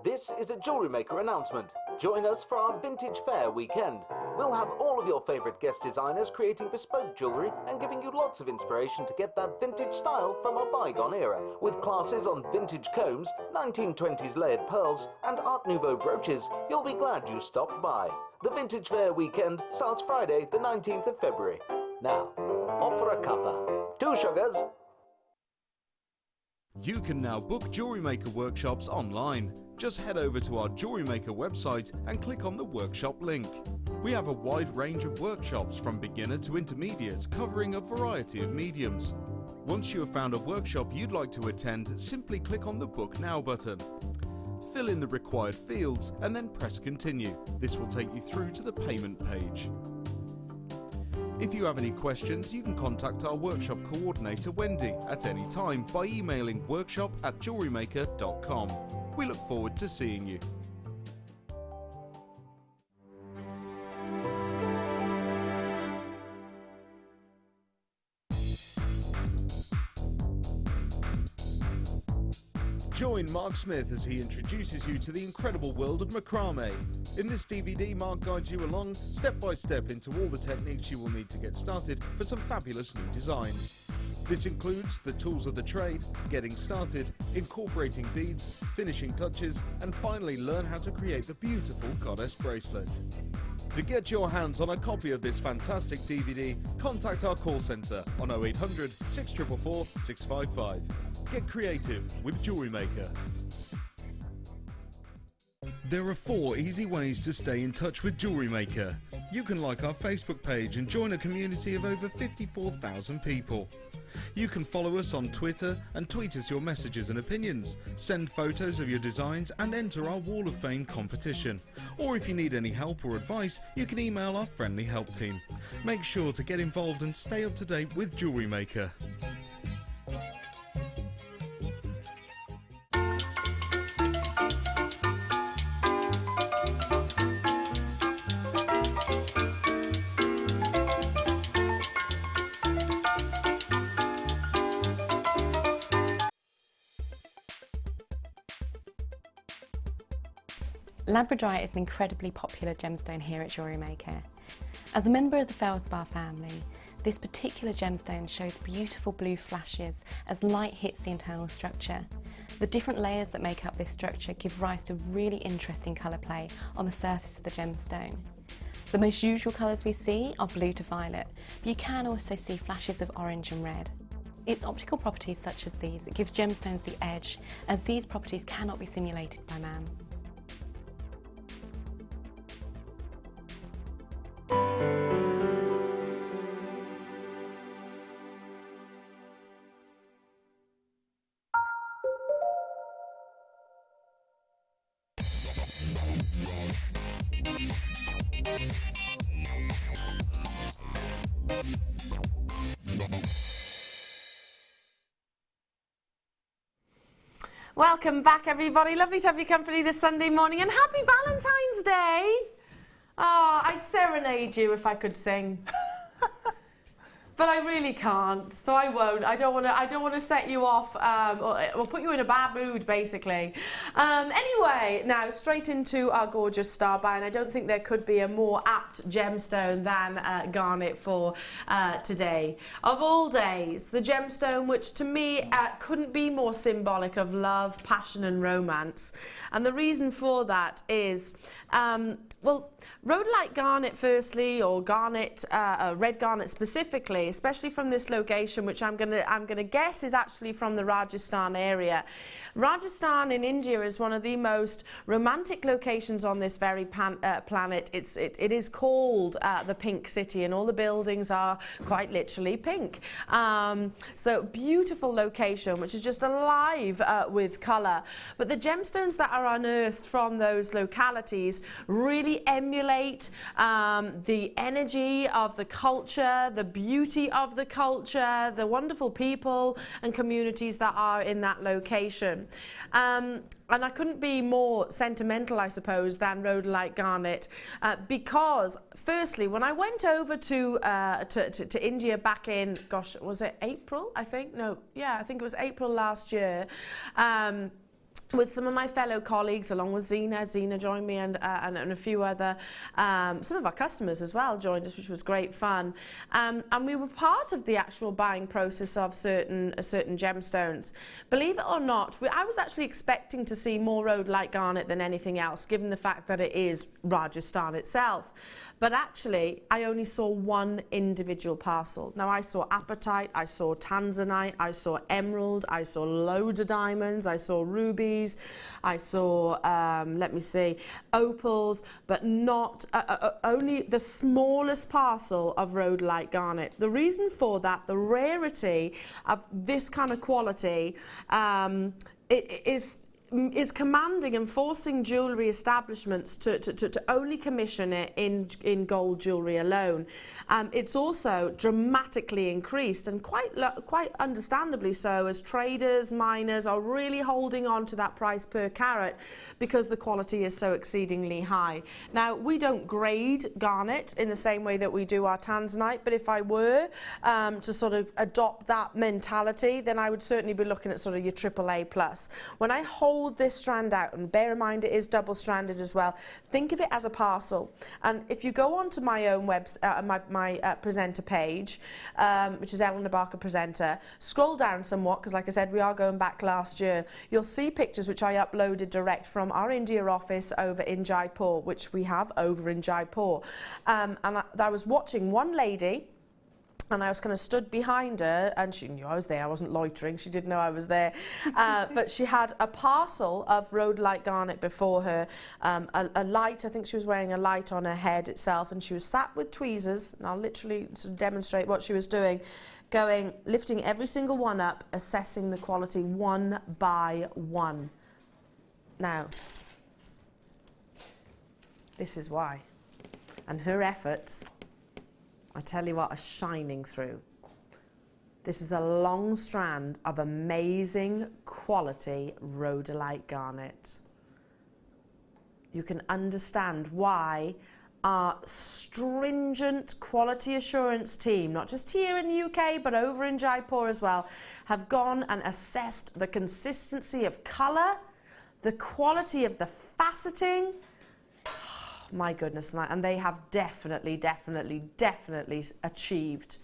This is a Jewellery Maker announcement. Join us for our Vintage Fair weekend. We'll have all of your favourite guest designers creating bespoke jewellery and giving you lots of inspiration to get that vintage style from a bygone era, with classes on vintage combs, 1920s layered pearls and Art Nouveau brooches. You'll be glad you stopped by. The Vintage Fair weekend starts Friday the 19th of February. Now, off for a cuppa. 2 sugars. You can now book Jewellery Maker workshops online. Just head over to our Jewellery Maker website and click on the workshop link. We have a wide range of workshops from beginner to intermediate, covering a variety of mediums. Once you have found a workshop you'd like to attend, simply click on the Book Now button. Fill in the required fields and then press Continue. This will take you through to the payment page. If you have any questions, you can contact our workshop coordinator Wendy at any time by emailing workshop@jewellerymaker.com. We look forward to seeing you. Join Mark Smith as he introduces you to the incredible world of macrame. In this DVD, Mark guides you along step by step into all the techniques you will need to get started for some fabulous new designs. This includes the tools of the trade, getting started, incorporating beads, finishing touches, and finally learn how to create the beautiful goddess bracelet. To get your hands on a copy of this fantastic DVD, contact our call centre on 0800 644 655. Get creative with Jewellery Maker. There are 4 easy ways to stay in touch with Jewellery Maker. You can like our Facebook page and join a community of over 54,000 people. You can follow us on Twitter and tweet us your messages and opinions, send photos of your designs and enter our Wall of Fame competition. Or if you need any help or advice, you can email our friendly help team. Make sure to get involved and stay up to date with Jewellery Maker. Labradorite is an incredibly popular gemstone here at Jewellery Maker. As a member of the Feldspar family, This particular gemstone shows beautiful blue flashes as light hits the internal structure. The different layers that make up this structure give rise to really interesting colour play on the surface of the gemstone. The most usual colours we see are blue to violet, but you can also see flashes of orange and red. It's optical properties such as these that gives gemstones the edge, as these properties cannot be simulated by man. Welcome back, everybody. Lovely to have your company this Sunday morning, and happy Valentine's Day. Oh, I'd serenade you if I could sing. But I really can't, so I won't. I don't want to set you off or put you in a bad mood, basically. Anyway, now straight into our gorgeous star buy, and I don't think there could be a more apt gemstone than Garnet for today. Of all days, the gemstone which to me couldn't be more symbolic of love, passion and romance. And the reason for that is, well, rhodolite garnet firstly, or garnet, red garnet specifically, especially from this location, which I'm gonna guess is actually from the Rajasthan area. Rajasthan in India is one of the most romantic locations on this very planet. It is called the Pink City, and all the buildings are quite literally pink. So beautiful location, which is just alive with colour. But the gemstones that are unearthed from those localities really emulate the energy of the culture, the beauty of the culture, the wonderful people and communities that are in that location. And I couldn't be more sentimental, I suppose, than rhodolite garnet, because firstly, when I went over to India back in, gosh, was it April? I think, no, yeah, I think it was April last year. With some of my fellow colleagues, along with Zena joined me, and a few other, some of our customers as well joined us, which was great fun. And we were part of the actual buying process of certain gemstones. Believe it or not, I was actually expecting to see more rhodolite garnet than anything else, given the fact that it is Rajasthan itself. But actually, I only saw one individual parcel. Now, I saw apatite, I saw tanzanite, I saw emerald, I saw loads of diamonds, I saw rubies, I saw, let me see, opals, but not, only the smallest parcel of rhodolite garnet. The reason for that, the rarity of this kind of quality, is commanding and forcing jewellery establishments to only commission it in gold jewellery alone. It's also dramatically increased, and quite understandably so, as traders, miners are really holding on to that price per carat because the quality is so exceedingly high. Now, we don't grade garnet in the same way that we do our tanzanite, but if I were to sort of adopt that mentality, then I would certainly be looking at sort of your AAA+. When I hold this strand out, and bear in mind it is double-stranded as well, think of it as a parcel. And if you go onto my own my presenter page, which is Eleanor Barker Presenter, scroll down somewhat, because like I said, we are going back last year, you'll see pictures which I uploaded direct from our India office over in Jaipur, which we have over in Jaipur. And I was watching one lady, and I was kind of stood behind her, and she knew I was there. I wasn't loitering. She didn't know I was there. But she had a parcel of rhodolite garnet before her, a light. I think she was wearing a light on her head itself, and she was sat with tweezers, and I'll literally sort of demonstrate what she was doing, lifting every single one up, assessing the quality one by one. Now, this is why. And her efforts, I tell you what, are shining through. This is a long strand of amazing quality rhodolite garnet. You can understand why our stringent quality assurance team, not just here in the UK, but over in Jaipur as well, have gone and assessed the consistency of colour, the quality of the faceting. My goodness, and they have definitely achieved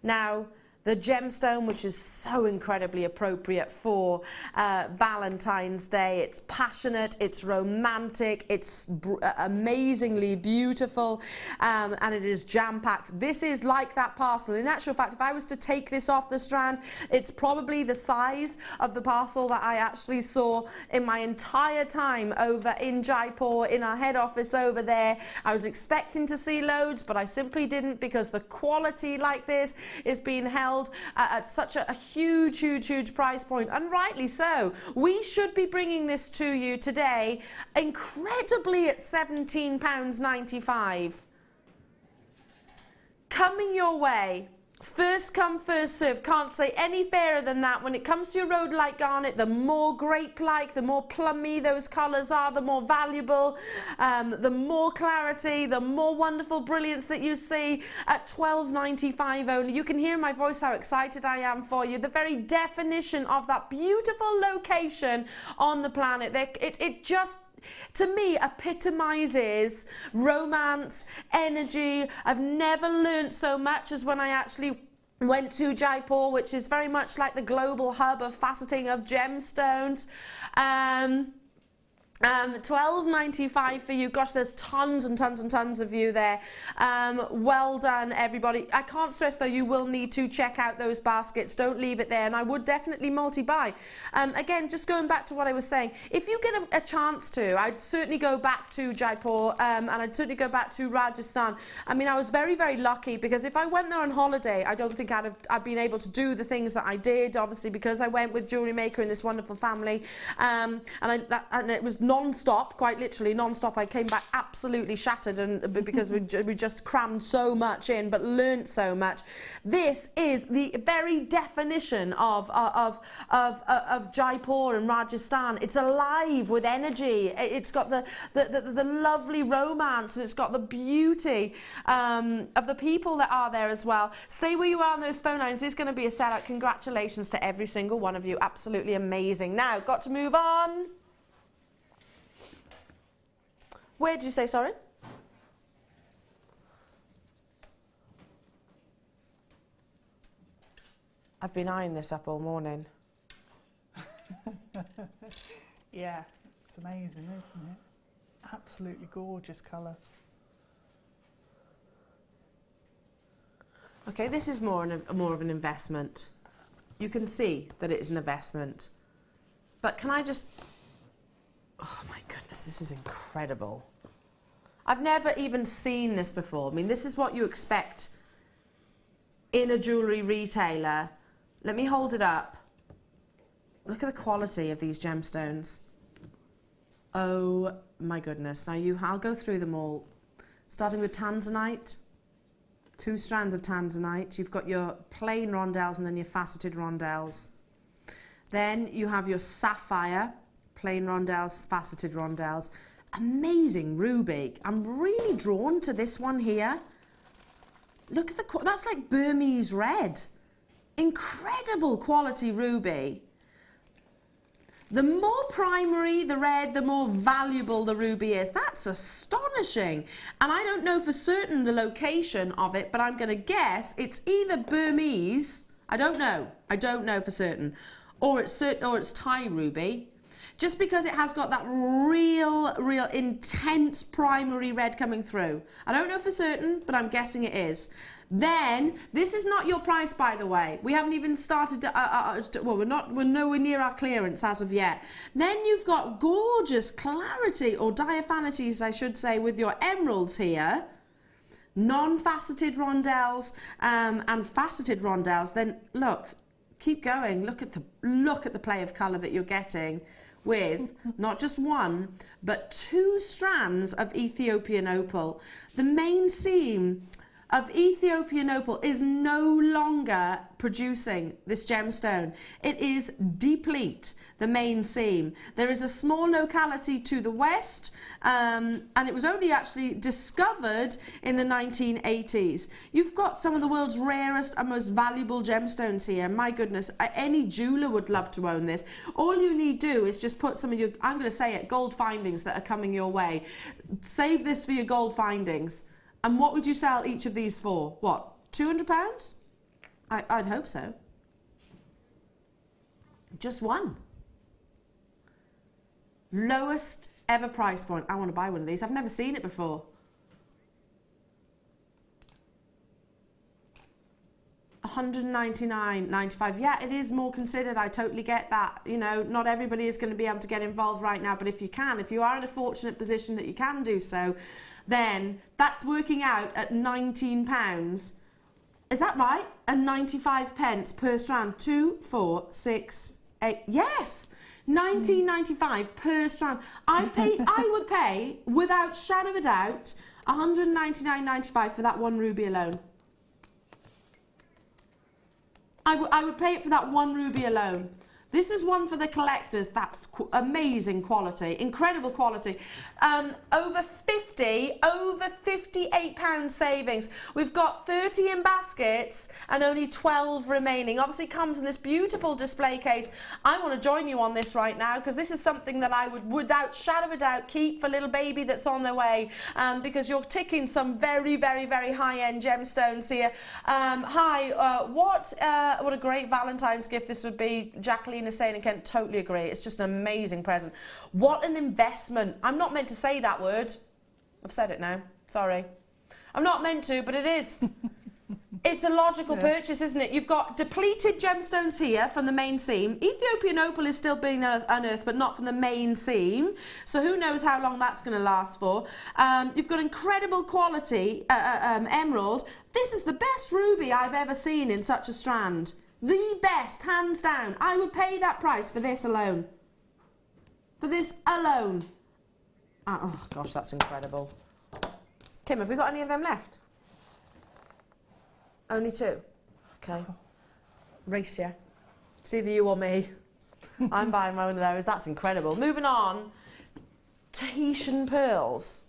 Now, the gemstone, which is so incredibly appropriate for Valentine's Day. It's passionate, it's romantic, it's amazingly beautiful, and it is jam-packed. This is like that parcel. In actual fact, if I was to take this off the strand, it's probably the size of the parcel that I actually saw in my entire time over in Jaipur, in our head office over there. I was expecting to see loads, but I simply didn't, because the quality like this is being held at such a huge price point, and rightly so. We should be bringing this to you today incredibly at £17.95. Coming your way. First come, first serve. Can't say any fairer than that. When it comes to your rhodolite garnet, the more grape-like, the more plummy those colours are, the more valuable, the more clarity, the more wonderful brilliance that you see at £12.95 only. You can hear in my voice how excited I am for you. The very definition of that beautiful location on the planet. It just, to me, epitomizes romance, energy. I've never learnt so much as when I actually went to Jaipur, which is very much like the global hub of faceting of gemstones. £12.95 for you. Gosh, there's tons and tons and tons of you there. Well done, everybody. I can't stress, though, you will need to check out those baskets. Don't leave it there, and I would definitely multi-buy. Again, just going back to what I was saying, if you get a chance to, I'd certainly go back to Jaipur, and I'd certainly go back to Rajasthan. I mean, I was very, very lucky, because if I went there on holiday, I don't think I'd been able to do the things that I did, obviously, because I went with Jewellery Maker and this wonderful family, and it was non-stop, quite literally non-stop. I came back absolutely shattered, and because we just crammed so much in, but learnt so much. This is the very definition of Jaipur and Rajasthan. It's alive with energy. It's got the lovely romance, and it's got the beauty of the people that are there as well. Stay where you are on those phone lines. It's going to be a sellout. Congratulations to every single one of you. Absolutely amazing. Now, got to move on. Where did you say, sorry? I've been eyeing this up all morning. Yeah, it's amazing, isn't it? Absolutely gorgeous colours. Okay, this is more of an investment. You can see that it is an investment. But can I just... Oh my goodness, this is incredible. I've never even seen this before. I mean, this is what you expect in a jewellery retailer. Let me hold it up. Look at the quality of these gemstones. Oh my goodness. Now I'll go through them all. Starting with tanzanite. 2 strands of tanzanite. You've got your plain rondelles and then your faceted rondelles. Then you have your sapphire. Plain rondelles, faceted rondelles. Amazing ruby. I'm really drawn to this one here. Look at that's like Burmese red. Incredible quality ruby. The more primary the red, the more valuable the ruby is. That's astonishing. And I don't know for certain the location of it, but I'm going to guess it's either Burmese. I don't know for certain, or it's Thai ruby. Just because it has got that real intense primary red coming through. I don't know for certain, but I'm guessing it is. Then, this is not your price, by the way. We haven't even started well, we're nowhere near our clearance as of yet. Then you've got gorgeous clarity, or diaphanities, I should say, with your emeralds here. Non-faceted rondelles and faceted rondelles. Then, look, keep going. Look at the play of colour that you're getting, with not just 1, but 2 strands of Ethiopian opal. The main seam of Ethiopian opal is no longer producing this gemstone. It is deplete, the main seam. There is a small locality to the west, and it was only actually discovered in the 1980s. You've got some of the world's rarest and most valuable gemstones here. My goodness, any jeweler would love to own this. All you need to do is just put some of your, I'm going to say it, gold findings that are coming your way. Save this for your gold findings. And what would you sell each of these for? What, £200? I'd hope so. Just one. Lowest ever price point. I want to buy one of these. I've never seen it before. $199.95. Yeah, it is more considered. I totally get that. You know, not everybody is going to be able to get involved right now, but if you can, if you are in a fortunate position that you can do so, then that's working out at £19. Is that right? And 95 pence per strand. 2, 4, 6, 8. Yes, £19.95 per strand. I would pay, without shadow of a doubt, $199.95 for that one ruby alone. I would pay it for that one ruby alone. This is one for the collectors. That's amazing quality, incredible quality. Over £58 savings. We've got 30 in baskets and only 12 remaining. Obviously comes in this beautiful display case. I want to join you on this right now because this is something that I would, without shadow of a doubt, keep for little baby that's on their way, because you're ticking some very, very, very high-end gemstones here. What a great Valentine's gift this would be. Jacqueline is saying, and Kent, totally agree. It's just an amazing present. What an investment. I'm not meant to say that word. I've said it now. Sorry. I'm not meant to, but it is. It's a logical purchase, isn't it? You've got depleted gemstones here from the main seam. Ethiopian opal is still being unearthed, but not from the main seam. So who knows how long that's going to last for. You've got incredible quality emerald. This is the best ruby I've ever seen in such a strand. The best, hands down. I would pay that price for this alone. For this alone. Oh gosh, that's incredible. Kim, have we got any of them left? Only 2. Okay. Race you. It's either you or me. I'm buying one of those. That's incredible. Moving on. Tahitian pearls.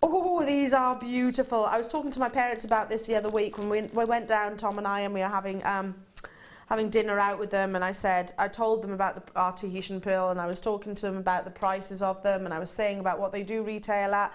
Oh, these are beautiful. I was talking to my parents about this the other week when we went down, Tom and I, and we were having dinner out with them, and I told them about our Tahitian pearl, and I was talking to them about the prices of them, and I was saying about what they do retail at.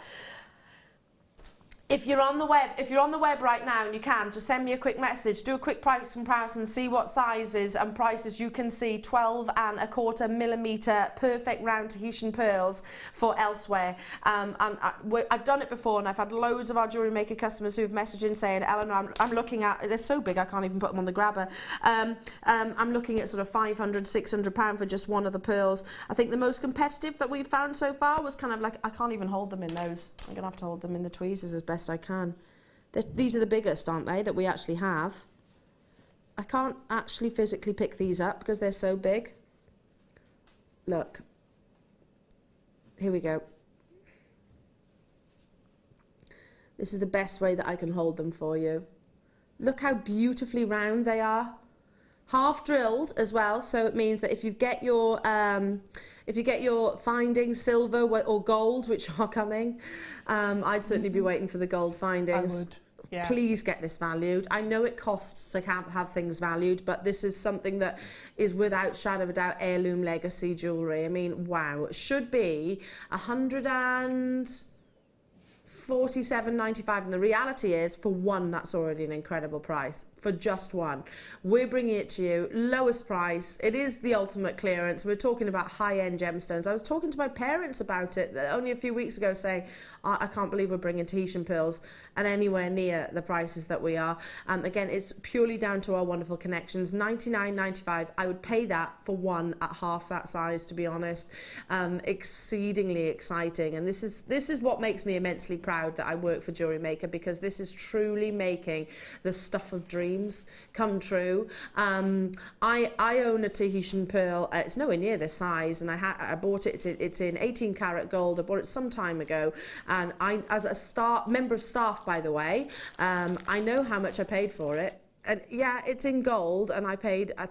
If you're on the web right now and you can, just send me a quick message, do a quick price comparison, see what sizes and prices you can see. 12¼ millimetre perfect round Tahitian pearls for elsewhere. I've done it before, and I've had loads of our Jewellery Maker customers who've messaged in saying, Eleanor, I'm looking at, they're so big I can't even put them on the grabber. I'm looking at sort of £500, £600 for just one of the pearls. I think the most competitive that we've found so far was kind of like, I can't even hold them in those. I'm going to have to hold them in the tweezers as best I can. These are the biggest, aren't they, that we actually have. I can't actually physically pick these up because they're so big. Look. Here we go. This is the best way that I can hold them for you. Look how beautifully round they are. Half drilled as well, so it means that if you get your findings, silver or gold, which are coming, I'd certainly be waiting for the gold findings. I would, yeah. Please get this valued. I know it costs to have things valued, but this is something that is without shadow of a doubt heirloom legacy jewellery. I mean, wow, it should be $147.95, and the reality is, for one, that's already an incredible price. For just one, we're bringing it to you, lowest price. It is the ultimate clearance. We're talking about high-end gemstones. I was talking to my parents about it only a few weeks ago, saying, I can't believe we're bringing Tahitian pearls and anywhere near the prices that we are. Again, it's purely down to our wonderful connections. $99.95. I would pay that for one at half that size, to be honest. Exceedingly exciting, and this is what makes me immensely proud that I work for Jewellery Maker, because this is truly making the stuff of dreams come true. I own a Tahitian pearl. It's nowhere near this size, and I bought it. It's in 18 karat gold. I bought it some time ago, and I, as a member of staff, by the way, I know how much I paid for it. And yeah, it's in gold, and I paid, I'm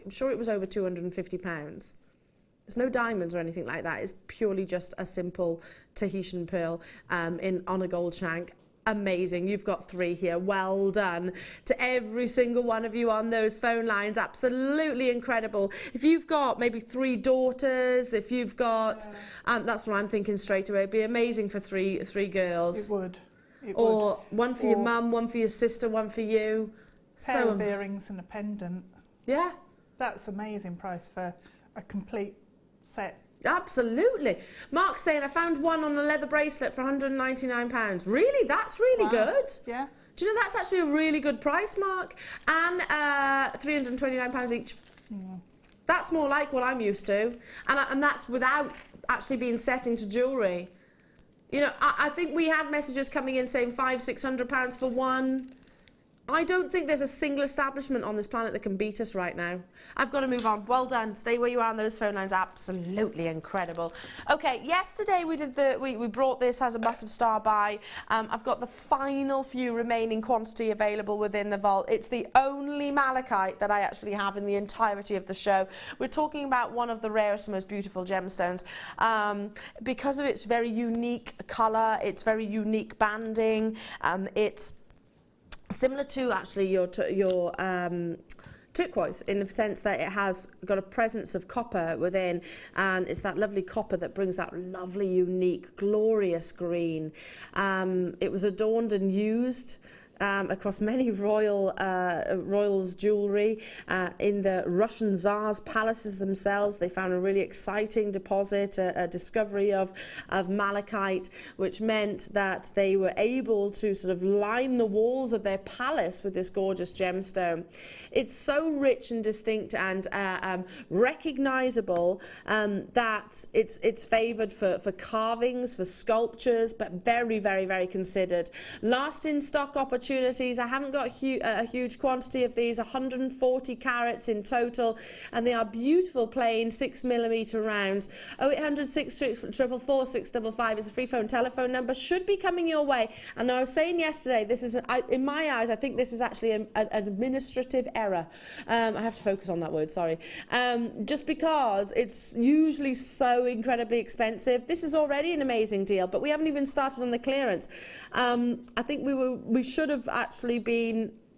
sure it was over £250. There's no diamonds or anything like that. It's purely just a simple Tahitian pearl on a gold shank. Amazing. You've got 3 here. Well done to every single one of you on those phone lines. Absolutely incredible. If you've got maybe 3 daughters, if you've got, that's what I'm thinking straight away. It'd be amazing for three girls. It would. Or one for your mum, one for your sister, one for you. Pair of earrings and a pendant. Yeah. That's amazing price for a complete set. Absolutely. Mark's saying, I found one on a leather bracelet for £199. Really? That's really good. Yeah. Do you know that's actually a really good price, Mark? And £329 each. That's more like what I'm used to. And that's without actually being set into jewellery. You know, I think we had messages coming in saying £500–600 for one. I don't think there's a single establishment on this planet that can beat us right now. I've got to move on. Well done. Stay where you are on those phone lines. Absolutely incredible. Okay, yesterday we brought this as a massive star buy. I've got the final few remaining quantity available within the vault. It's the only malachite that I actually have in the entirety of the show. We're talking about one of the rarest, most beautiful gemstones. Because of its very unique colour, its very unique banding, it's similar to actually your turquoise in the sense that it has got a presence of copper within, and it's that lovely copper that brings that lovely, unique, glorious green. It was adorned and used across many royals' jewellery. In the Russian Tsars' palaces themselves, they found a really exciting deposit, a discovery of malachite, which meant that they were able to sort of line the walls of their palace with this gorgeous gemstone. It's so rich and distinct and recognisable that it's favoured for carvings, for sculptures, but very, very, very considered. Last in stock opportunities. I haven't got a huge quantity of these, 140 carats in total, and they are beautiful plain 6mm rounds. 0800 644 655 is the free phone telephone number. Should be coming your way. And I was saying yesterday, this is, in my eyes, I think this is actually an administrative error. I have to focus on that word, sorry. Just because it's usually so incredibly expensive. This is already an amazing deal, but we haven't even started on the clearance. I think we should have actually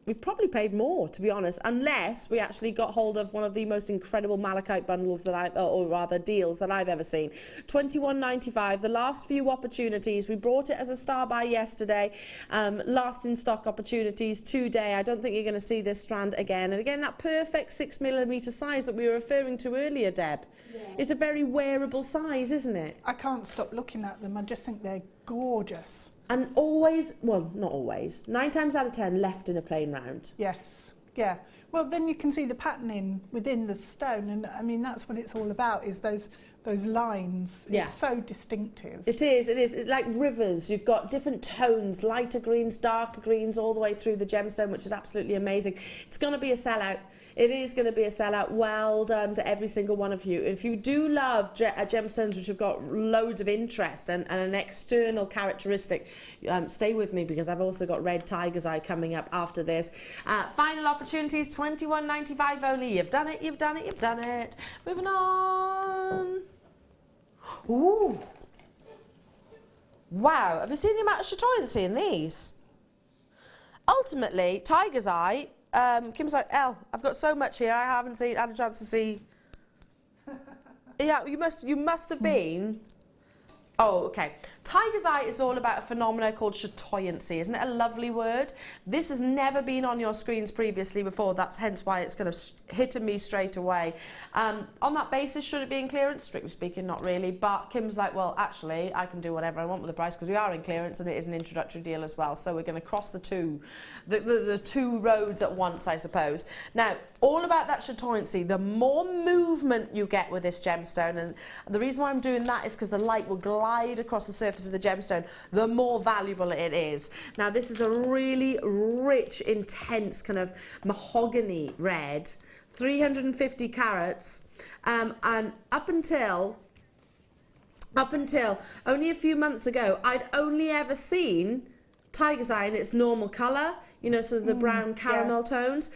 we probably paid more, to be honest, unless we actually got hold of one of the most incredible malachite bundles that or rather deals that I've ever seen. $21.95, the last few opportunities. We brought it as a star buy yesterday. Last in stock opportunities today. I don't think you're going to see this strand again. And again, that perfect 6mm size that we were referring to earlier, Deb. Yeah. It's a very wearable size, isn't it? I can't stop looking at them. I just think they're gorgeous. And always, well, not always, 9 times out of 10 left in a plain round. Yes, yeah. Well, then you can see the patterning within the stone, and I mean that's what it's all about, is those lines. Yeah. It's so distinctive. It is. It's like rivers. You've got different tones, lighter greens, darker greens, all the way through the gemstone, which is absolutely amazing. It's going to be a sellout. It is going to be a sellout. Well done to every single one of you. If you do love gemstones which have got loads of interest and an external characteristic, stay with me because I've also got red tiger's eye coming up after this. Final opportunities, $21.95 only. You've done it, you've done it, you've done it. Moving on. Ooh. Wow, have you seen the amount of chatoyancy in these? Ultimately, tiger's eye. Kim's like, I've got so much here. I haven't had a chance to see. Yeah, you must have been. Oh, okay. Tiger's eye is all about a phenomenon called chatoyancy. Isn't it a lovely word? This has never been on your screens previously before. That's hence why it's kind of hit me straight away. On that basis, should it be in clearance? Strictly speaking, not really. But Kim's like, well, actually, I can do whatever I want with the price because we are in clearance and it is an introductory deal as well. So we're going to cross the two roads at once, I suppose. Now, all about that chatoyancy. The more movement you get with this gemstone, and the reason why I'm doing that is because the light will glide across the surface of the gemstone, the more valuable it is. Now, this is a really rich, intense kind of mahogany red, 350 carats, and up until only a few months ago, I'd only ever seen tiger's eye in its normal colour, you know, sort of the brown caramel tones.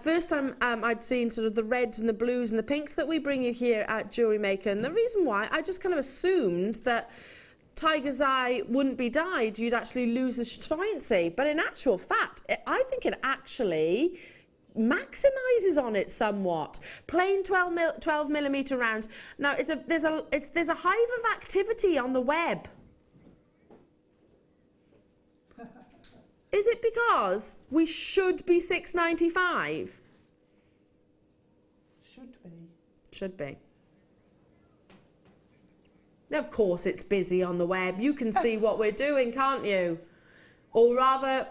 First time I'd seen sort of the reds and the blues and the pinks that we bring you here at Jewellery Maker, and the reason why, I just kind of assumed that tiger's eye wouldn't be dyed, you'd actually lose the chatoyancy. But in actual fact, I think it actually maximises on it somewhat. Plain 12mm rounds. Now, there's a hive of activity on the web. Is it because we should be $6.95? Should be. Should be. Of course it's busy on the web. You can see what we're doing, can't you? Or rather,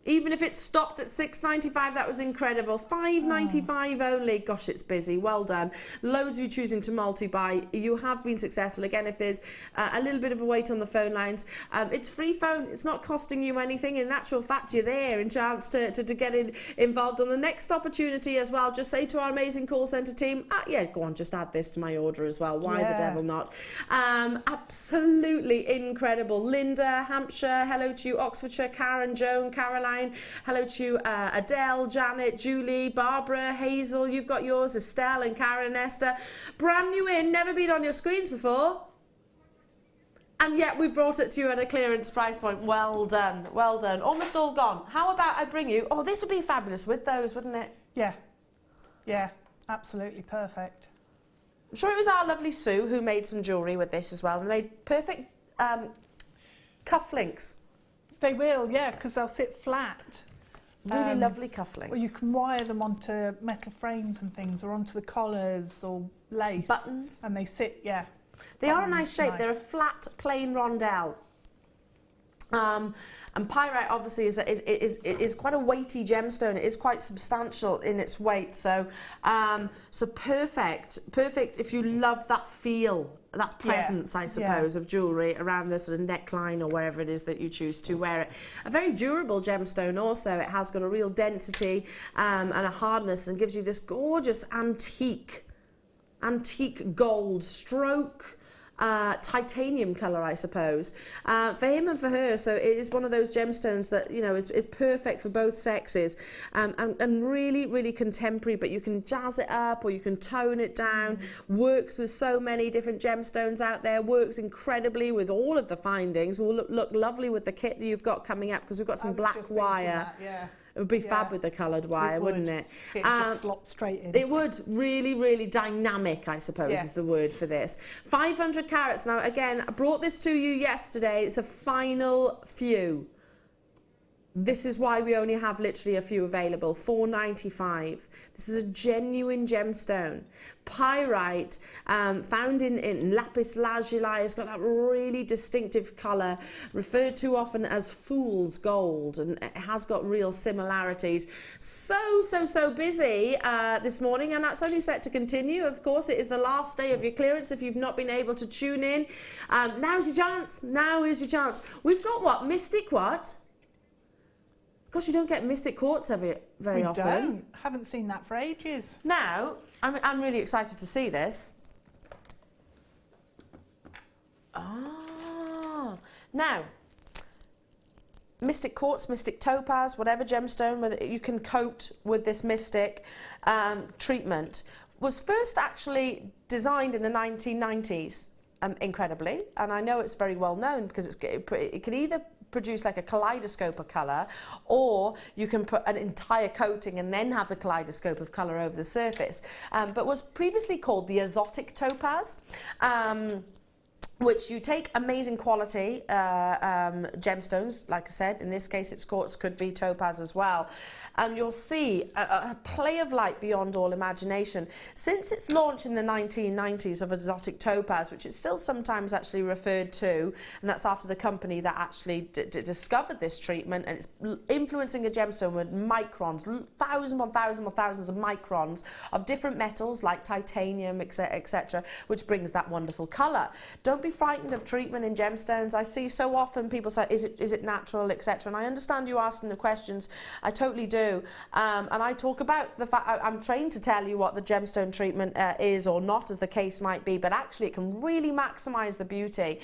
even if it stopped at $6.95, that was incredible. $5.95 only. Gosh, it's busy. Well done. Loads of you choosing to multi-buy. You have been successful. Again, if there's a little bit of a wait on the phone lines, it's free phone. It's not costing you anything. In actual fact, you're there and chance to get involved on the next opportunity as well. Just say to our amazing call centre team, yeah, go on, just add this to my order as well. Why the devil not? Absolutely incredible. Linda, Hampshire, hello to you. Oxfordshire, Karen, Joan, Caroline. Hello to you, Adele, Janet, Julie, Barbara, Hazel, you've got yours, Estelle and Karen and Esther. Brand new in, never been on your screens before. And yet we've brought it to you at a clearance price point. Well done, well done. Almost all gone. How about I bring you, this would be fabulous with those, wouldn't it? Yeah, yeah, absolutely perfect. I'm sure it was our lovely Sue who made some jewellery with this as well. And made perfect cufflinks. They will, yeah, because they'll sit flat. Really lovely cufflinks. Or you can wire them onto metal frames and things, or onto the collars or lace. Buttons. And they sit, yeah. They are a nice shape. Nice. They're a flat, plain rondelle. And pyrite obviously is quite a weighty gemstone. It is quite substantial in its weight. So, so perfect if you love that feel, that presence, I suppose, of jewellery around the sort of neckline or wherever it is that you choose to wear it. A very durable gemstone also. It has got a real density and a hardness, and gives you this gorgeous antique gold stroke. Titanium colour, I suppose, for him and for her. So it is one of those gemstones that, you know, is perfect for both sexes, and really, really contemporary, but you can jazz it up or you can tone it down. Works with so many different gemstones out there, works incredibly with all of the findings, will look lovely with the kit that you've got coming up, because we've got some black wire. It would be fab with the coloured wire, wouldn't it? It would just slot straight in. It would. Really, really dynamic, I suppose, is the word for this. 500 carats. Now, again, I brought this to you yesterday. It's a final few. This is why we only have literally a few available. $4.95. This is a genuine gemstone. Pyrite, found in lapis lazuli. It's got that really distinctive colour, referred to often as fool's gold, and it has got real similarities. So busy this morning, and that's only set to continue. Of course, it is the last day of your clearance. If you've not been able to tune in, now's your chance. Now is your chance. We've got what? Mystic what? Gosh, you don't get mystic quartz very often. We don't. Haven't seen that for ages. Now, I'm really excited to see this. Now, mystic quartz, mystic topaz, whatever gemstone whether you can coat with this mystic treatment, was first actually designed in the 1990s, incredibly. And I know it's very well known because it can either produce like a kaleidoscope of colour, or you can put an entire coating and then have the kaleidoscope of colour over the surface, but was previously called the exotic topaz, which you take amazing quality gemstones, like I said, in this case it's quartz, could be topaz as well, and you'll see a play of light beyond all imagination. Since its launch in the 1990s of exotic topaz, which is still sometimes actually referred to, and that's after the company that actually discovered this treatment, and it's influencing a gemstone with microns, thousands on thousands of microns of different metals like titanium, etc., which brings that wonderful colour. Don't be frightened of treatment in gemstones. I see so often people say, is it natural, etc., and I understand you asking the questions. I totally do. And I talk about the fact I'm trained to tell you what the gemstone treatment is or not, as the case might be, but actually it can really maximise the beauty.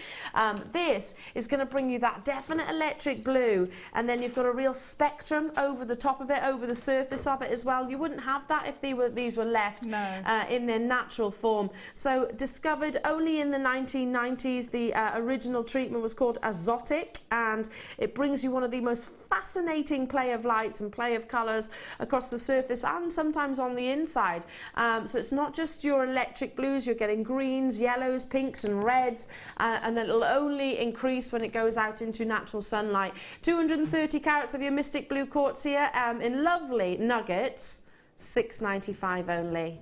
This is going to bring you that definite electric blue, and then you've got a real spectrum over the top of it, over the surface of it as well. You wouldn't have that if these were left in their natural form. So discovered only in the 1990s. 90s. The original treatment was called Azotic, and it brings you one of the most fascinating play of lights and play of colours across the surface and sometimes on the inside. So it's not just your electric blues, you're getting greens, yellows, pinks and reds, and then it'll only increase when it goes out into natural sunlight. 230 carats of your Mystic Blue quartz here in lovely nuggets, $6.95 only.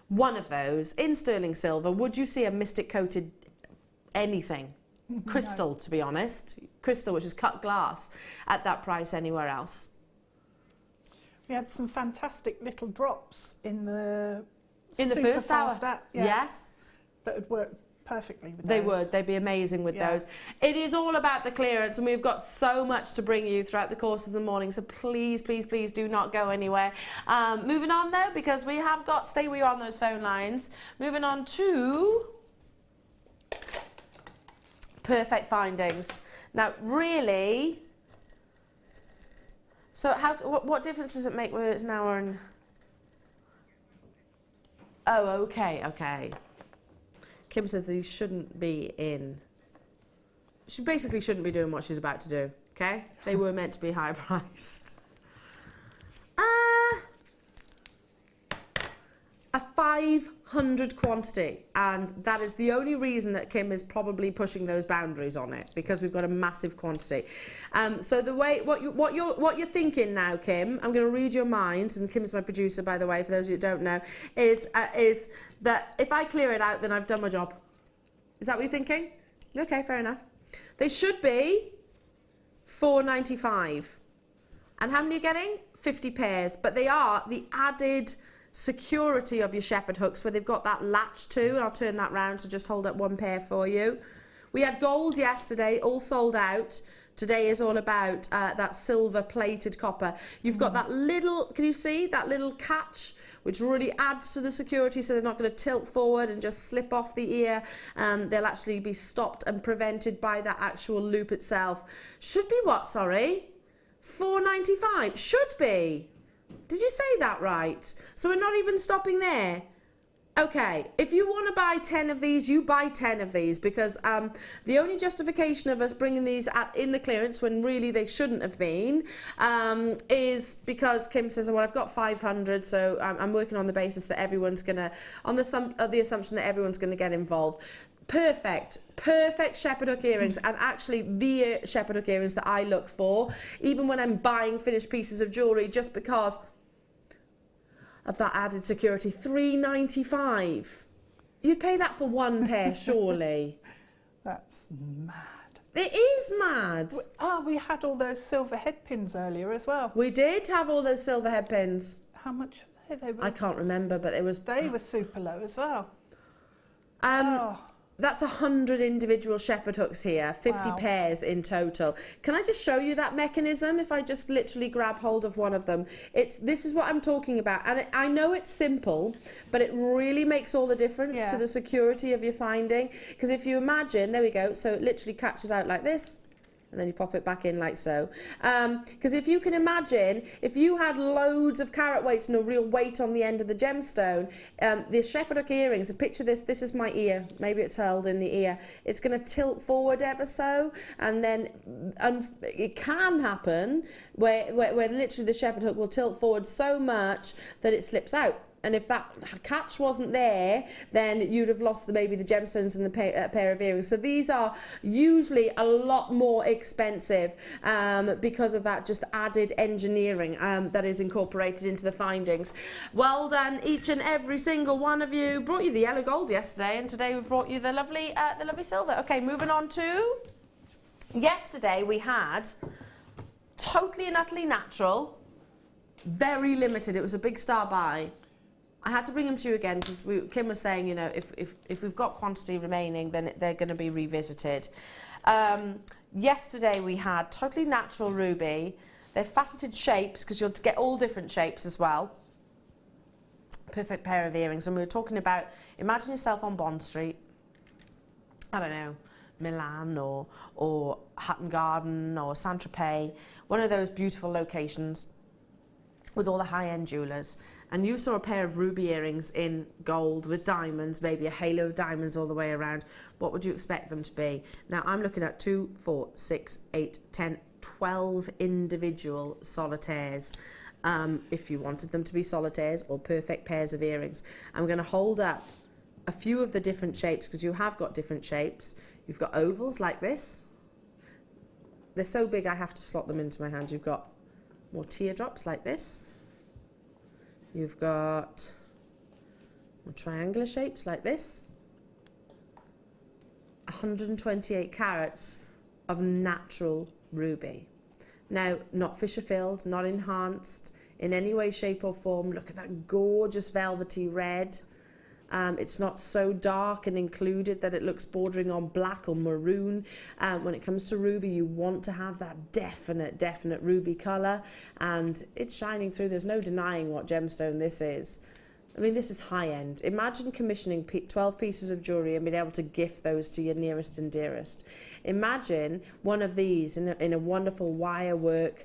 One of those in sterling silver. Would you see a Mystic coated anything? Crystal, no. To be honest. Crystal, which is cut glass, at that price anywhere else. We had some fantastic little drops in the first hour. Yeah, yes. That would work perfectly with they those. would. They'd be amazing with those. It is all about the clearance, and we've got so much to bring you throughout the course of the morning, so please, please, please do not go anywhere. Moving on though, because we have got, stay where you are on those phone lines, moving on to perfect findings. Now really, so what difference does it make whether it's an hour and... Oh, okay. Kim says these shouldn't be in. She basically shouldn't be doing what she's about to do, okay? They were meant to be high priced. A 500 quantity, and that is the only reason that Kim is probably pushing those boundaries on it, because we've got a massive quantity. So the way what you're thinking now, Kim, I'm going to read your mind, and Kim's my producer, by the way, for those of you who don't know, is that if I clear it out, then I've done my job. Is that what you're thinking? Okay, fair enough. They should be $4.95, and how many are you getting? 50 pairs, but they are the added security of your shepherd hooks, where they've got that latch too. I'll turn that round to just hold up one pair for you. We had gold yesterday, all sold out. Today is all about that silver plated copper. You've got that little, can you see that little catch, which really adds to the security, so they're not going to tilt forward and just slip off the ear. They'll actually be stopped and prevented by that actual loop itself. Should be what, sorry? $4.95, should be. Did you say that right? So we're not even stopping there. Okay, if you want to buy 10 of these, you buy 10 of these, because the only justification of us bringing these in the clearance when really they shouldn't have been is because Kim says, well, I've got 500, so I'm working on the basis that everyone's going to, on the assumption that everyone's going to get involved. Perfect shepherd hook earrings, and actually the shepherd hook earrings that I look for, even when I'm buying finished pieces of jewellery, just because of that added security. $3.95. You'd pay that for one pair, surely. That's mad. It is mad. We had all those silver head pins earlier as well. We did have all those silver head pins. How much were they? I can't remember, but it was... They were super low as well. That's 100 individual shepherd hooks here, 50 pairs in total. Can I just show you that mechanism? If I just literally grab hold of one of them. This is what I'm talking about. And I know it's simple, but it really makes all the difference to the security of your finding. Because if you imagine, there we go, so it literally catches out like this, and then you pop it back in like so. Because if you can imagine, if you had loads of carat weights and a real weight on the end of the gemstone, the shepherd hook earrings, so picture this is my ear, maybe it's hurled in the ear, it's going to tilt forward ever so, and then it can happen where literally the shepherd hook will tilt forward so much that it slips out. And if that catch wasn't there, then you'd have lost maybe the gemstones and the pair of earrings. So these are usually a lot more expensive because of that just added engineering that is incorporated into the findings. Well done, each and every single one of you. Brought you the yellow gold yesterday, and today we've brought you the lovely silver. Okay, moving on to... Yesterday we had totally and utterly natural, very limited. It was a big star buy. I had to bring them to you again because Kim was saying, you know, if we've got quantity remaining, then they're going to be revisited. Yesterday we had totally natural ruby. They're faceted shapes because you'll get all different shapes as well. Perfect pair of earrings. And we were talking about, imagine yourself on Bond Street. I don't know, Milan or Hatton Garden or Saint-Tropez, one of those beautiful locations. with all the high-end jewellers, and you saw a pair of ruby earrings in gold with diamonds, maybe a halo of diamonds all the way around, what would you expect them to be? Now I'm looking at 2, 4, 6, 8, 10, 12 individual solitaires, if you wanted them to be solitaires or perfect pairs of earrings. I'm going to hold up a few of the different shapes, because you have got different shapes. You've got ovals like this. They're so big I have to slot them into my hands. You've got more teardrops like this. You've got more triangular shapes like this. 128 carats of natural ruby. Now, not Fisher filled, not enhanced in any way, shape or form. Look at that gorgeous velvety red. It's not so dark and included that it looks bordering on black or maroon. When it comes to ruby, you want to have that definite ruby colour, and it's shining through. There's no denying what gemstone this is. I mean, this is high-end. Imagine commissioning 12 pieces of jewellery and being able to gift those to your nearest and dearest. Imagine one of these in a wonderful wire work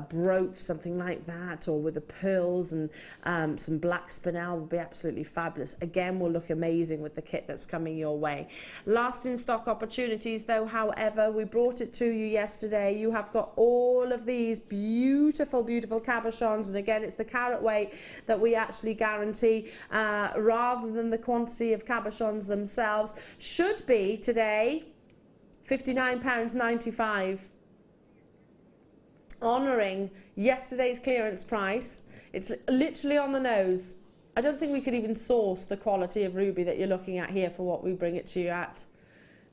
brooch, something like that, or with the pearls and some black spinel would be absolutely fabulous. Again, will look amazing with the kit that's coming your way. Last in stock opportunities though, however, we brought it to you yesterday. You have got all of these beautiful cabochons, and again, it's the carat weight that we actually guarantee rather than the quantity of cabochons themselves. Should be today £59.95, honouring yesterday's clearance price. It's literally on the nose. I don't think we could even source the quality of ruby that you're looking at here for what we bring it to you at.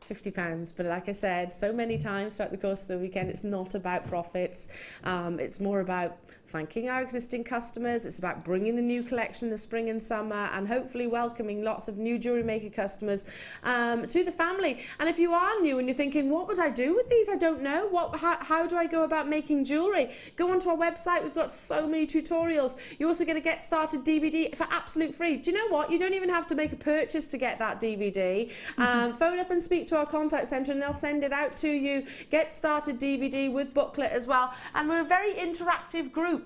£50, but like I said so many times throughout the course of the weekend, it's not about profits. It's more about thanking our existing customers. It's about bringing the new collection, the spring and summer, and hopefully welcoming lots of new Jewellery Maker customers to the family. And if you are new and you're thinking, what would I do with these? I don't know. How do I go about making jewellery? Go onto our website. We've got so many tutorials. You also get a Get Started DVD for absolute free. Do you know what? You don't even have to make a purchase to get that DVD. Phone up and speak to our contact centre and they'll send it out to you. Get Started DVD with booklet as well. And we're a very interactive group.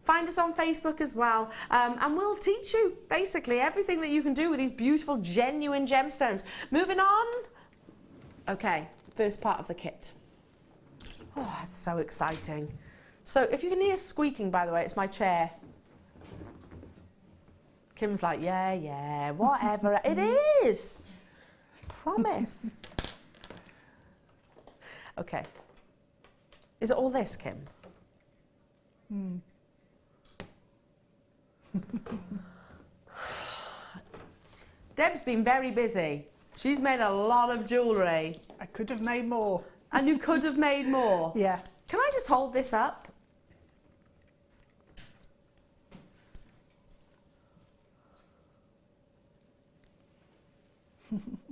Find us on Facebook as well, and we'll teach you basically everything that you can do with these beautiful, genuine gemstones. Moving on. Okay, first part of the kit. Oh, it's so exciting. So if you can hear squeaking, by the way, it's my chair. Kim's like, yeah, whatever. It is. Promise. Okay. Is it all this, Kim? Deb's been very busy. She's made a lot of jewellery. I could have made more. And you could have made more? Yeah. Can I just hold this up?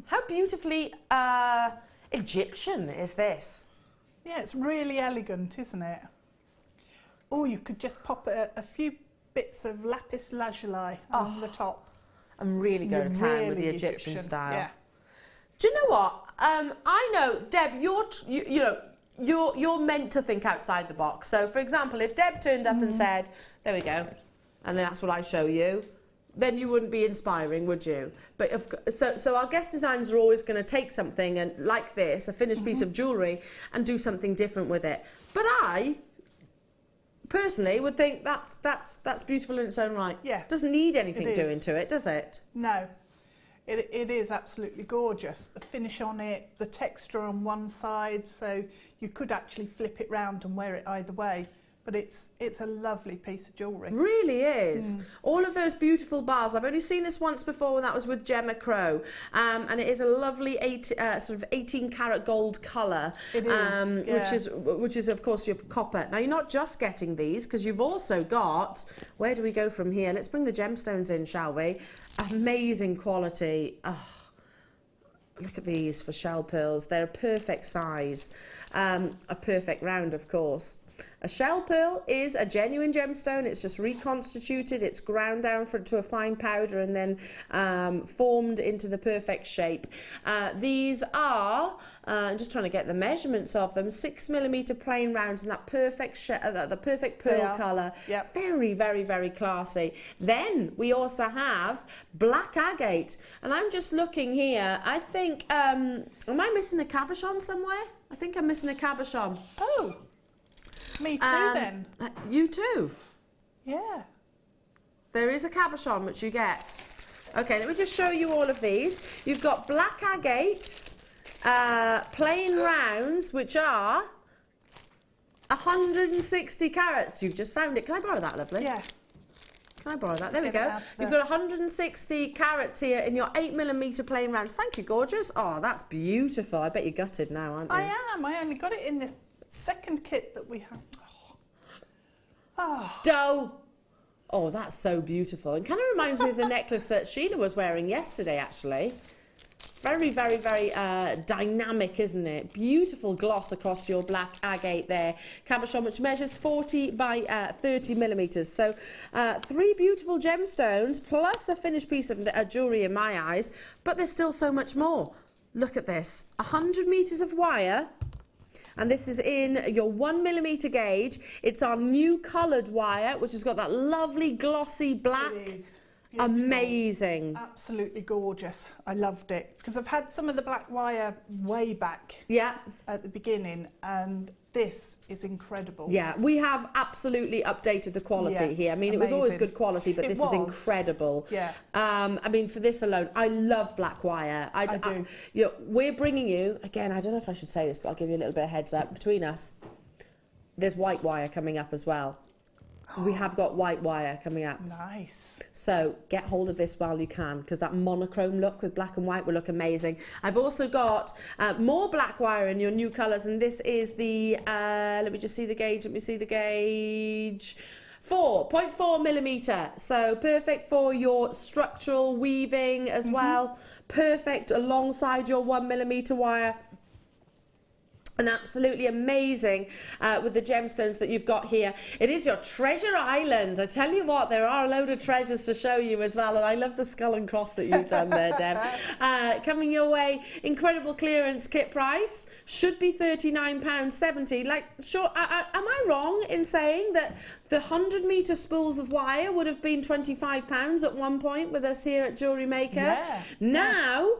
How beautifully Egyptian is this? Yeah, it's really elegant, isn't it? Or you could just pop a few bits of lapis lazuli on the top. I'm really going to town with the Egyptian style. Yeah. Do you know what? I know, Deb, you're meant to think outside the box. So, for example, if Deb turned up and said, there we go, and that's what I show you, then you wouldn't be inspiring, would you? But so our guest designers are always going to take something and like this, a finished piece of jewellery, and do something different with it. But I personally would think that's beautiful in its own right. Yeah. Doesn't need anything doing to it, does it? No. It is absolutely gorgeous. The finish on it, the texture on one side, so you could actually flip it round and wear it either way. But it's a lovely piece of jewellery. Really is. All of those beautiful bars. I've only seen this once before, and that was with Gemma Crow. And it is a lovely 18 karat gold colour. It is, yeah. which is of course your copper. Now you're not just getting these, because you've also got, where do we go from here? Let's bring the gemstones in, shall we? Amazing quality. Oh, look at these for shell pearls. They're a perfect size, a perfect round, of course. A shell pearl is a genuine gemstone. It's just reconstituted. It's ground down to a fine powder and then formed into the perfect shape. These are, I'm just trying to get the measurements of them, 6mm plain rounds in that perfect the perfect pearl colour. Yep. Very, very, very classy. Then we also have black agate. And I'm just looking here. I think, am I missing a cabochon somewhere? I think I'm missing a cabochon. Oh. Me too, then. You too? Yeah. There is a cabochon which you get. Okay, let me just show you all of these. You've got black agate, plain rounds, which are 160 carats. You've just found it. Can I borrow that, lovely? Yeah. Can I borrow that? There we go. You've got 160 carats here in your 8mm plain rounds. Thank you, gorgeous. Oh, that's beautiful. I bet you're gutted now, aren't you? I am. I only got it in this second kit that we have. Oh. Dough. Oh, that's so beautiful. And kind of reminds me of the necklace that Sheila was wearing yesterday, actually. Very, very, very dynamic, isn't it? Beautiful gloss across your black agate there. Cabochon, which measures 40 by 30mm. So 3 beautiful gemstones plus a finished piece of jewellery in my eyes. But there's still so much more. Look at this. 100 metres of wire. And this is in your 1mm gauge. It's our new coloured wire, which has got that lovely glossy black. It is beautiful. Amazing. Absolutely gorgeous. I loved it because I've had some of the black wire way back. Yeah. At the beginning, and this is incredible. Yeah, we have absolutely updated the quality here. I mean, it was always good quality, but this is incredible. Yeah. I mean, for this alone, I love black wire. I do. You know, we're bringing you, again, I don't know if I should say this, but I'll give you a little bit of heads up. Between us, there's white wire coming up as well. We have got white wire coming up. Nice. So get hold of this while you can, because that monochrome look with black and white will look amazing. I've also got more black wire in your new colours, and this is the, let me just see the gauge, 4.4mm. So perfect for your structural weaving as well. Perfect alongside your 1mm wire. And absolutely amazing with the gemstones that you've got here. It is your treasure island. I tell you what, there are a load of treasures to show you as well. And I love the skull and cross that you've done there, Deb. Coming your way, incredible clearance kit price. Should be £39.70. Like, sure, am I wrong in saying that the 100-metre spools of wire would have been £25 at one point with us here at Jewellery Maker? Yeah. Now...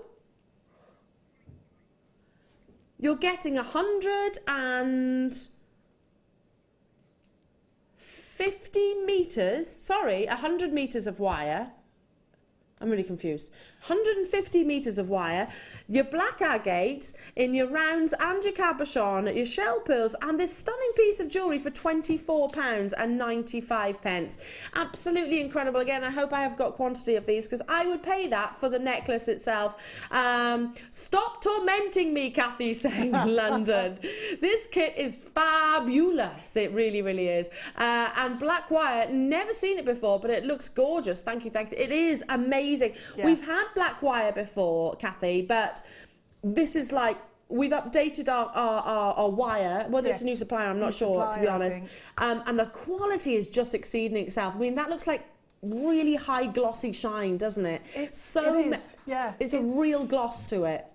you're getting 150 metres, sorry, 100 metres of wire. I'm really confused. 150 metres of wire, your black agate in your rounds and your cabochon, your shell pearls, and this stunning piece of jewellery for £24.95. Absolutely incredible. Again, I hope I have got quantity of these because I would pay that for the necklace itself. Stop tormenting me, Kathy, saying London. This kit is fabulous. It really, really is. And black wire, never seen it before, but it looks gorgeous. Thank you, thank you. It is amazing. Yeah. We've had black wire before, Kathy, but this is like, we've updated our wire, whether it's a new supplier, I'm not sure, to be honest. And the quality is just exceeding itself. I mean, that looks like really high glossy shine, doesn't it? It's a real gloss to it.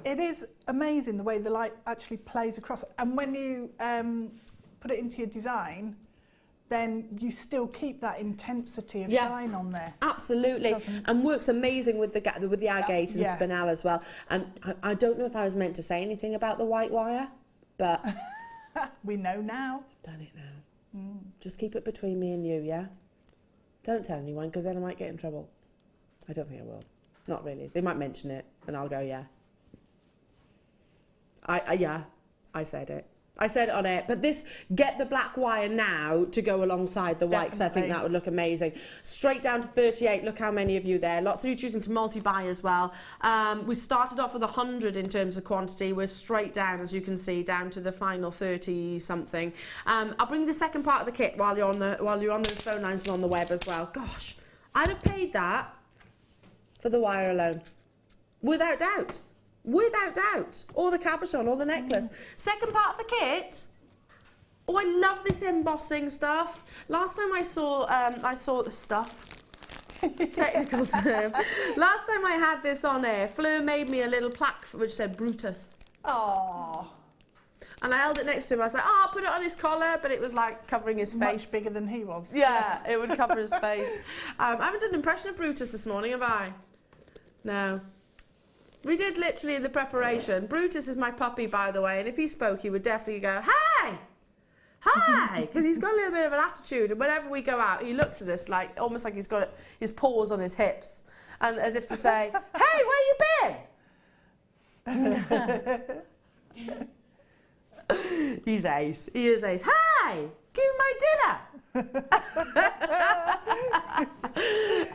It is amazing the way the light actually plays across. And when you put it into your design, then you still keep that intensity of shine on there. Absolutely, and works amazing with the agate and spinel as well. And I don't know if I was meant to say anything about the white wire, but we know now. Done it now. Just keep it between me and you, yeah? Don't tell anyone, because then I might get in trouble. I don't think I will. Not really. They might mention it, and I'll go, yeah. I said it. I said it on air, but get the black wire now to go alongside the white, because I think that would look amazing. Straight down to 38, look how many of you there. Lots of you choosing to multi-buy as well. We started off with 100 in terms of quantity. We're straight down, as you can see, down to the final 30-something. I'll bring the second part of the kit while you're on those phone lines and on the web as well. Gosh, I'd have paid that for the wire alone. Without doubt. Without doubt. Or the cabochon, or the necklace. Second part of the kit, Oh, I love this embossing stuff. Last time I saw the stuff. Technical term. Last time I had this on air, Fleur made me a little plaque which said Brutus. Oh. And I held it next to him. I was like, oh, I'll put it on his collar, but it was like covering his face. Much bigger than he was. Yeah, it would cover his face. I haven't done an impression of Brutus this morning, have I? No. We did literally in the preparation. Brutus is my puppy, by the way, and if he spoke, he would definitely go, hey! Hi! Because he's got a little bit of an attitude, and whenever we go out, he looks at us like, almost like he's got his paws on his hips, and as if to say, hey, where you been? He's ace. He is ace. Hi! Give me my dinner!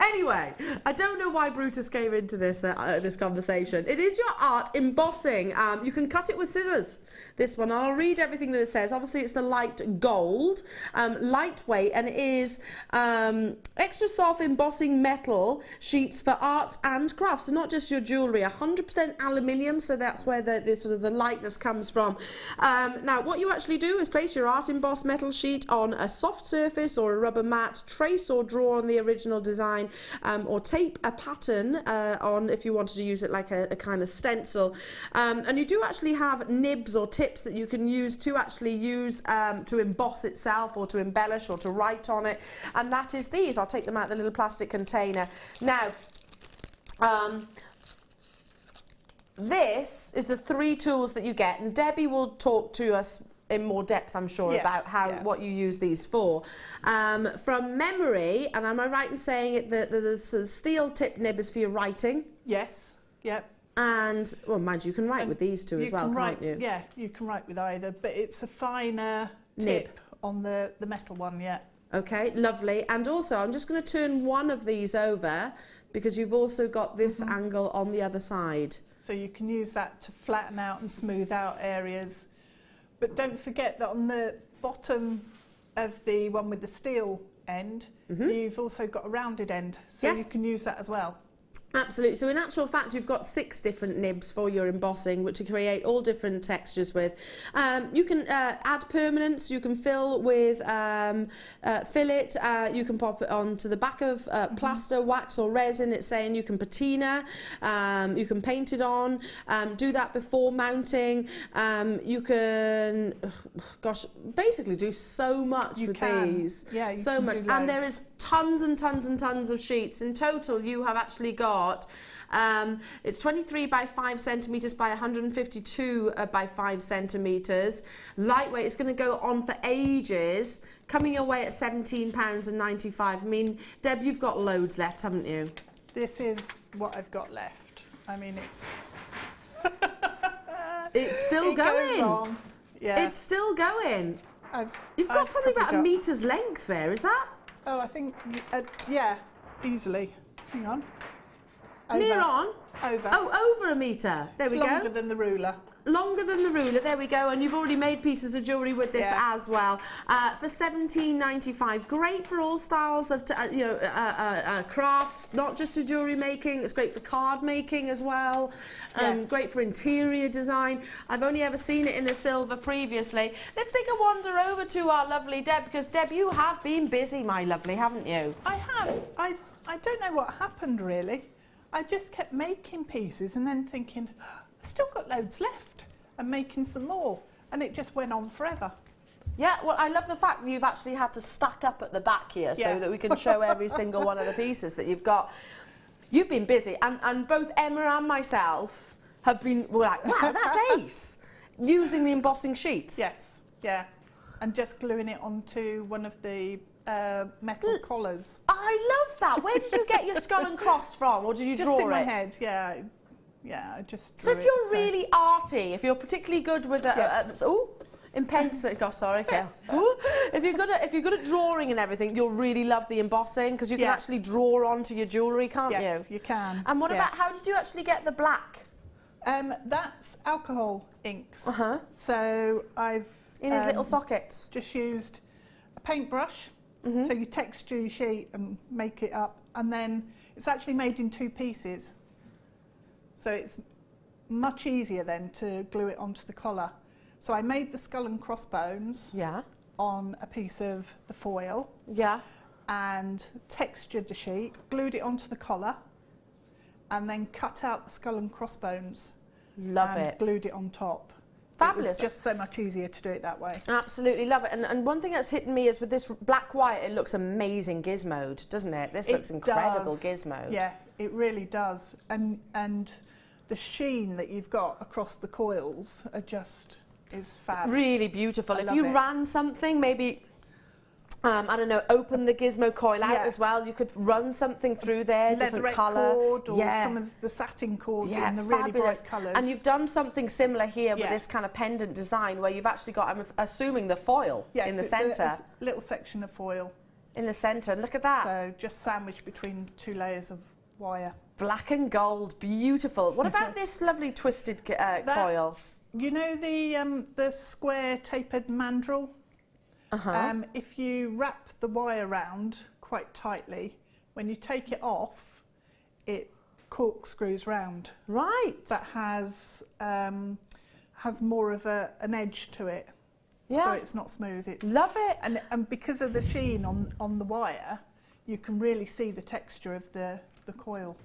Anyway, I don't know why Brutus came into this this conversation. It is your art embossing. You can cut it with scissors. This one, I'll read everything that it says. Obviously, it's the light gold, lightweight, and it is extra soft embossing metal sheets for arts and crafts. So not just your jewellery. 100% aluminium, so that's where the sort of the lightness comes from. Now, what you actually do is place your art embossed metal sheet on a soft surface or a rubber mat, trace or draw on the original design, or tape a pattern on if you wanted to use it like a kind of stencil. And you do actually have nibs or tips that you can use to actually use to emboss itself or to embellish or to write on it, and that is these. I'll take them out of the little plastic container. Now, this is the 3 tools that you get, and Debbie will talk to us in more depth, I'm sure, about what you use these for. From memory, and am I right in saying it, the sort of steel tip nib is for your writing? Yes, yep. And, well, mind you, can write with these two as well, can't you? Yeah, you can write with either, but it's a finer tip on the metal one, yeah. Okay, lovely. And also, I'm just going to turn one of these over because you've also got this angle on the other side. So you can use that to flatten out and smooth out areas. But don't forget that on the bottom of the one with the steel end, you've also got a rounded end, so you can use that as well. Absolutely. So in actual fact, you've got 6 different nibs for your embossing, which you create all different textures with. You can add permanence, you can fill with fillet, you can pop it onto the back of plaster, wax or resin, it's saying you can patina, you can paint it on, do that before mounting, you can, gosh, basically do so much with these. Yeah, so much. And there is tons and tons and tons of sheets. In total, you have actually got it's 23 by 5 centimetres by 152 by 5 centimetres. Lightweight. It's going to go on for ages. Coming your way at £17.95. I mean, Deb, you've got loads left, haven't you? This is what I've got left. I mean, it's it's still going. Goes on. Yeah. It's still going. You've got I've probably about a meter's length there. Is that? Oh, I think yeah, easily. Hang on. Over. Near on? Over. Oh, over a metre. There we go. Longer than the ruler. Longer than the ruler, there we go, and you've already made pieces of jewellery with this as well. For £17.95, great for all styles of crafts, not just for jewellery making. It's great for card making as well. Great for interior design. I've only ever seen it in the silver previously. Let's take a wander over to our lovely Deb, because Deb, you have been busy, my lovely, haven't you? I have. I don't know what happened really. I just kept making pieces and then thinking, I've still got loads left, and making some more, and it just went on forever. Yeah, well, I love the fact that you've actually had to stack up at the back here so that we can show every single one of the pieces that you've got. You've been busy, and both Emma and myself have been, we're like, wow, that's ace, using the embossing sheets. Yes, yeah, and just gluing it onto one of the metal collars. I love that. Where did you get your skull and cross from, or did you draw it? Just in my head, yeah. Yeah, I just So if you're really arty, if you're particularly good with in pencil, sorry, Kel. If you're good at drawing and everything, you'll really love the embossing, because you can actually draw onto your jewellery, can't you? Yes, you can. And what about, how did you actually get the black? That's alcohol inks. So I've in his little sockets. Just used a paintbrush. So you texture your sheet and make it up, and then it's actually made in 2 pieces. So it's much easier then to glue it onto the collar. So I made the skull and crossbones. Yeah. on a piece of the foil. Yeah. And textured the sheet, glued it onto the collar, and then cut out the skull and crossbones. Love and it. Glued it on top. Fabulous. It's just so much easier to do it that way. Absolutely love it. And one thing that's hitting me is with this black wire, it looks amazing gizmoed, doesn't it? This looks incredible gizmoed. Yeah, it really does. And the sheen that you've got across the coils is fab. Really beautiful. If love you it. ran something, maybe, I don't know, open the gizmo coil out as well. You could run something through there, different colour. Cord or some of the satin cord in the really bright colours. And you've done something similar here with this kind of pendant design where you've actually got, I'm assuming, the foil in the centre. It's a little section of foil. In the centre, and look at that. So just sandwiched between 2 layers of wire. Black and gold, beautiful. What about this lovely twisted coil? You know the square tapered mandrel? If you wrap the wire round quite tightly, when you take it off, it corkscrews round. Right. That has more of an edge to it. Yeah. So it's not smooth. Love it. And because of the sheen on the wire, you can really see the texture of the coil.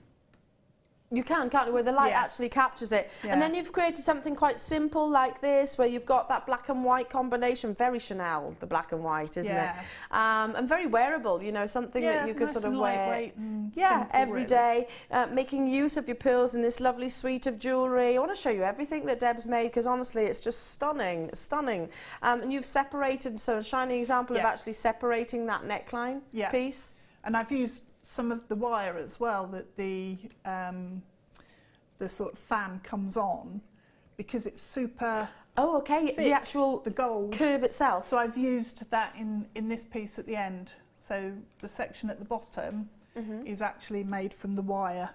You can't you, where the light actually captures it. Yeah. And then you've created something quite simple like this, where you've got that black and white combination, very Chanel, the black and white, isn't it? And very wearable, you know, something that you could nice sort of and wear. lightweight and Yeah, simple, every really. day, making use of your pearls in this lovely suite of jewellery. I want to show you everything that Deb's made, because honestly, it's just stunning, stunning. And you've separated, so a shining example of actually separating that neckline piece. And I've used some of the wire as well, that the sort of fan comes on, because it's super thick, the actual the gold curve itself. So I've used that in this piece at the end. So the section at the bottom is actually made from the wire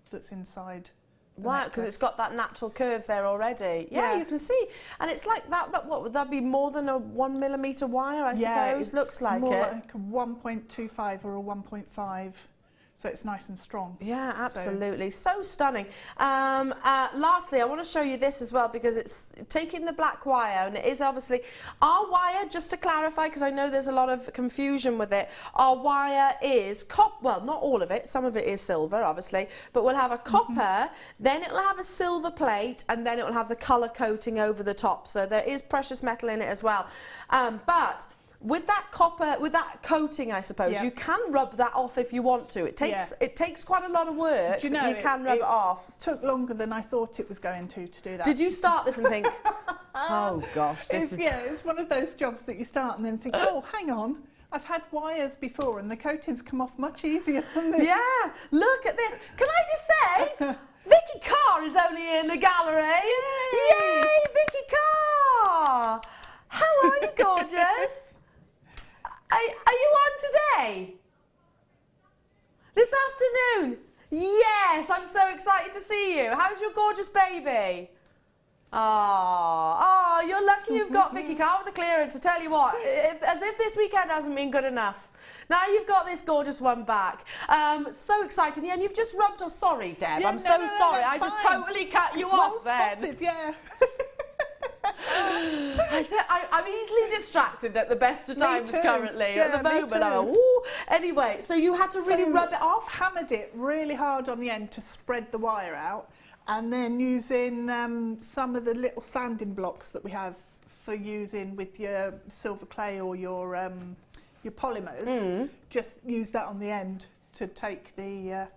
that's inside. Wow, because it's got that natural curve there already. Yeah, you can see. And it's like that what would that be, more than a 1mm wire, I suppose? Looks like more it. like a 1.25 or a 1.5. So it's nice and strong. Yeah, absolutely. So stunning. Lastly, I want to show you this as well, because it's taking the black wire, and it is obviously our wire, just to clarify, because I know there's a lot of confusion with it. Our wire is well, not all of it. Some of it is silver, obviously, but we'll have a copper, then it'll have a silver plate, and then it will have the colour coating over the top. So there is precious metal in it as well. But with that copper, with that coating, I suppose, you can rub that off if you want to. It takes quite a lot of work, you know, but you can rub it off. Took longer than I thought it was going to do that. Did you start this and think, oh gosh, it's one of those jobs that you start and then think, oh, hang on, I've had wires before and the coatings come off much easier than this. Yeah, look at this. Can I just say, Vicky Carr is only in the gallery. Yay, Vicky Carr! How are you, gorgeous? Are you on today? This afternoon? Yes, I'm so excited to see you. How's your gorgeous baby? Oh, you're lucky you've got Vicky Carr with the clearance. I tell you what, as if this weekend hasn't been good enough. Now you've got this gorgeous one back. So exciting. Yeah, and you've just rubbed off. Sorry, Deb. I'm so sorry. I just totally cut you off then. Spotted, yeah. I'm easily distracted at the best of times currently. Yeah, at the moment, I'm like, ooh. Anyway, so you had to really rub it off? Hammered it really hard on the end to spread the wire out, and then using some of the little sanding blocks that we have for using with your silver clay or your polymers. Just use that on the end to take the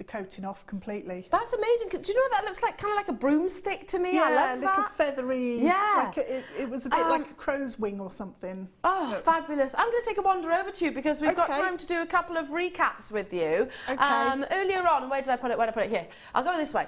coating off completely. That's amazing. Do you know what that looks like? Kind of like a broomstick to me. Yeah, I love a little that. feathery. Yeah. Like it was a bit like a crow's wing or something. Oh, fabulous. I'm going to take a wander over to you because we've got time to do a couple of recaps with you. Okay. Earlier on, where did I put it? Where did I put it? Here. I'll go this way.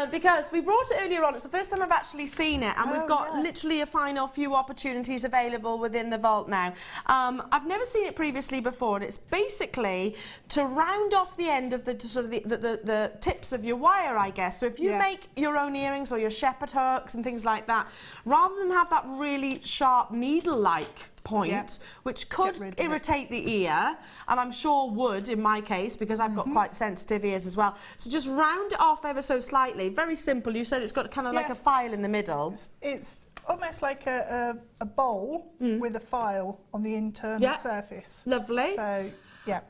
Because we brought it earlier on. It's the first time I've actually seen it, and we've got literally a final few opportunities available within the vault now. I've never seen it previously before, and it's basically to round off the end of the sort of the tips of your wire, I guess. So if you make your own earrings or your shepherd hooks and things like that, rather than have that really sharp needle-like point, which could irritate the ear, and I'm sure would in my case, because I've got quite sensitive ears as well. So just round it off ever so slightly. Very simple. You said it's got kind of like a file in the middle. It's almost like a bowl with a file on the internal surface. Lovely. So, yeah.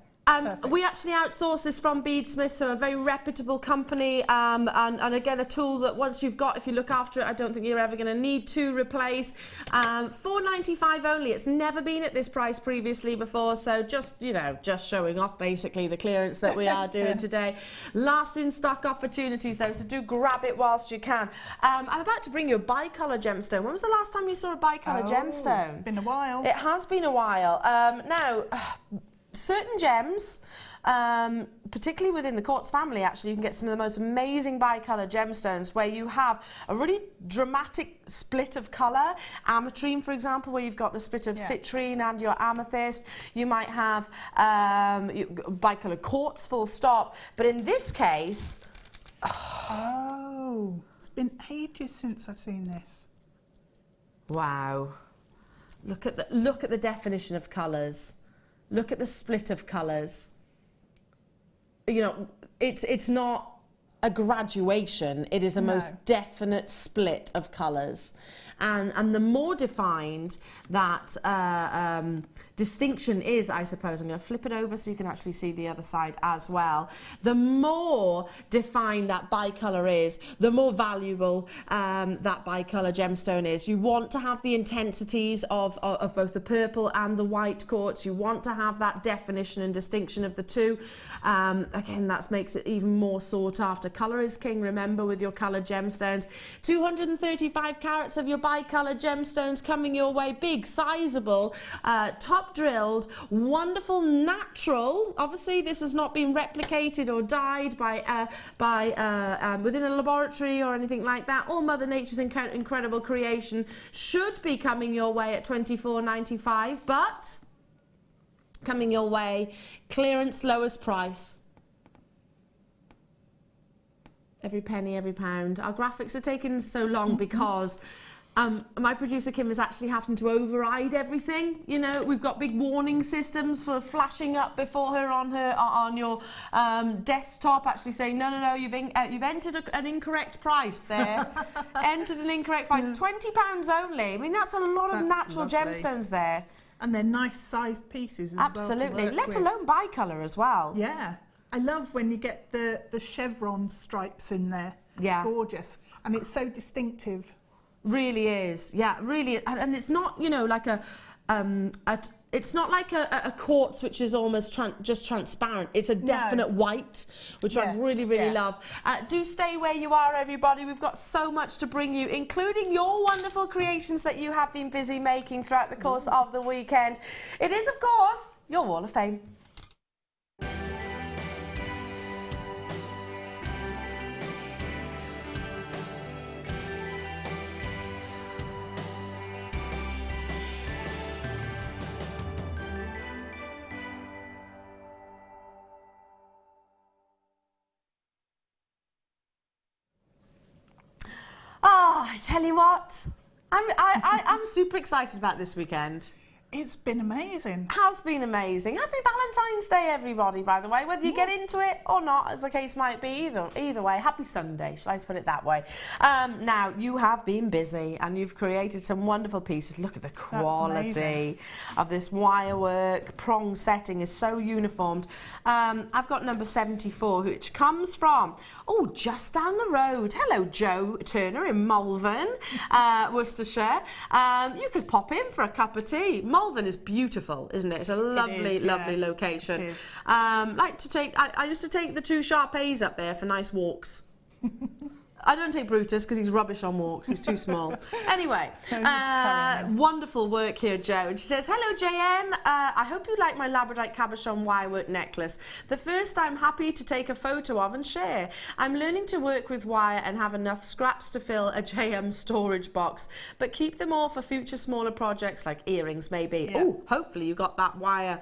We actually outsource this from Beadsmith, so a very reputable company, and again a tool that once you've got, if you look after it, I don't think you're ever going to need to replace. $4.95 only. It's never been at this price previously before, so just, you know, just showing off basically the clearance that we are doing today. Last in stock opportunities though, so do grab it whilst you can. I'm about to bring you a bi-colour gemstone. When was the last time you saw a bi-colour gemstone? Been a while. It has been a while. Now, certain gems, particularly within the quartz family, actually, you can get some of the most amazing bi-colour gemstones where you have a really dramatic split of colour. Ametrine, for example, where you've got the split of citrine and your amethyst. You might have bi-colour quartz, full stop. But in this case... Oh, it's been ages since I've seen this. Wow. Look at the definition of colours. Look at the split of colours. You know, it's not a graduation, it is a most definite split of colours. And the more defined that distinction is, I suppose, I'm going to flip it over so you can actually see the other side as well. The more defined that bi-colour is, the more valuable that bi-colour gemstone is. You want to have the intensities of both the purple and the white quartz. You want to have that definition and distinction of the two. Again, that makes it even more sought after. Colour is king, remember, with your coloured gemstones. 235 carats of your bi-colour gemstones coming your way. Big, sizable, top drilled, wonderful, natural. Obviously, this has not been replicated or dyed by within a laboratory or anything like that. All Mother Nature's incredible creation should be coming your way at $24.95, but coming your way, clearance, lowest price. Every penny, every pound. Our graphics are taking so long because my producer Kim is actually having to override everything. You know, we've got big warning systems for flashing up before her on your desktop, actually saying no, you've entered an incorrect price there. Entered an incorrect price. £20 only. I mean, that's a lot of natural gemstones there. And they're nice sized pieces as absolutely, well. let alone bi-colour as well. Yeah. I love when you get the chevron stripes in there. Yeah. Gorgeous. And it's so distinctive. Really is. Yeah, really. And it's not, you know, like it's not like a quartz which is almost just transparent. It's a definite white, which I really love. Do stay where you are, everybody. We've got so much to bring you, including your wonderful creations that you have been busy making throughout the course of the weekend. It is, of course, your Wall of Fame. Oh, I tell you what, I'm super excited about this weekend. It's been amazing. Has been amazing. Happy Valentine's Day, everybody, by the way, whether you get into it or not, as the case might be. Either way, happy Sunday, shall I put it that way. Now, you have been busy and you've created some wonderful pieces. Look at the quality of this wire work. Prong setting is so uniformed. I've got number 74, which comes from, just down the road. Hello, Joe Turner in Malvern, Worcestershire. You could pop in for a cup of tea. Malvern is beautiful, isn't it? It's a lovely, lovely location. It is. I used to take the two Sharpays up there for nice walks. I don't take Brutus because he's rubbish on walks. He's too small. Anyway, wonderful work here, Joe. And she says, hello, JM. I hope you like my labradorite cabochon wirework necklace. The first I'm happy to take a photo of and share. I'm learning to work with wire and have enough scraps to fill a JM storage box, but keep them all for future smaller projects like earrings, maybe. Yeah. Oh, hopefully you got that wire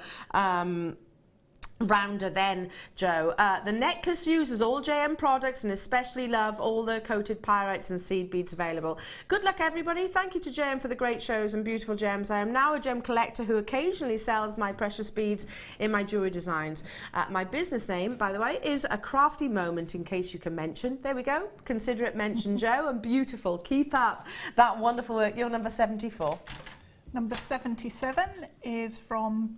rounder then, Joe. The necklace uses all JM products and especially love all the coated pyrites and seed beads available. Good luck everybody. Thank you to JM for the great shows and beautiful gems. I am now a gem collector who occasionally sells my precious beads in my jewellery designs. My business name, by the way, is A Crafty Moment, in case you can mention. There we go. Consider it mentioned, Joe. And beautiful. Keep up that wonderful work. You're number 74. Number 77 is from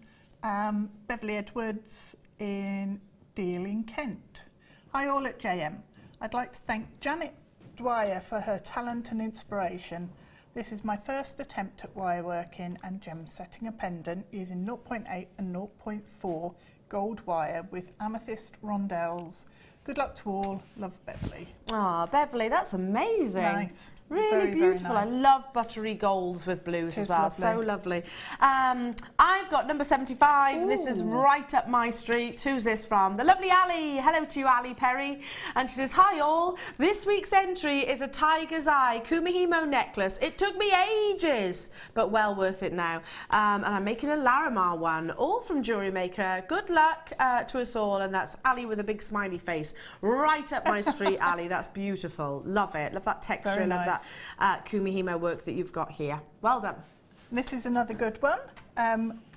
Beverly Edwards in Deal in Kent. Hi all at JM. I'd like to thank Janet Dwyer for her talent and inspiration. This is my first attempt at wire working and gem setting a pendant using 0.8 and 0.4 gold wire with amethyst rondelles. Good luck to all. Love, Beverly. Ah, Beverly, that's amazing. Nice. Really very, beautiful. very nice. I love buttery golds with blues as well. Lovely. So lovely. I've got number 75. Ooh. This is right up my street. Who's this from? The lovely Ali. Hello to you, Ali Perry. And she says, hi all. This week's entry is a tiger's eye Kumihimo necklace. It took me ages, but well worth it now. And I'm making a Larimar one, all from Jewellery Maker. Good luck to us all. And that's Ali with a big smiley face. Right up my street, Ali. That's beautiful. Love it. Love that texture. Very Love nice. that Kumihimo work that you've got here. Well done. This is another good one.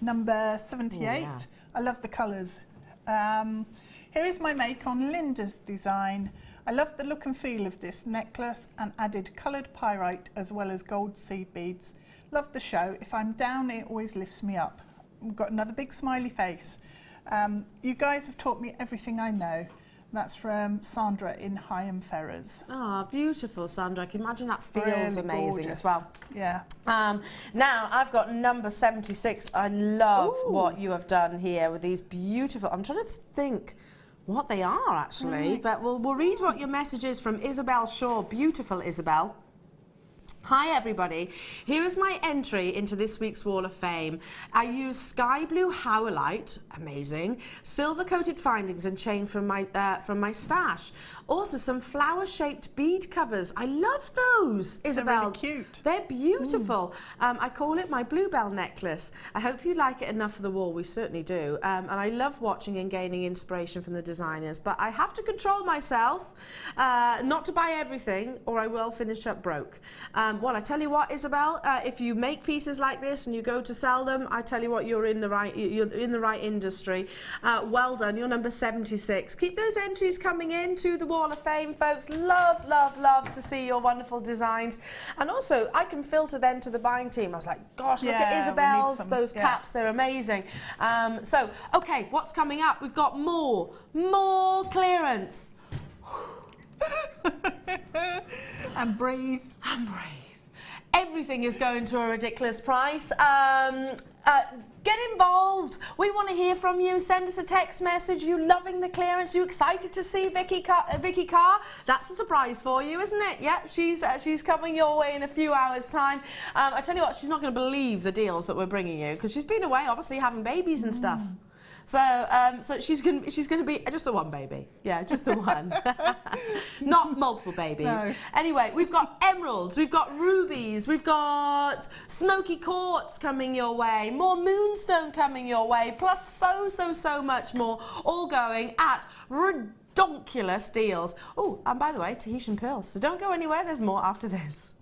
Number 78. Oh, yeah. I love the colours. Here is my make on Linda's design. I love the look and feel of this necklace and added coloured pyrite as well as gold seed beads. Love the show. If I'm down, it always lifts me up. We've got another big smiley face. You guys have taught me everything I know. That's from Sandra in Hyam Ferrers. Ah, beautiful, Sandra. I can imagine that feels Really amazing gorgeous. as well. Yeah. Now, I've got number 76. I love Ooh. what you have done here with these beautiful... I'm trying to think what they are, actually, Right. but we'll read what your message is from Isabel Shaw. Beautiful, Isabel. Hi everybody, here is my entry into this week's Wall of Fame. I used sky blue howlite, amazing, silver coated findings and chain from my stash. Also some flower shaped bead covers. I love those, Isabel. They're really cute. They're beautiful. I call it my bluebell necklace. I hope you like it enough for the wall. We certainly do. And I love watching and gaining inspiration from the designers, but I have to control myself not to buy everything or I will finish up broke. Well, I tell you what, Isabel, if you make pieces like this and you go to sell them, I tell you what, you're in the right industry. Well done. You're number 76. Keep those entries coming in to the Wall of Fame, folks. Love, love, love to see your wonderful designs. And also, I can filter then to the buying team. I was like, gosh, look at Isabel's, those caps, they're amazing. So, okay, what's coming up? We've got more clearance. And breathe. And breathe. Everything is going to a ridiculous price. Get involved. We want to hear from you. Send us a text message. You loving the clearance? You excited to see Vicky Carr? That's a surprise for you, isn't it? Yeah, she's coming your way in a few hours' time. I tell you what, she's not going to believe the deals that we're bringing you because she's been away, obviously having babies and stuff. So she's going to be just the one baby. Yeah, just the one. Not multiple babies. No. Anyway, we've got emeralds, we've got rubies, we've got smoky quartz coming your way, more moonstone coming your way, plus so much more, all going at redonkulous deals. Oh, and by the way, Tahitian pearls. So don't go anywhere, there's more after this.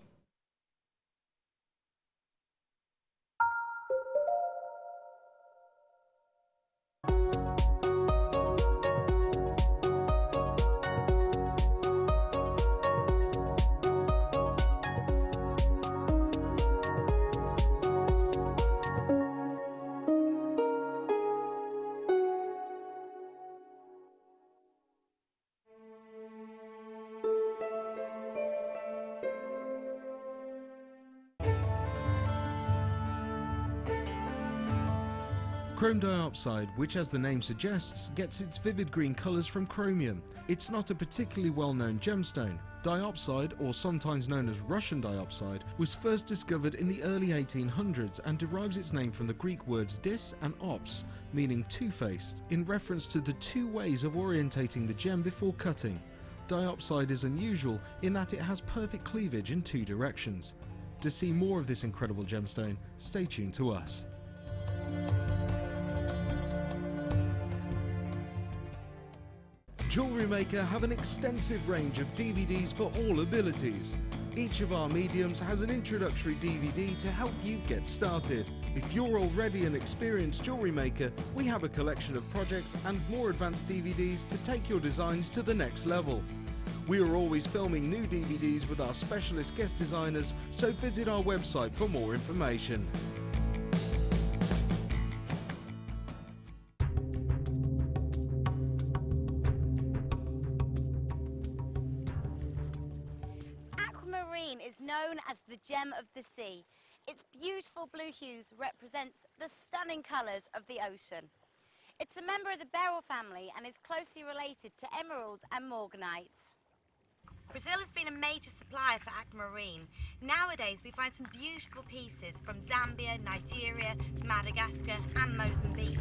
Chrome diopside, which as the name suggests, gets its vivid green colours from chromium. It's not a particularly well-known gemstone. Diopside, or sometimes known as Russian diopside, was first discovered in the early 1800s and derives its name from the Greek words dis and ops, meaning two-faced, in reference to the two ways of orientating the gem before cutting. Diopside is unusual in that it has perfect cleavage in two directions. To see more of this incredible gemstone, stay tuned to us. Jewellery Maker have an extensive range of DVDs for all abilities. Each of our mediums has an introductory DVD to help you get started. If you're already an experienced jewellery maker, we have a collection of projects and more advanced DVDs to take your designs to the next level. We are always filming new DVDs with our specialist guest designers, so visit our website for more information. Aquamarine is known as the gem of the sea. Its beautiful blue hues represents the stunning colours of the ocean. It's a member of the beryl family and is closely related to emeralds and morganites. Brazil has been a major supplier for aquamarine. Nowadays we find some beautiful pieces from Zambia, Nigeria, Madagascar and Mozambique.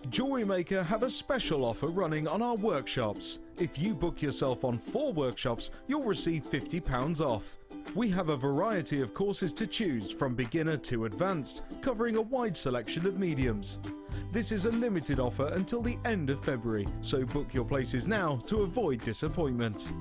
Jewellery Maker have a special offer running on our workshops. If you book yourself on 4 workshops, you'll receive £50 off. We have a variety of courses to choose from beginner to advanced, covering a wide selection of mediums. This is a limited offer until the end of February, so book your places now to avoid disappointment.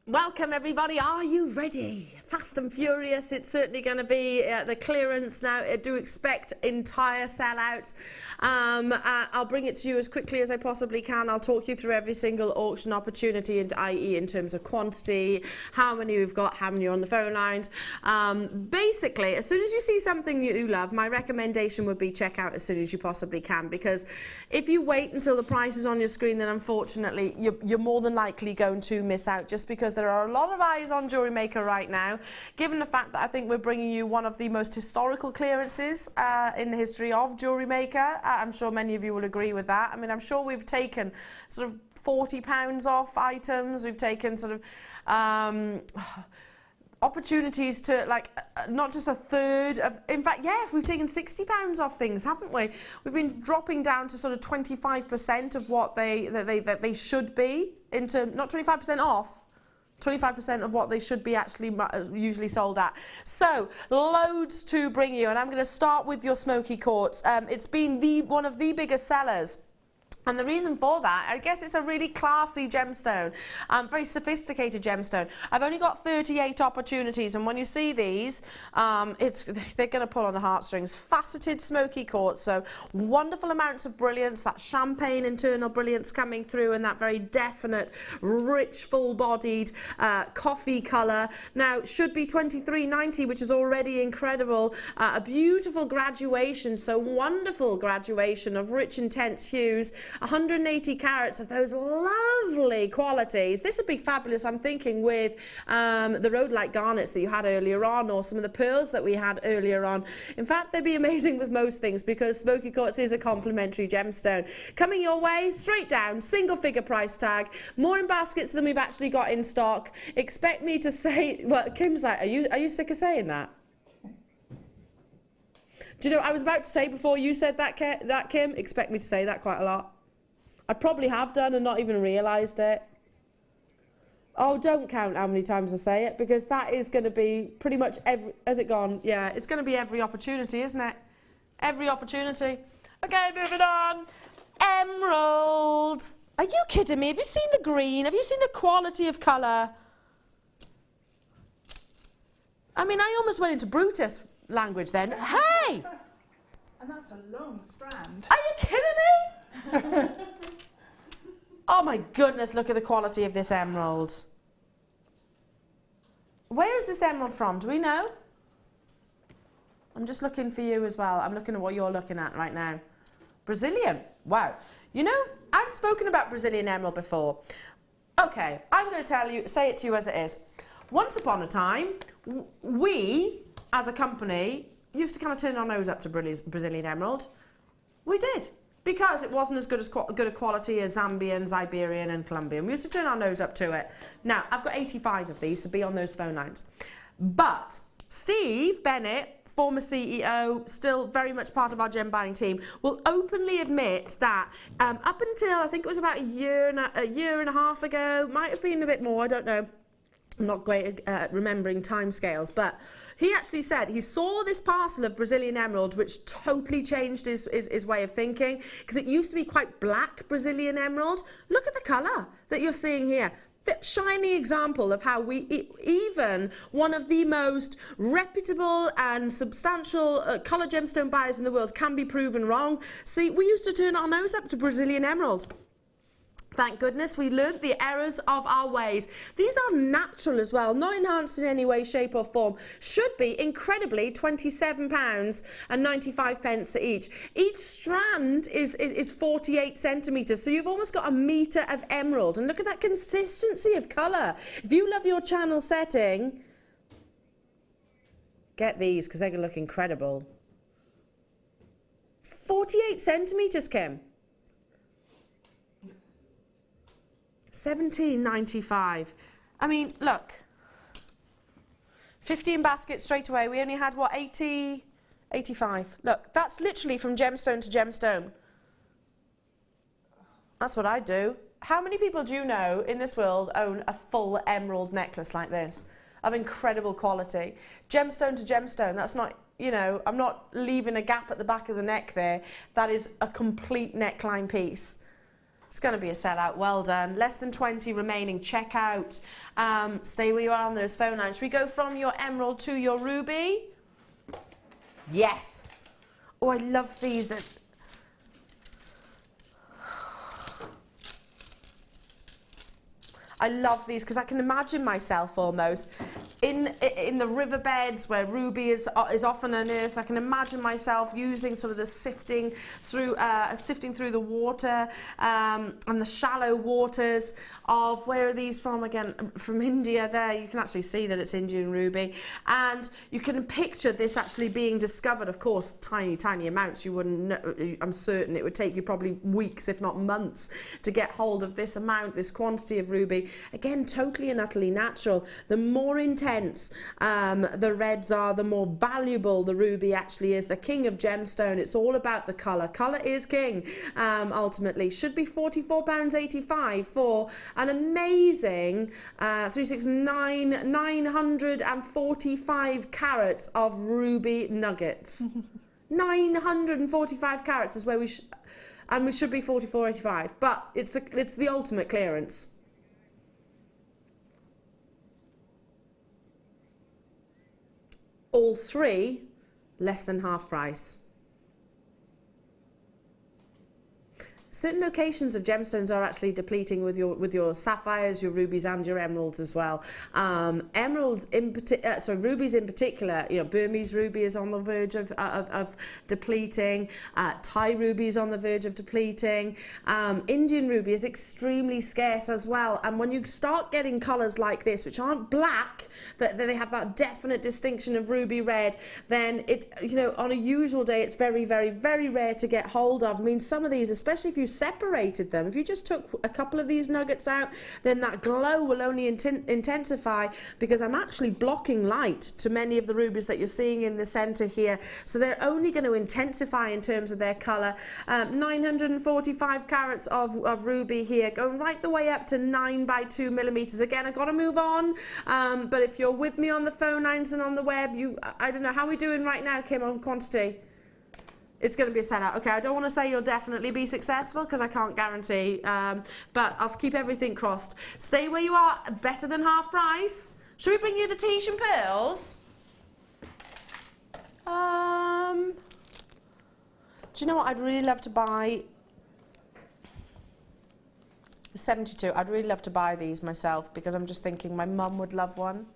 Welcome everybody, are you ready? Fast and furious, it's certainly going to be the clearance now. I do expect entire sellouts. I'll bring it to you as quickly as I possibly can. I'll talk you through every single auction opportunity, and i.e. in terms of quantity, how many we've got, how many are on the phone lines. Basically, as soon as you see something you love, my recommendation would be check out as soon as you possibly can, because if you wait until the price is on your screen, then unfortunately you're more than likely going to miss out, just because there are a lot of eyes on Jewellery Maker right now, given the fact that I think we're bringing you one of the most historical clearances in the history of Jewellery Maker. I'm sure many of you will agree with that. I mean, I'm sure we've taken sort of £40 off items. We've taken sort of opportunities to, like, not just a third of, in fact, yeah, we've taken £60 off things, haven't we? We've been dropping down to sort of 25% of what they should be, into not 25% off, 25% of what they should be actually usually sold at. So loads to bring you, and I'm going to start with your smoky quartz. It's been one of the biggest sellers. And the reason for that, I guess it's a really classy gemstone, very sophisticated gemstone. I've only got 38 opportunities, and when you see they're going to pull on the heartstrings. Faceted smoky quartz, so wonderful amounts of brilliance, that champagne internal brilliance coming through, and that very definite, rich, full-bodied coffee colour. Now, should be $23.90, which is already incredible. A beautiful graduation, so wonderful graduation of rich, intense hues. 180 carats of those lovely qualities. This would be fabulous, I'm thinking, with the rhodolite garnets that you had earlier on, or some of the pearls that we had earlier on. In fact, they'd be amazing with most things, because smoky quartz is a complementary gemstone. Coming your way, straight down, single figure price tag, more in baskets than we've actually got in stock. Expect me to say, well, Kim's like, are you sick of saying that? Do you know, I was about to say before you said that, Kim, expect me to say that quite a lot. I probably have done and not even realised it. Oh, don't count how many times I say it, because that is going to be pretty much every... Has it gone? Yeah, it's going to be every opportunity, isn't it? Every opportunity. Okay, moving on. Emerald. Are you kidding me? Have you seen the green? Have you seen the quality of colour? I mean, I almost went into Brutus language then. Hey! And that's a long strand. Are you kidding me? Oh my goodness, look at the quality of this emerald. Where is this emerald from? Do we know? I'm just looking for you as well. I'm looking at what you're looking at right now. Brazilian. Wow. You know, I've spoken about Brazilian emerald before. Okay, I'm going to say it to you as it is. Once upon a time, we, as a company, used to kind of turn our nose up to Brazilian emerald. We did. Because it wasn't as good a quality as Zambian, Iberian and Colombian. We used to turn our nose up to it. Now, I've got 85 of these, so be on those phone lines. But Steve Bennett, former CEO, still very much part of our gem buying team, will openly admit that up until, I think it was about a year and a half ago, might have been a bit more, I don't know, I'm not great at remembering timescales, but he actually said he saw this parcel of Brazilian emerald which totally changed his way of thinking, because it used to be quite black Brazilian emerald. Look at the colour that you're seeing here. That shiny example of how even one of the most reputable and substantial colour gemstone buyers in the world can be proven wrong. See, we used to turn our nose up to Brazilian emerald. Thank goodness we learned the errors of our ways. These are natural as well, not enhanced in any way, shape or form. Should be, incredibly, £27.95 each. Each strand is 48 centimetres, so you've almost got a metre of emerald. And look at that consistency of colour. If you love your channel setting, get these, because they're going to look incredible. 48 centimetres, Kim. £17.95. I mean, look. 15 baskets straight away. We only had, what, 85. Look, that's literally from gemstone to gemstone. That's what I do. How many people do you know in this world own a full emerald necklace like this? Of incredible quality. Gemstone to gemstone, that's not, you know, I'm not leaving a gap at the back of the neck there. That is a complete neckline piece. It's going to be a sellout. Well done. Less than 20 remaining. Check out. Stay where you are on those phone lines. Should we go from your emerald to your ruby? Yes. Oh, I love these. I love these because I can imagine myself almost in the riverbeds where ruby is often unearthed. I can imagine myself using sort of the sifting through the water and the shallow waters of, where are these from again? From India. There you can actually see that it's Indian ruby, and you can picture this actually being discovered. Of course, tiny amounts. You wouldn't know, I'm certain it would take you probably weeks, if not months, to get hold of this amount, this quantity of ruby. Again, totally and utterly natural. The more intense the reds are, the more valuable the ruby actually is. The king of gemstone. It's all about the colour. Colour is king, ultimately. Should be £44.85 for an amazing 945 carats of ruby nuggets. 945 carats is where we should, and we should be £44.85, but it's the ultimate clearance. All three, less than half price. Certain locations of gemstones are actually depleting with your sapphires, your rubies, and your emeralds as well. Rubies in particular. You know, Burmese ruby is on the verge of depleting. Thai ruby is on the verge of depleting. Indian ruby is extremely scarce as well. And when you start getting colours like this, which aren't black, that they have that definite distinction of ruby red, then it, you know, on a usual day, it's very, very, very rare to get hold of. I mean, some of these, especially if you separated them, if you just took a couple of these nuggets out, then that glow will only intensify, because I'm actually blocking light to many of the rubies that you're seeing in the center here, so they're only going to intensify in terms of their color. 945 carats of ruby here, going right the way up to 9 by 2 millimeters. Again, I've got to move on, but if you're with me on the phone lines and on the web, I don't know, how are we doing right now, Kim, on quantity? It's going to be a sellout. Okay, I don't want to say you'll definitely be successful, because I can't guarantee, but I'll keep everything crossed. Stay where you are, better than half price. Should we bring you the Tahitian pearls? Do you know what I'd really love to buy? 72. I'd really love to buy these myself because I'm just thinking my mum would love one.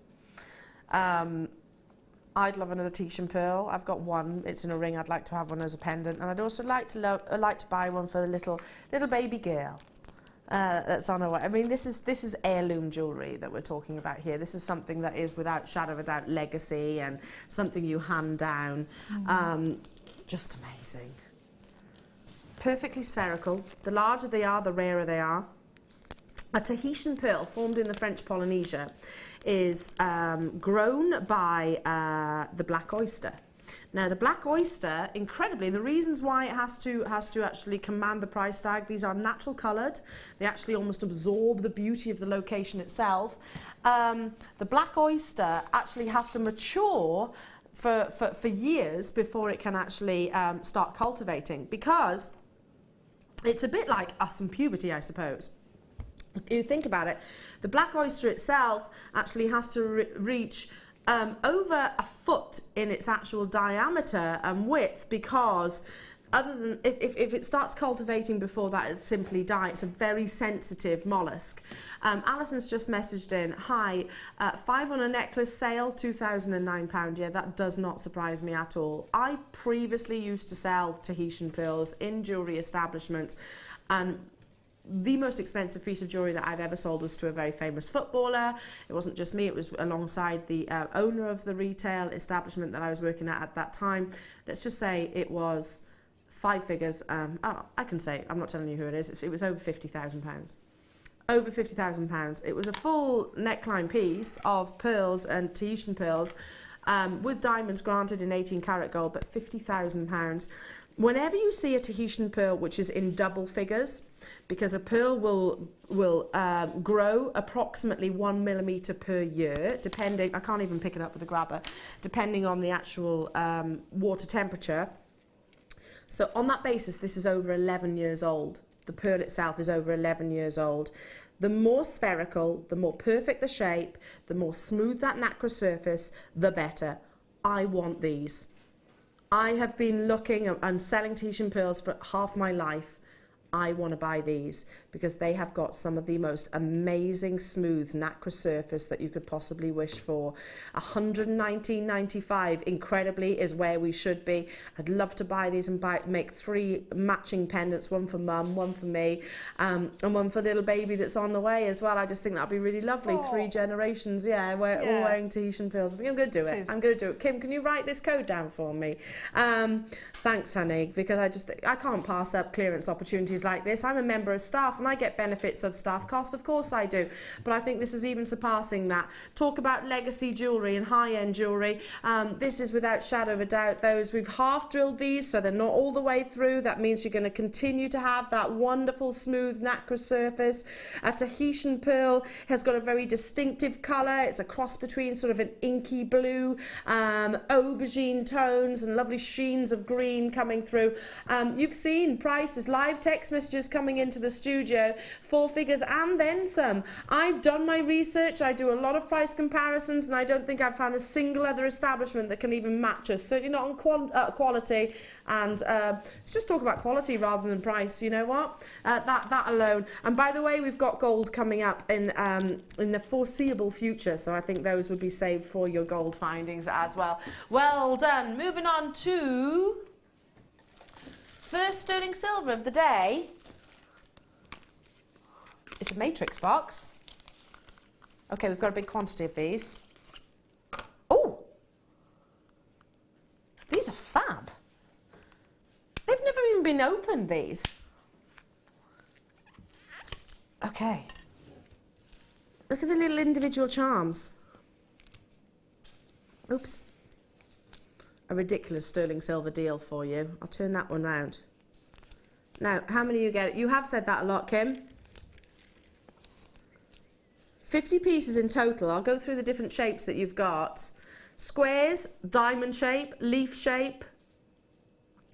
I'd love another Tahitian pearl. I've got one. It's in a ring. I'd like to have one as a pendant, and I'd also like to buy one for the little baby girl that's on her way. I mean, this is heirloom jewellery that we're talking about here. This is something that is without shadow of a doubt legacy and something you hand down. Just amazing. Perfectly spherical. The larger they are, the rarer they are. A Tahitian pearl formed in the French Polynesia is grown by the black oyster. Now, the black oyster, incredibly, the reasons why it has to actually command the price tag, these are natural coloured. They actually almost absorb the beauty of the location itself. The black oyster actually has to mature for years before it can actually start cultivating, because it's a bit like us in puberty, I suppose. You think about it, the black oyster itself actually has to reach over a foot in its actual diameter and width, because other than if it starts cultivating before that, it simply dies. It's a very sensitive mollusk. Alison's just messaged in, hi, 5 on a necklace sale, £2,009. Yeah, that does not surprise me at all. I previously used to sell Tahitian pearls in jewellery establishments, and the most expensive piece of jewellery that I've ever sold was to a very famous footballer. It wasn't just me, it was alongside the owner of the retail establishment that I was working at that time. Let's just say it was 5 figures. I can say, I'm not telling you who it is, it was over £50,000. Over £50,000. It was a full neckline piece of pearls and Tahitian pearls, with diamonds granted in 18 karat gold, but £50,000. Whenever you see a Tahitian pearl which is in double figures, because a pearl will grow approximately 1 millimetre per year, depending, I can't even pick it up with a grabber, depending on the actual water temperature. So on that basis, this is over 11 years old. The pearl itself is over 11 years old. The more spherical, the more perfect the shape, the more smooth that nacre surface, the better. I want these. I have been looking and selling Tahitian pearls for half my life. I want to buy these because they have got some of the most amazing smooth nacre surface that you could possibly wish for. $119.95 incredibly is where we should be. I'd love to buy these and make 3 matching pendants, one for mum, one for me, and one for the little baby that's on the way as well. I just think that'd be really lovely. 3 generations, all wearing Tahitian pearls. I think I'm going to do it. I'm going to do it. Kim, can you write this code down for me? Thanks, honey, because I can't pass up clearance opportunities like this. I'm a member of staff and I get benefits of staff cost, of course I do, but I think this is even surpassing that. Talk about legacy jewellery and high-end jewellery. This is without shadow of a doubt those. We've half drilled these so they're not all the way through. That means you're going to continue to have that wonderful smooth nacre surface. A Tahitian pearl has got a very distinctive colour. It's a cross between sort of an inky blue, aubergine tones and lovely sheens of green coming through. You've seen prices, live text messages coming into the studio, 4 figures and then some. I've done my research, I do a lot of price comparisons, and I don't think I've found a single other establishment that can even match us, certainly not on quality. And let's just talk about quality rather than price, you know what? That alone. And by the way, we've got gold coming up in the foreseeable future, so I think those would be saved for your gold findings as well. Well done. Moving on to first sterling silver of the day. It's a matrix box. Okay, we've got a big quantity of these. Oh! These are fab. They've never even been opened, these. Okay. Look at the little individual charms. Oops. A ridiculous sterling silver deal for you. I'll turn that one round. Now, how many you get? You have said that a lot, Kim. 50 pieces in total. I'll go through the different shapes that you've got. Squares, diamond shape, leaf shape,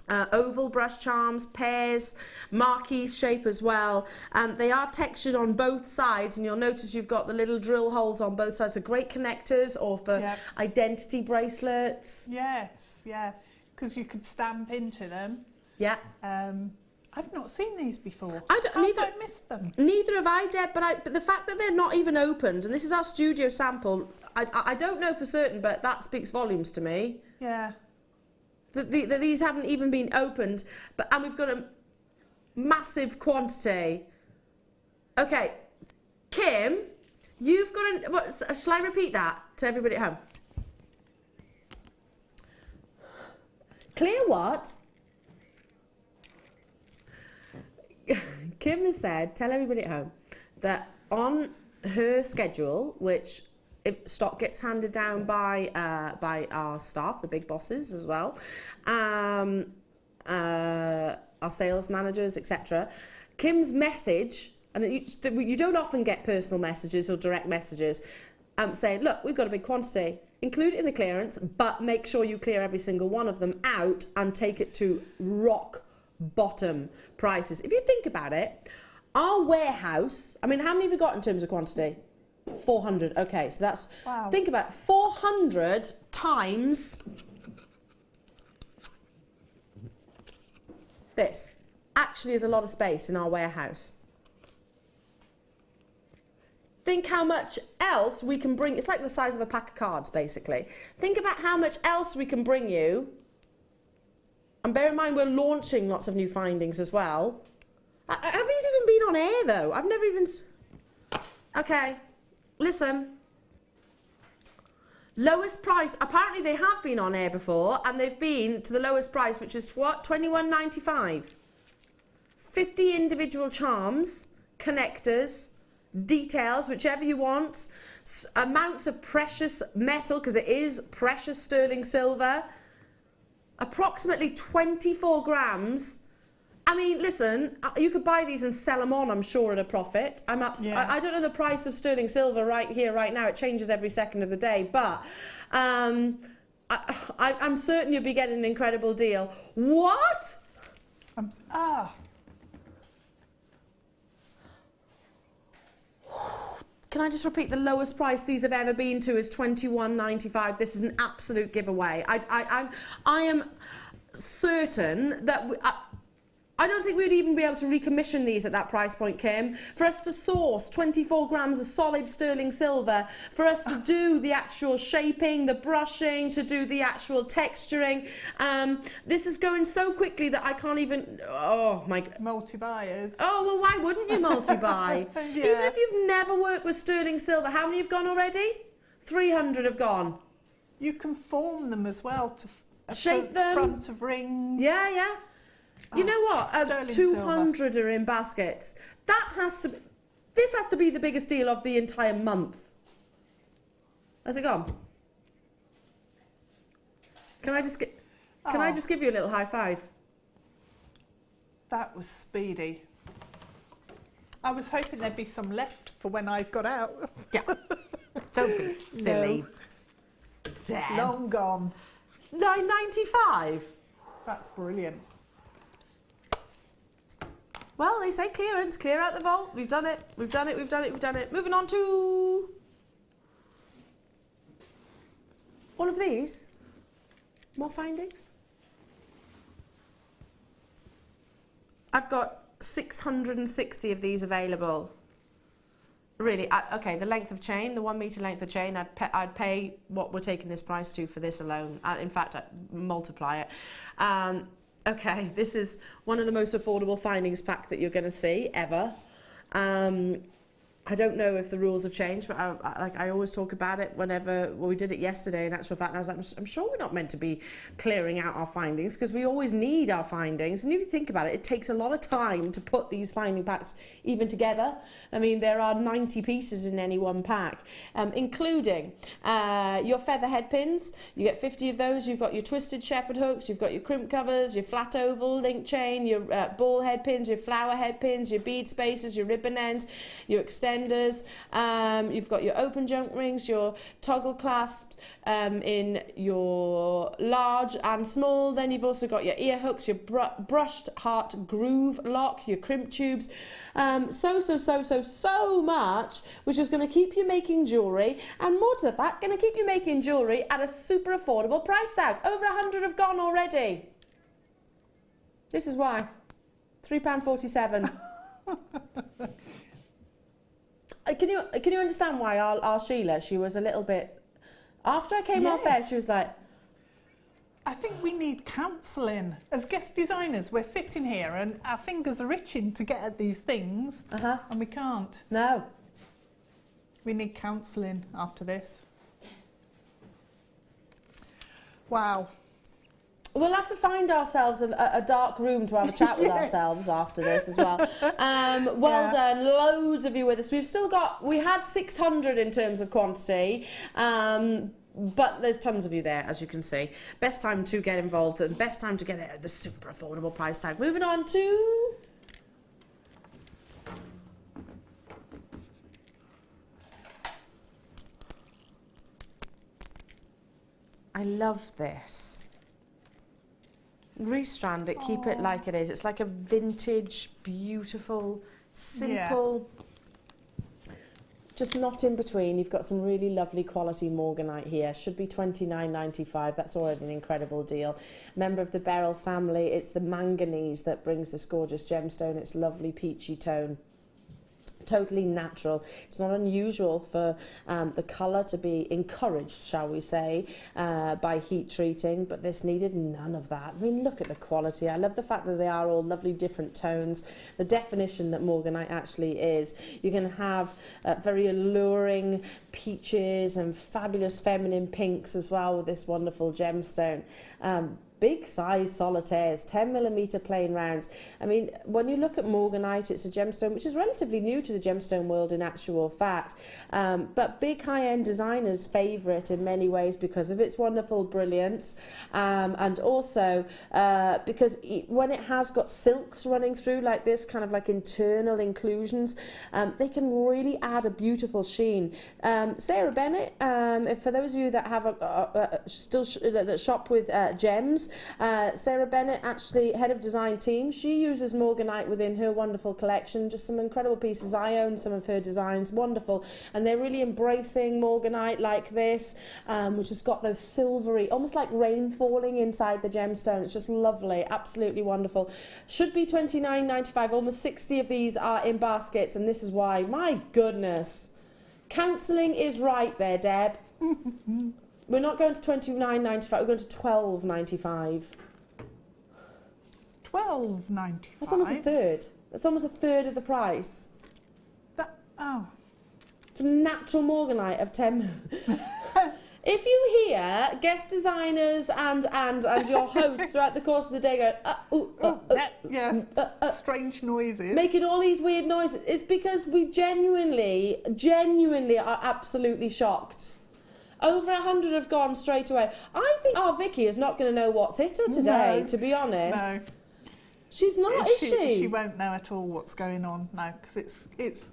oval brush charms, pairs, marquee shape as well. They are textured on both sides, and you'll notice you've got the little drill holes on both sides. So great connectors, or for identity bracelets. Yes, yeah, because you could stamp into them. Yeah. I've not seen these before. I missed them. Neither have I, Deb, but the fact that they're not even opened, and this is our studio sample, I don't know for certain, but that speaks volumes to me. Yeah. That these haven't even been opened, and we've got a massive quantity. Okay, Kim, you've got shall I repeat that to everybody at home? Clear what? Kim has said, tell everybody at home, that on her schedule, which stock gets handed down by our staff, the big bosses as well, our sales managers, etc. Kim's message, and you don't often get personal messages or direct messages, saying, look, we've got a big quantity, include it in the clearance, but make sure you clear every single one of them out and take it to rock bottom prices. If you think about it, our warehouse, I mean, how many have we got in terms of quantity? 400. Okay, so that's, wow. Think about it, 400 times this actually is a lot of space in our warehouse. Think how much else we can bring. It's like the size of a pack of cards, basically. Think about how much else we can bring you. And bear in mind, we're launching lots of new findings as well. Have these even been on air, though? I've never even... Okay, listen. Lowest price. Apparently, they have been on air before, and they've been to the lowest price, which is what? $21.95. 50 individual charms, connectors, details, whichever you want, amounts of precious metal, because it is precious sterling silver, approximately 24 grams. I mean, listen, you could buy these and sell them on, I'm sure, at a profit. I don't know the price of sterling silver right here, right now. It changes every second of the day, but I'm certain you'll be getting an incredible deal. What? Can I just repeat, the lowest price these have ever been to is $21.95. This is an absolute giveaway. I am certain that... I don't think we'd even be able to recommission these at that price point, Kim. For us to source 24 grams of solid sterling silver, for us to do the actual shaping, the brushing, to do the actual texturing, this is going so quickly that I can't even... Oh, my... Multi-buyers. Oh, well, why wouldn't you multi-buy? Yeah. Even if you've never worked with sterling silver, how many have gone already? 300 have gone. You can form them as well to shape them. Front of rings. Yeah, yeah. You know what? 200 silver are in baskets. This has to be the biggest deal of the entire month. Has it gone? Can I just give you a little high five? That was speedy. I was hoping there'd be some left for when I got out. Yeah. Don't be silly. No. Long gone. $9.95. That's brilliant. Well, they say clearance, clear out the vault. We've done it, we've done it, we've done it, we've done it. Moving on to all of these. More findings. I've got 660 of these available. Really, okay, the length of chain, the 1 metre length of chain, I'd pay what we're taking this price to for this alone. In fact, I'd multiply it. Okay, this is one of the most affordable findings pack that you're going to see ever. I don't know if the rules have changed, but I always talk about it whenever, well, we did it yesterday in actual fact, and I was like, I'm sure we're not meant to be clearing out our findings because we always need our findings. And if you think about it, it takes a lot of time to put these finding packs even together. I mean, there are 90 pieces in any one pack, including your feather head pins. You get 50 of those. You've got your twisted shepherd hooks, you've got your crimp covers, your flat oval link chain, your ball head pins, your flower head pins, your bead spacers, your ribbon ends, your extenders, suspenders, you've got your open junk rings, your toggle clasps in your large and small. Then you've also got your ear hooks, your brushed heart groove lock, your crimp tubes. So much, which is going to keep you making jewellery, and more to the fact, going to keep you making jewellery at a super affordable price tag. Over 100 have gone already. This is why. £3.47. Can you understand why our Sheila, she was a little bit, after I came off air, she was like, I think we need counselling. As guest designers, we're sitting here and our fingers are itching to get at these things, and we can't. No. We need counselling after this. Wow. We'll have to find ourselves a dark room to have a chat with ourselves after this as well. Well done, loads of you with us. We had 600 in terms of quantity, but there's tons of you there, as you can see. Best time to get involved and best time to get it at the super affordable price tag. Moving on to... I love this. Restrand it, keep it like it is. It's like a vintage, beautiful, simple, just not in between. You've got some really lovely quality morganite here. Should be £29.95. That's already an incredible deal. Member of the beryl family. It's the manganese that brings this gorgeous gemstone. It's lovely peachy tone. Totally natural. It's not unusual for the colour to be encouraged, shall we say, by heat treating, but this needed none of that. I mean, look at the quality. I love the fact that they are all lovely different tones. The definition that morganite actually is. You can have very alluring peaches and fabulous feminine pinks as well with this wonderful gemstone. Big size solitaires, 10mm plain rounds. I mean, when you look at morganite, it's a gemstone which is relatively new to the gemstone world in actual fact, but big high-end designers favour it in many ways because of its wonderful brilliance, and also because when it has got silks running through like this, kind of like internal inclusions, they can really add a beautiful sheen. Sarah Bennett, for those of you that have that shop with gems, Sarah Bennett, actually head of design team, she uses morganite within her wonderful collection. Just some incredible pieces. I own some of her designs, wonderful, and they're really embracing morganite like this, which has got those silvery, almost like rain falling inside the gemstone. It's just lovely, absolutely wonderful. Should be £29.95. Almost 60 of these are in baskets, and this is why. My goodness, counselling is right there, Deb. We're not going to £29.95, we're going to £12.95. £12.95? That's almost a third. That's almost a third of the price. For natural morganite of 10. If you hear guest designers and your hosts throughout the course of the day going, strange noises, making all these weird noises, it's because we genuinely are absolutely shocked. Over 100 have gone straight away. I think our Vicky is not going to know what's hit her today, to be honest. No. She's not, is she? She won't know at all what's going on now, because it's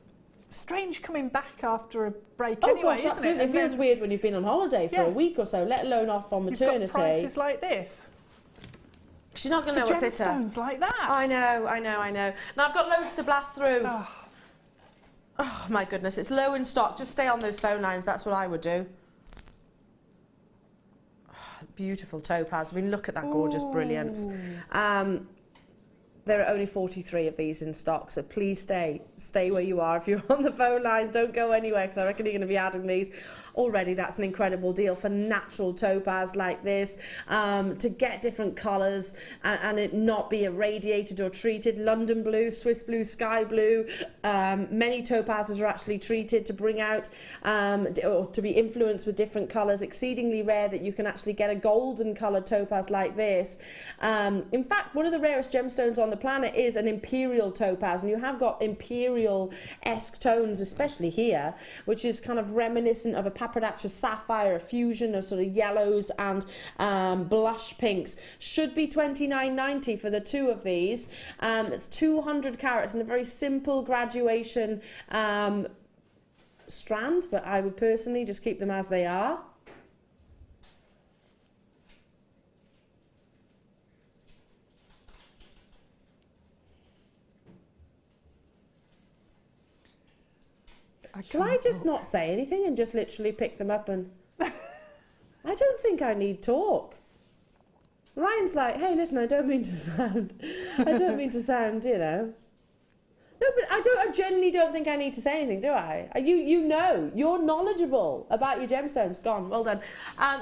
strange coming back after a break anyway, gosh, absolutely. isn't it? It feels weird when you've been on holiday for a week or so, let alone off on maternity. You've got prices like this. She's not going to know what's hit her. Gemstones like that. I know. Now I've got loads to blast through. Oh my goodness, it's low in stock. Just stay on those phone lines, that's what I would do. Beautiful topaz. I mean, look at that gorgeous brilliance. There are only 43 of these in stock, so please stay where you are. If you're on the phone line, don't go anywhere, because I reckon you're going to be adding these. Already, that's an incredible deal for natural topaz like this, to get different colours and it not be irradiated or treated. London blue, Swiss blue, sky blue. Many topazes are actually treated to bring out or to be influenced with different colours. Exceedingly rare that you can actually get a golden coloured topaz like this. In fact, one of the rarest gemstones on the planet is an imperial topaz, and you have got imperial-esque tones, especially here, which is kind of reminiscent of a Papadaccia sapphire, a fusion of sort of yellows and blush pinks. Should be £29.90 for the two of these. It's 200 carats and a very simple graduation strand, but I would personally just keep them as they are. Shall I just not say anything and just literally pick them up and... I don't think I need talk. Ryan's like, hey, listen, I don't mean to sound, you know. No, but I genuinely don't think I need to say anything, do I? You know, you're knowledgeable about your gemstones. Gone, well done.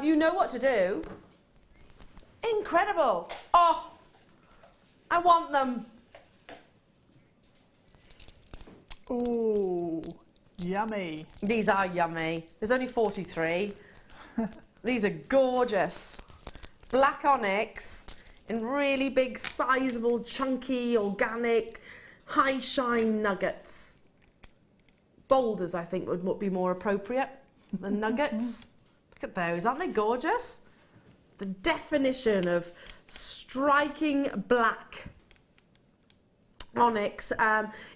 You know what to do. Incredible. Oh, I want them. Ooh, yummy. These are yummy. There's only 43. These are gorgeous. Black onyx in really big, sizable, chunky, organic, high shine nuggets. Boulders, I think, would be more appropriate than nuggets. Look at those, aren't they gorgeous? The definition of striking black onyx.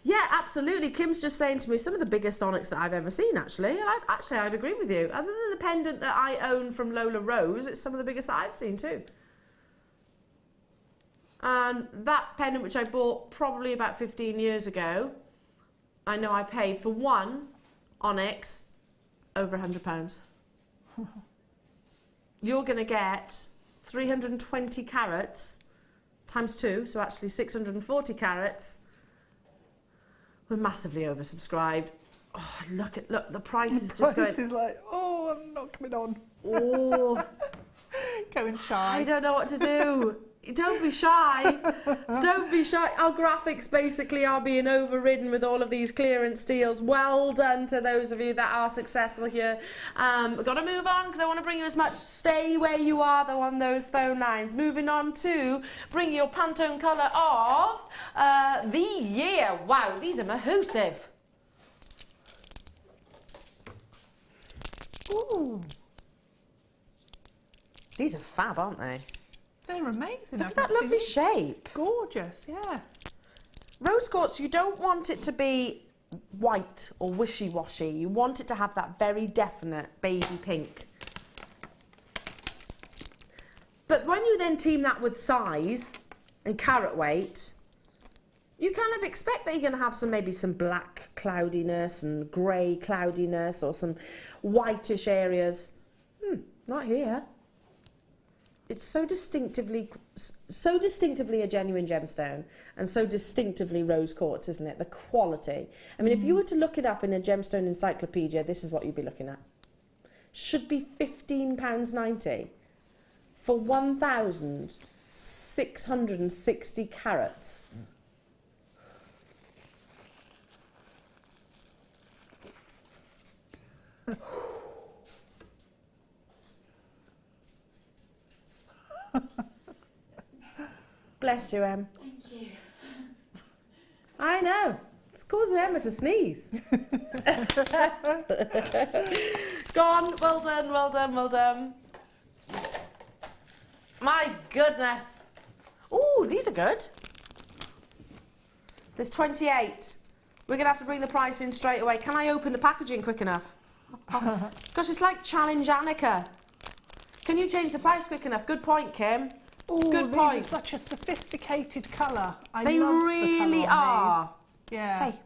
Yeah, absolutely. Kim's just saying to me, some of the biggest onyx that I've ever seen, actually. And I'd agree with you. Other than the pendant that I own from Lola Rose, it's some of the biggest that I've seen too. And that pendant, which I bought probably about 15 years ago, I know I paid for one onyx over £100. You're going to get 320 carats times 2, so actually 640 carats. We're massively oversubscribed. Oh, look, the price is just going... The price is like, oh, I'm not coming on. Oh. Going shy. I don't know what to do. Don't be shy. Don't be shy. Our graphics basically are being overridden with all of these clearance deals. Well done to those of you that are successful here. We've got to move on because I want to bring you as much. Stay where you are though on those phone lines. Moving on to bring your Pantone colour of the year. Wow, these are mahoosive. Ooh. These are fab, aren't they? They're amazing. Look at that lovely shape. Gorgeous, yeah. Rose quartz, you don't want it to be white or wishy-washy. You want it to have that very definite baby pink. But when you then team that with size and carat weight, you kind of expect that you're going to have maybe some black cloudiness and grey cloudiness or some whitish areas. Not here. It's so distinctively a genuine gemstone and so distinctively rose quartz, isn't it? The quality. I mean, if you were to look it up in a gemstone encyclopedia, this is what you'd be looking at. Should be £15.90 for 1,660 carats. Bless you, Em. Thank you. I know. It's causing Emma to sneeze. Go on. Well done, well done, well done. My goodness. Ooh, these are good. There's 28. We're going to have to bring the price in straight away. Can I open the packaging quick enough? Gosh, it's like Challenge Annika. Can you change the price quick enough? Good point, Kim. Ooh, good these point. are such a sophisticated colour. They love really the colour on are. these. Yeah. Hey.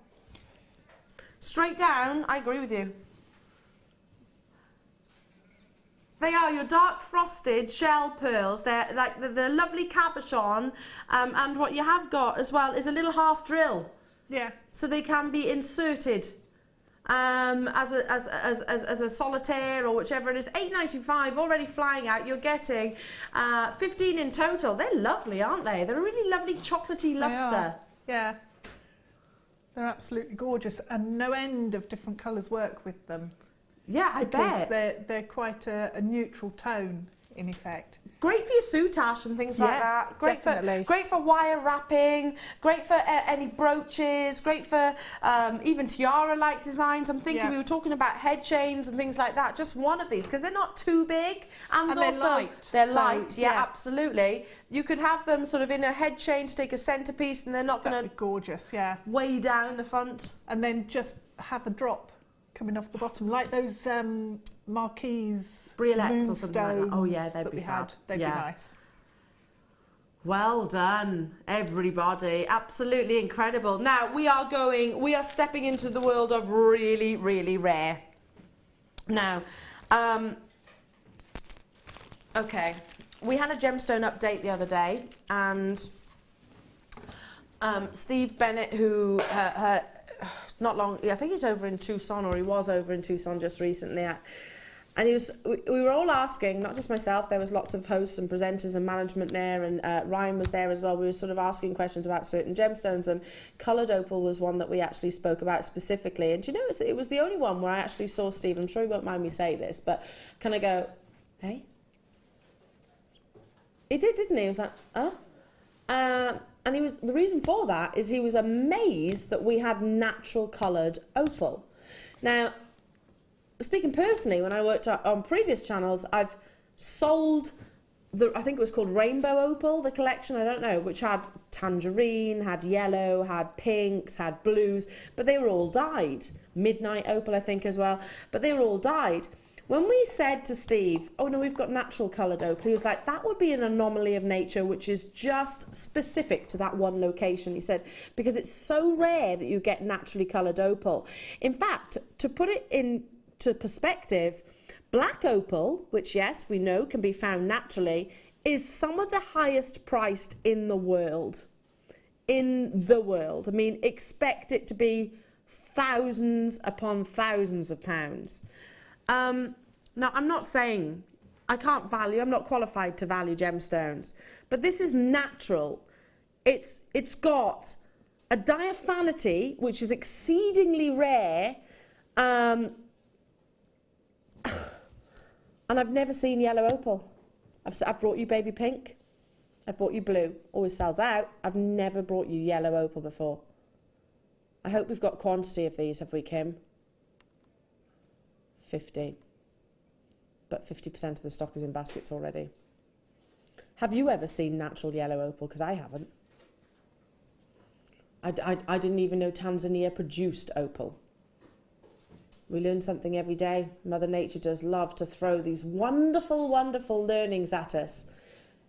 Straight down, I agree with you. They are your dark frosted shell pearls. They're like the lovely cabochon, and what you have got as well is a little half drill. Yeah. So they can be inserted as a solitaire or whichever it is. £8.95 already flying out. You're getting 15 in total. They're lovely, aren't they? They're a really lovely chocolatey luster. Yeah. They're absolutely gorgeous, and no end of different colours work with them. Yeah, I bet. Because they're quite a neutral tone, in effect. Great for your soutache and things like that. Great definitely. Great for wire wrapping. Great for any brooches. Great for even tiara-like designs. I'm thinking we were talking about head chains and things like that. Just one of these, because they're not too big, and also they're light. They're light. Yeah, absolutely. You could have them sort of in a head chain to take a centerpiece, and they're not going to gorgeous. Yeah. weigh down the front. And then just have a drop coming off the bottom, like those marquise Briolets or something like that. Oh yeah, they'd that be we had. fab. They'd be nice. Well done, everybody. Absolutely incredible. Now we are stepping into the world of really, really rare. Now, okay, we had a gemstone update the other day, and Steve Bennett, who not long, I think he's over in Tucson, or he was over in Tucson just recently. And we were all asking, not just myself, there was lots of hosts and presenters and management there, and Ryan was there as well. We were sort of asking questions about certain gemstones, and coloured opal was one that we actually spoke about specifically. And do you know, it was the only one where I actually saw Steve, I'm sure he won't mind me say this, but can I go, hey? He did, didn't he? He was like, huh? And the reason for that is he was amazed that we had natural coloured opal. Now, speaking personally, when I worked on previous channels, I've sold I think it was called Rainbow Opal, the collection, I don't know, which had tangerine, had yellow, had pinks, had blues, but they were all dyed. Midnight Opal, I think, as well, but they were all dyed. When we said to Steve, oh no, we've got natural coloured opal, he was like, that would be an anomaly of nature which is just specific to that one location. He said, because it's so rare that you get naturally coloured opal. In fact, to put it into perspective, black opal, which yes, we know can be found naturally, is some of the highest priced in the world. In the world. I mean, expect it to be thousands upon thousands of pounds. Now, I'm not saying I can't value, I'm not qualified to value gemstones, but this is natural. It's got a diaphanity, which is exceedingly rare, and I've never seen yellow opal. I've brought you baby pink, I've brought you blue, always sells out. I've never brought you yellow opal before. I hope we've got quantity of these, have we, Kim? 50. But 50% of the stock is in baskets already. Have you ever seen natural yellow opal? Because I haven't. I didn't even know Tanzania produced opal. We learn something every day. Mother Nature does love to throw these wonderful, wonderful learnings at us.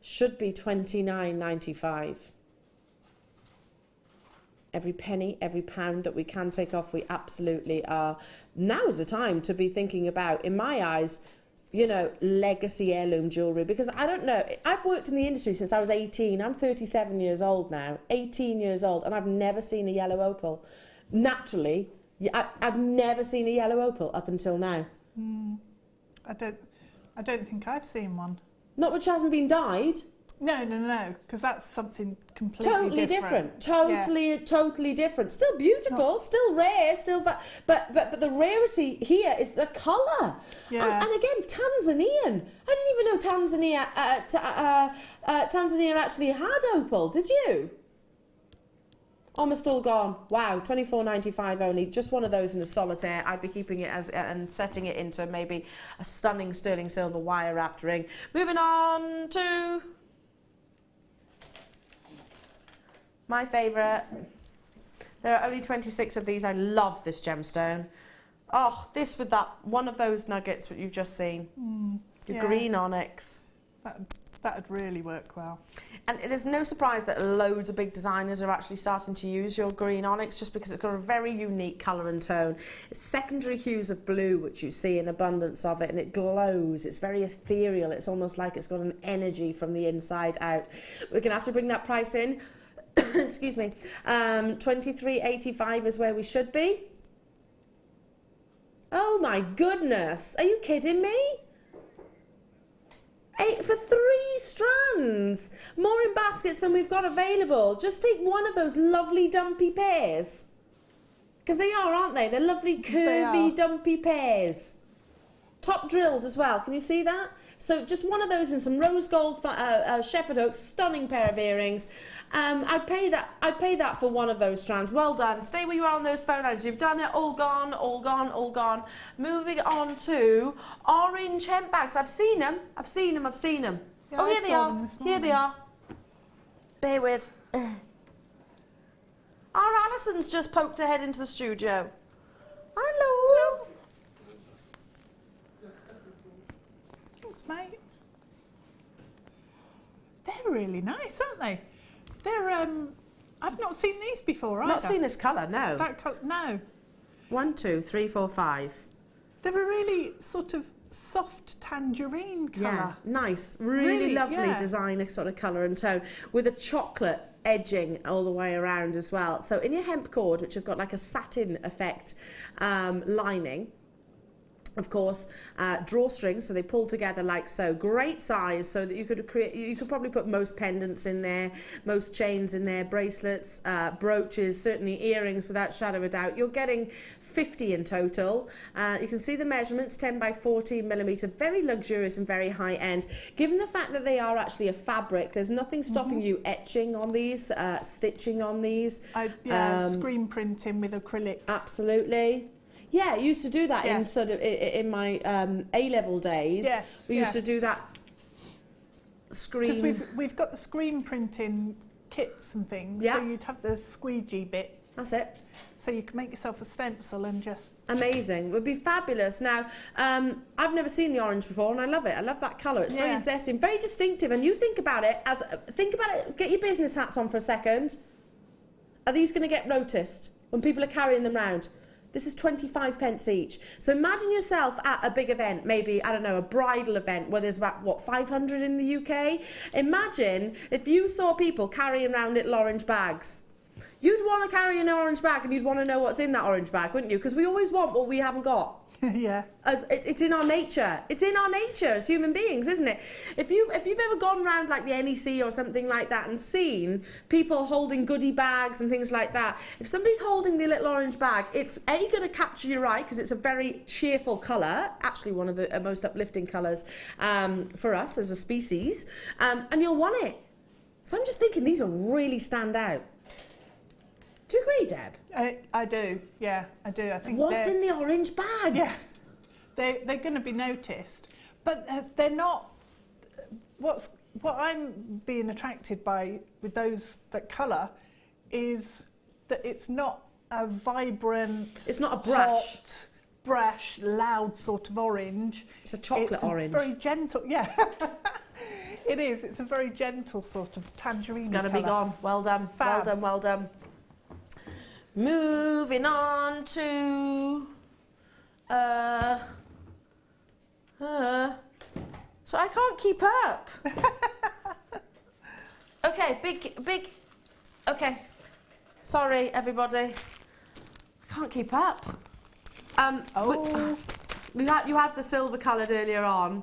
Should be $29.95. Every penny, every pound that we can take off, we absolutely are. Now is the time to be thinking about, in my eyes, you know, legacy heirloom jewellery. Because I don't know, I've worked in the industry since I was 18. I'm 37 years old now, 18 years old, and I've never seen a yellow opal. Naturally, I've never seen a yellow opal up until now. I don't think I've seen one. Not which hasn't been dyed. No, because that's something completely different. Totally different. Still beautiful, still rare, still, but the rarity here is the colour. Yeah. And again, Tanzanian. I didn't even know Tanzania actually had opal. Did you? Almost all gone. Wow, $24.95 only. Just one of those in a solitaire. I'd be keeping it as and setting it into maybe a stunning sterling silver wire wrapped ring. Moving on to my favourite. There are only 26 of these. I love this gemstone. Oh, this with that one of those nuggets that you've just seen. Your green onyx. That'd really work well. And there's no surprise that loads of big designers are actually starting to use your green onyx just because it's got a very unique colour and tone. It's secondary hues of blue, which you see in abundance of it, and it glows. It's very ethereal. It's almost like it's got an energy from the inside out. We're going to have to bring that price in. Excuse me. $23.85 is where we should be. Oh my goodness. Are you kidding me? 8 for 3 strands. More in baskets than we've got available. Just take one of those lovely dumpy pairs. Because they are, aren't they? They're lovely curvy dumpy pairs. Top drilled as well. Can you see that? So just one of those and some rose gold shepherd hooks. Stunning pair of earrings. I'd pay that for one of those strands. Well done. Stay where you are on those phone lines. You've done it. All gone, all gone, all gone. Moving on to orange hemp bags. I've seen them. Yeah, oh, here they are. Here they are. Bear with. Our Alison's just poked her head into the studio. Hello. colours, mate. They're really nice, aren't they? They're, I've not seen these before either. Not seen this colour, no. No. 1, 2, 3, 4, 5. They're a really sort of soft tangerine colour. Yeah, nice. Really lovely designer sort of colour and tone with a chocolate edging all the way around as well. So in your hemp cord, which have got like a satin effect lining, of course, drawstrings, so they pull together like so. Great size, so that you could probably put most pendants in there, most chains in there, bracelets, brooches, certainly earrings, without shadow of a doubt. You're getting 50 in total. You can see the measurements, 10 by 14 millimetre, very luxurious and very high end. Given the fact that they are actually a fabric, there's nothing stopping you etching on these, stitching on these. Screen printing with acrylic. Absolutely. Yeah, I used to do that in sort of in my A-level days. Yes, we used to do that screen. Because we've got the screen printing kits and things. Yeah. So you'd have the squeegee bit. That's it. So you can make yourself a stencil and just... Amazing. It would be fabulous. Now, I've never seen the orange before and I love it. I love that colour. It's very zesty and very distinctive. And you think about it, get your business hats on for a second. Are these going to get noticed when people are carrying them around? This is 25 pence each. So imagine yourself at a big event, maybe, I don't know, a bridal event where there's about, what, 500 in the UK? Imagine if you saw people carrying around little orange bags. You'd want to carry an orange bag and you'd want to know what's in that orange bag, wouldn't you? Because we always want what we haven't got. Yeah. It's in our nature. It's in our nature as human beings, isn't it? If you've ever gone around like the NEC or something like that and seen people holding goodie bags and things like that, if somebody's holding the little orange bag, it's A, going to capture your eye because it's a very cheerful colour, actually one of the most uplifting colours for us as a species, and you'll want it. So I'm just thinking these will really stand out. Do you agree, Deb? I do, yeah, I do. I think what's in the orange bags? Yes, they're going to be noticed, but they're not. What I'm being attracted by with those that colour is that it's not a vibrant. It's not a brash. Hot, brash, loud sort of orange. It's a chocolate orange. Very gentle, yeah. It is. It's a very gentle sort of tangerine. It's going to be gone. Well done. Fab. Well done. Well done. Moving on to so I can't keep up. Okay, big okay. Sorry everybody. I can't keep up. You had the silver coloured earlier on.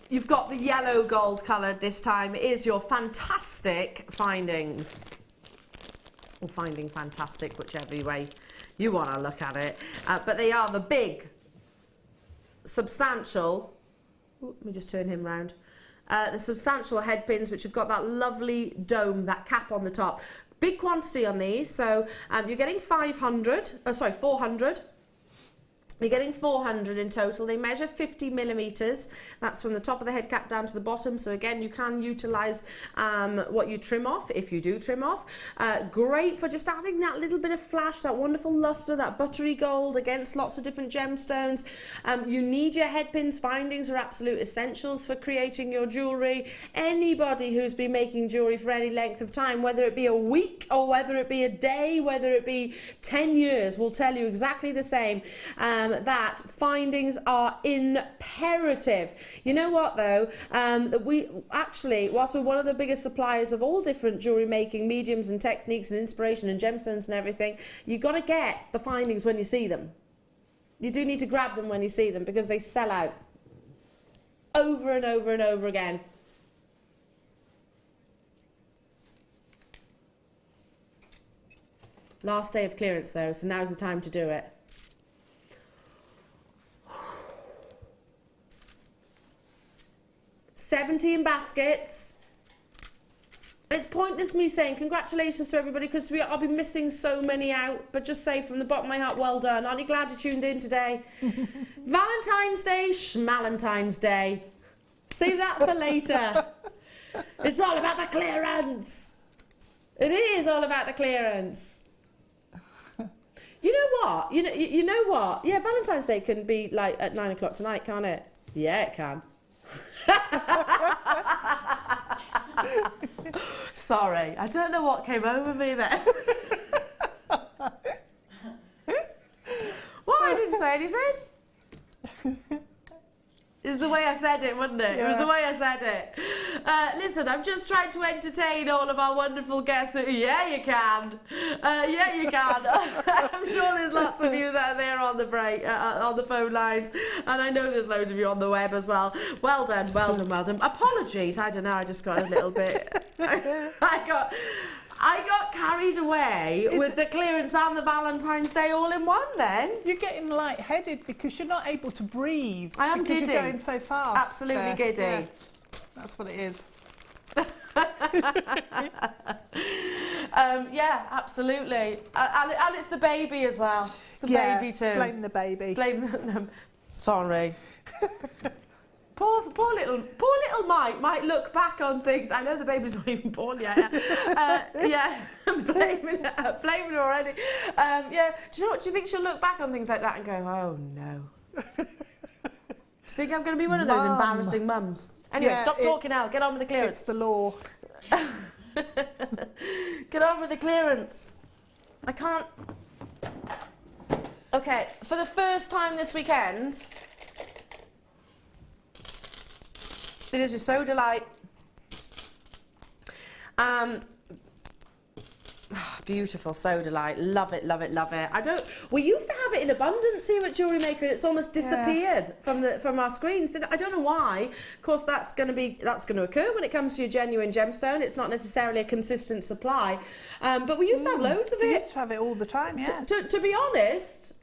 You've got the yellow gold coloured this time. It is your fantastic findings. Or finding fantastic, whichever way you want to look at it. But they are the big, substantial, let me just turn him round, the substantial head pins, which have got that lovely dome, that cap on the top. Big quantity on these, so you're getting 400. You're getting 400 in total. They measure 50 millimetres. That's from the top of the head cap down to the bottom. So again, you can utilise what you trim off, if you do trim off. Great for just adding that little bit of flash, that wonderful lustre, that buttery gold against lots of different gemstones. You need your head pins. Findings are absolute essentials for creating your jewellery. Anybody who's been making jewellery for any length of time, whether it be a week or whether it be a day, whether it be 10 years, will tell you exactly the same. That findings are imperative. You know what though, we actually, whilst we're one of the biggest suppliers of all different jewellery making mediums and techniques and inspiration and gemstones and everything, you got to get the findings when you see them. You do need to grab them when you see them because they sell out over and over and over again. Last day of clearance though, so now's the time to do it. $17 baskets. It's pointless me saying congratulations to everybody because I'll be missing so many out, but just say from the bottom of my heart, well done. Aren't you glad you tuned in today? Valentine's Day, Schmalentine's Day. Save that for later. It's all about the clearance. It is all about the clearance. You know what? You know what? Yeah, Valentine's Day can be like at 9 o'clock tonight, can't it? Yeah, it can. Sorry, I don't know what came over me then. What? I didn't say anything. It's the way I said it, wasn't it? Yeah. It was the way I said it. Listen, I'm just trying to entertain all of our wonderful guests. Yeah, you can. Yeah, you can. I'm sure there's lots of you that are there on the break, on the phone lines, and I know there's loads of you on the web as well. Well done, well done, well done. Apologies, I don't know, I just got a little bit... I got carried away with the clearance and the Valentine's Day all in one then. You're getting lightheaded because you're not able to breathe. I am because giddy. You're going so fast. Absolutely giddy. Yeah, that's what it is. Yeah, absolutely. And it's the baby as well. It's the baby too. Blame the baby. Blame them. Sorry. Poor little Mike might look back on things. I know the baby's not even born yet. Yeah, blaming her already. Yeah, do you know what? Do you think she'll look back on things like that and go, oh no? Do you think I'm going to be one of those embarrassing mums? Anyway, Yeah, stop talking now. Get on with the clearance. It's the law. Get on with the clearance. I can't. Okay, for the first time this weekend, it is your So Delight. Beautiful So Delight. Love it, love it, love it. We used to have it in abundance here at Jewellery Maker, and it's almost disappeared from our screens. I don't know why. Of course, that's going to occur when it comes to your genuine gemstone. It's not necessarily a consistent supply, but we used to have loads of it. We used to have it all the time. Yeah. To be honest,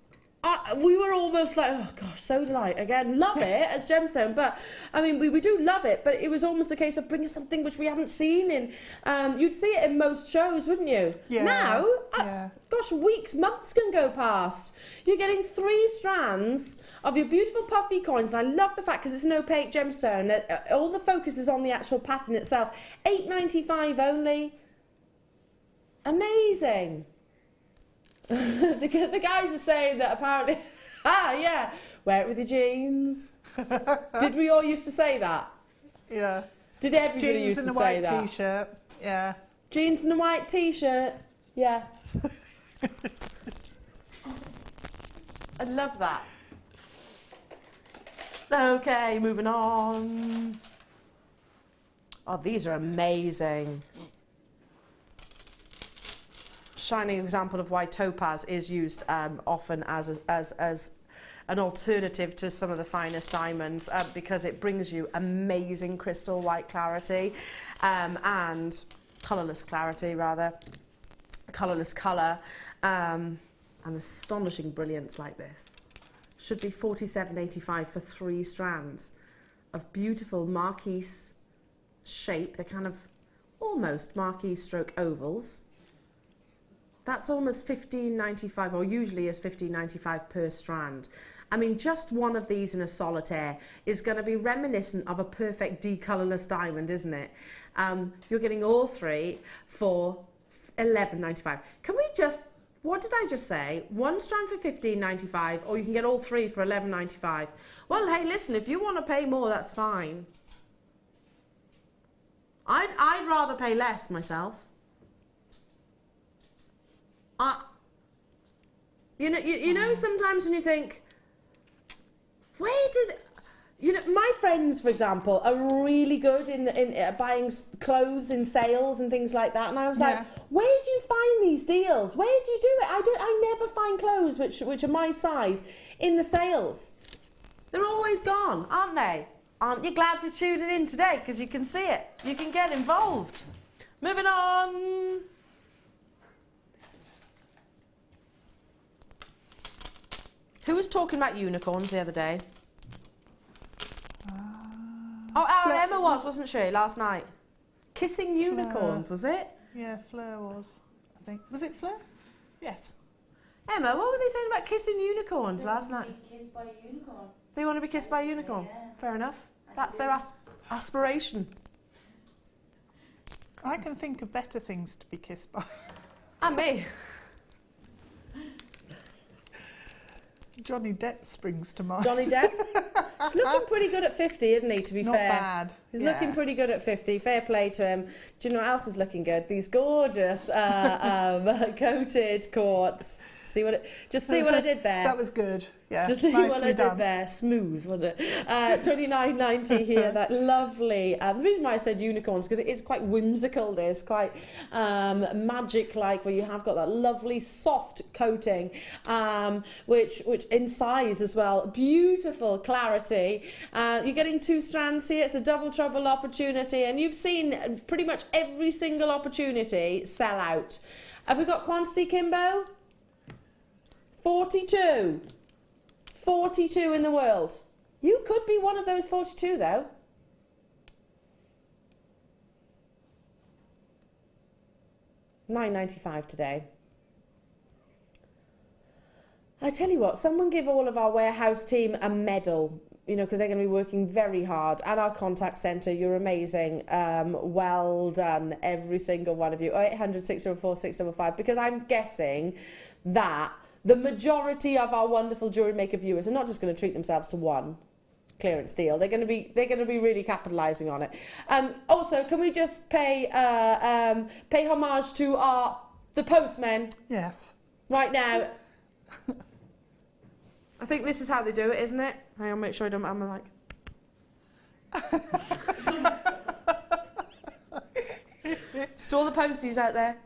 we were almost like, oh gosh, So Delight again. Love it as gemstone, but I mean, we do love it, but it was almost a case of bringing something which we haven't seen in. You'd see it in most shows, wouldn't you? Yeah. Now, gosh, weeks, months can go past. You're getting 3 strands of your beautiful puffy coins. I love the fact, because it's an opaque gemstone, that all the focus is on the actual pattern itself. £8.95 only. Amazing. The guys are saying that apparently, yeah, wear it with your jeans. Did we all used to say that? Yeah. Did everybody Jeans used and to a say white that? T-shirt. Yeah. Jeans and a white T-shirt. Yeah. I love that. Okay, moving on. Oh, these are amazing. Shining example of why topaz is used often as an alternative to some of the finest diamonds, because it brings you amazing crystal white clarity and colourless clarity, rather, colourless colour, and astonishing brilliance like this. Should be $47.85 for 3 strands of beautiful marquise shape. They're kind of almost marquise stroke ovals. That's almost $15.95, or usually is $15.95 per strand. I mean, just one of these in a solitaire is going to be reminiscent of a perfect decolourless diamond, isn't it? You're getting all 3 for $11.95. Can we just, what did I just say? 1 strand for $15.95, or you can get all 3 for $11.95. Well, hey, listen, if you want to pay more, that's fine. I'd rather pay less myself. You know, sometimes when you think, where did, my friends, for example, are really good in buying clothes in sales and things like that, and I was like, where do you find these deals? Where do you do it? I never find clothes which are my size in the sales. They're always gone, aren't they? Aren't you glad you're tuning in today? Because you can see it. You can get involved. Moving on. Who was talking about unicorns the other day? Emma wasn't she, last night? Kissing unicorns, was it? Yeah, Fleur was, I think. Was it Fleur? Yes. Emma, what were they saying about kissing unicorns last night? They want to be kissed by a unicorn. They want to be kissed by a unicorn? Yeah. Fair enough. That's their aspiration. I can think of better things to be kissed by. And me. Johnny Depp springs to mind. Johnny Depp? He's looking pretty good at 50, isn't he, to be Not fair? bad. He's looking pretty good at 50. Fair play to him. Do you know what else is looking good? These gorgeous coated quartz. See what I did there? That was good. Yeah, just see what I done. did there. Smooth, wasn't it? $29.90 here. That lovely. The reason why I said unicorns because it is quite whimsical. This quite magic-like, where you have got that lovely soft coating, which in size as well. Beautiful clarity. You're getting 2 strands here. It's a double trouble opportunity, and you've seen pretty much every single opportunity sell out. Have we got quantity, Kimbo? 42. 42 in the world. You could be one of those 42 though. $9.95 today. I tell you what, someone give all of our warehouse team a medal, you know, because they're going to be working very hard. And our contact centre, you're amazing. Well done, every single one of you. 0800 604 655, because I'm guessing that the majority of our wonderful Jewellery Maker viewers are not just going to treat themselves to one clearance deal. They're going to be really capitalising on it. Also, can we just pay homage to the postmen? Yes. Right now. I think this is how they do it, isn't it? Hang on, make sure I don't. I'm like. Just all the posties out there.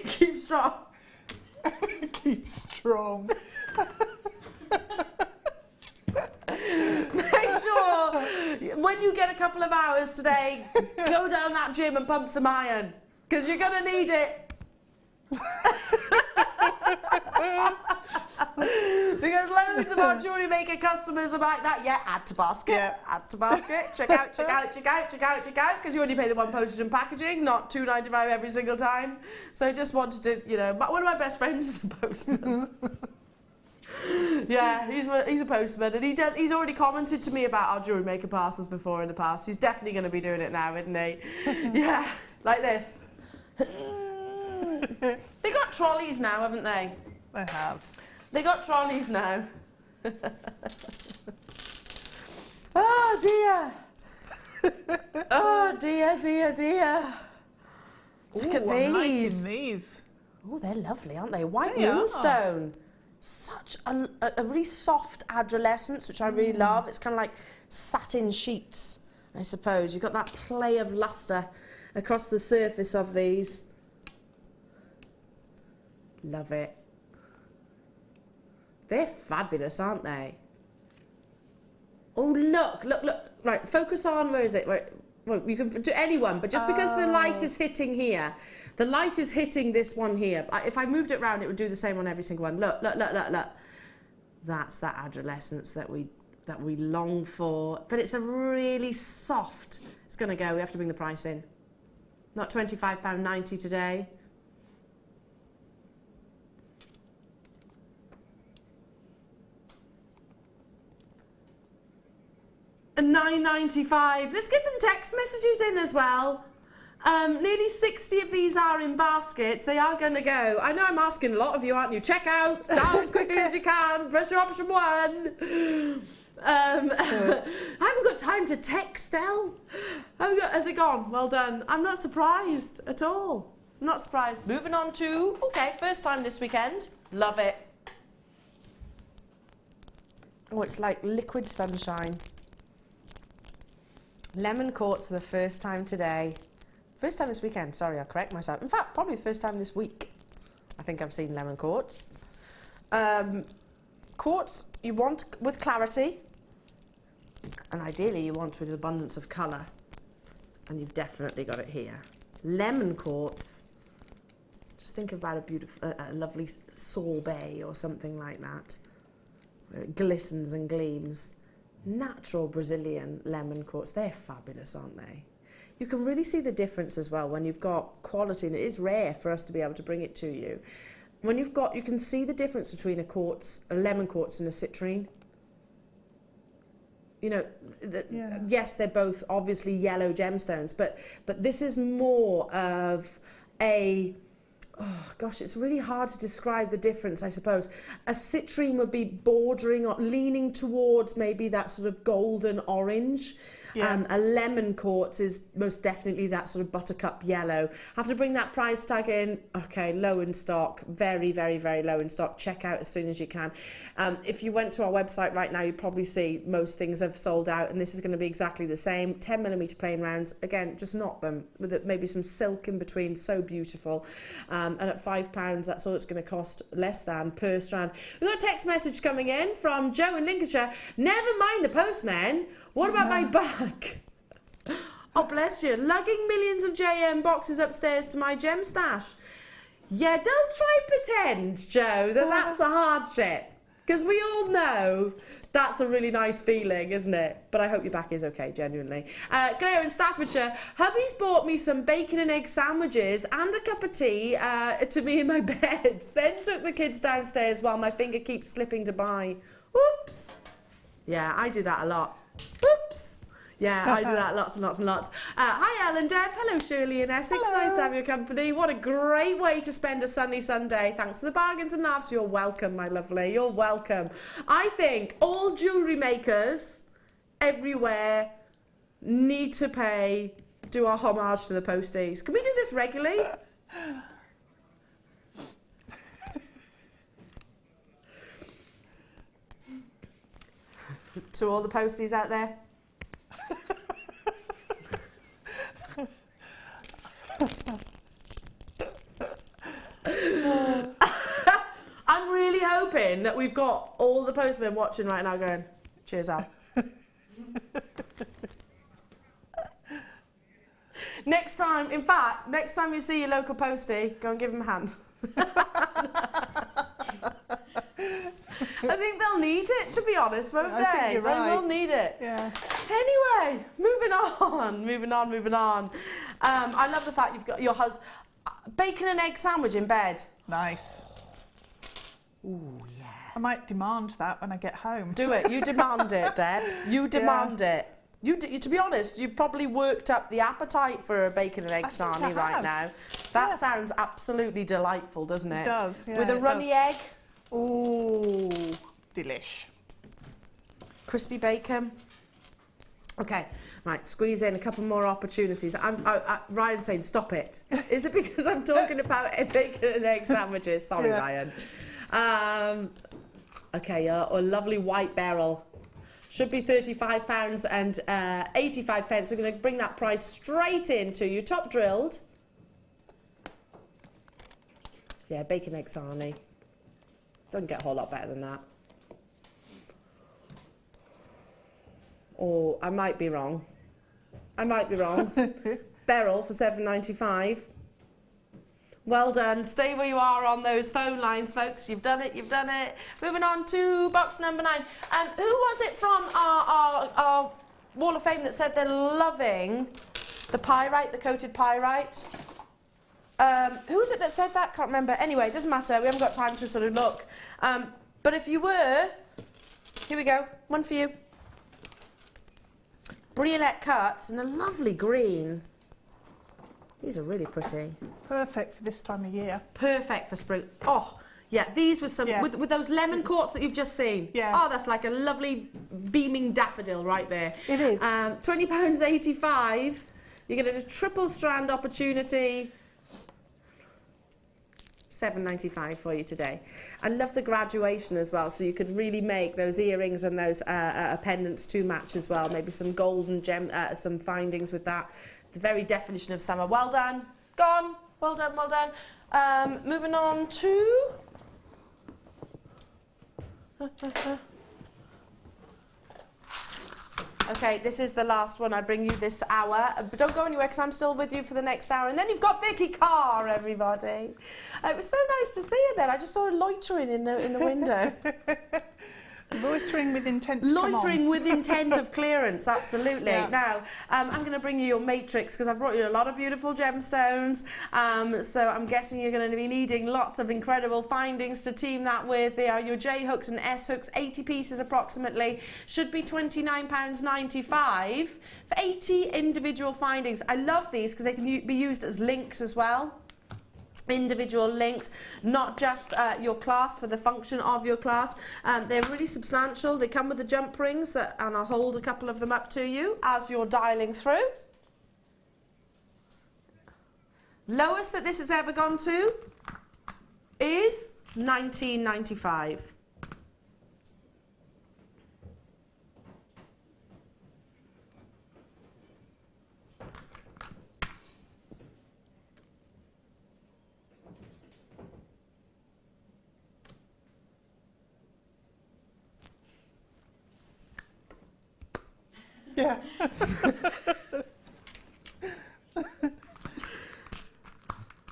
Keep strong. Keep strong. Make sure when you get a couple of hours today, go down that gym and pump some iron, because you're going to need it. Because loads of our Jewellery Maker customers are like that. Yeah, add to basket, add to basket, check out, because you only pay the one postage and packaging, not $2.95 every single time. So I just wanted to, you know, one of my best friends is a postman. Yeah, he's a postman, and he's already commented to me about our Jewellery Maker parcels before in the past. He's definitely going to be doing it now, isn't he? Yeah, like this. They got trolleys now, haven't they? They have. They got trolleys now. Oh dear. Oh dear, dear, dear. Look at these. I'm liking these. Oh, they're lovely, aren't they? White moonstone. Such a really soft adolescence, which I really love. It's kind of like satin sheets, I suppose. You've got that play of lustre across the surface of these. Love it. They're fabulous, aren't they? Oh, look. Right, focus on, where is it? Well, you can do anyone, but just because the light is hitting here, the light is hitting this one here. If I moved it around, it would do the same on every single one. Look. That's that adolescence that we long for. But it's a really soft. It's going to go. We have to bring the price in. Not £25.90 today. $9.95. Let's get some text messages in as well. Nearly 60 of these are in baskets. They are going to go. I know I'm asking a lot of you, aren't you? Check out, start as quickly as you can. Press your option 1. I haven't got time to text, Elle. Has it gone? Well done. I'm not surprised at all. I'm not surprised. Moving on to, okay, first time this weekend. Love it. Oh, it's like liquid sunshine. Lemon quartz for the first time today. First time this weekend, sorry, I'll correct myself. In fact, probably the first time this week. I think I've seen lemon quartz. Quartz you want with clarity, and ideally you want with abundance of colour. And you've definitely got it here. Lemon quartz, just think about a beautiful, a lovely sorbet or something like that, where it glistens and gleams. Natural Brazilian lemon quartz, they're fabulous, aren't they? You can really see the difference as well when you've got quality, and it is rare for us to be able to bring it to you. When you've got, you can see the difference between a lemon quartz and a citrine. You know, yes, they're both obviously yellow gemstones, but this is more of a oh gosh, it's really hard to describe the difference, I suppose. A citrine would be bordering or leaning towards maybe that sort of golden orange. Yeah. A lemon quartz is most definitely that sort of buttercup yellow. Have to bring that price tag in. Okay, low in stock, very, very, very low in stock. Check out as soon as you can. If you went to our website right now, you'd probably see most things have sold out, and this is going to be exactly the same. 10mm plain rounds, again, just knot them with maybe some silk in between, so beautiful. And at £5, that's all it's going to cost, less than per strand. We've got a text message coming in from Joe in Lincolnshire. Never mind the postman. What about my bag? Oh, bless you. Lugging millions of JM boxes upstairs to my gem stash. Yeah, don't try and pretend, Joe, that that's a hardship. Because we all know that's a really nice feeling, isn't it? But I hope your back is okay, genuinely. Claire in Staffordshire. Hubby's bought me some bacon and egg sandwiches and a cup of tea to me in my bed. Then took the kids downstairs while my finger keeps slipping to buy. Oops. Yeah, I do that a lot. Oops. Yeah, I do that lots and lots and lots. Hi, Ellen, Deb. Hello, Shirley in Essex. Hello. Nice to have your company. What a great way to spend a sunny Sunday. Thanks for the bargains and laughs. You're welcome, my lovely. You're welcome. I think all jewellery makers everywhere need to do our homage to the posties. Can we do this regularly? To all the posties out there. I'm really hoping that we've got all the postmen watching right now going, cheers, Al. Next time you see your local postie, go and give him a hand. I think they'll need it, to be honest, won't they? I think you're right. They will need it. Yeah. Anyway, moving on. I love the fact you've got your husband bacon and egg sandwich in bed. Nice. Ooh, yeah. I might demand that when I get home. Do it. You demand it, Deb. You demand it. To be honest, you've probably worked up the appetite for a bacon and egg sarnie right now. That sounds absolutely delightful, doesn't it? It does, yeah. With a runny egg. Ooh, delish. Crispy bacon. Okay, right, squeeze in a couple more opportunities. Ryan's saying, stop it. Is it because I'm talking about bacon and egg sandwiches? Sorry, Ryan. Okay, a lovely white beryl. Should be £35 and 85 pence. We're going to bring that price straight into you. Top drilled. Yeah, bacon egg sarnie. Doesn't get a whole lot better than that. Or I might be wrong. Beryl for £7.95. Well done. Stay where you are on those phone lines, folks. You've done it. Moving on to box number 9. Who was it from our Wall of Fame that said they're loving the pyrite, the coated pyrite? Who was it that said that? Can't remember. Anyway, it doesn't matter. We haven't got time to sort of look. But if you were, here we go. One for you. Briolette cuts in a lovely green. These are really pretty. Perfect for this time of year. Perfect for spring. Oh, yeah, these with some with those lemon quartz that you've just seen. Yeah. Oh, that's like a lovely beaming daffodil right there. It is. £20.85. You're getting a triple strand opportunity. £7.95 for you today. I love the graduation as well, so you could really make those earrings and those pendants to match as well. Maybe some golden gem, some findings with that. The very definition of summer. Well done. Gone. Well done, well done. Moving on to... Okay, this is the last one I bring you this hour. But don't go anywhere because I'm still with you for the next hour. And then you've got Vicky Carr, everybody. It was so nice to see her then. I just saw her loitering in the window. Loitering with intent to Loitering with intent of clearance, absolutely. Yeah. Now, I'm going to bring you your matrix because I've brought you a lot of beautiful gemstones. So I'm guessing you're going to be needing lots of incredible findings to team that with. They are your J hooks and S hooks, 80 pieces approximately. Should be £29.95 for 80 individual findings. I love these because they can be used as links as well. individual links, not just your clasp for the function of your clasp. They're really substantial. They come with the jump rings, and I'll hold a couple of them up to you as you're dialing through. Lowest that this has ever gone to is $19.95. Yeah.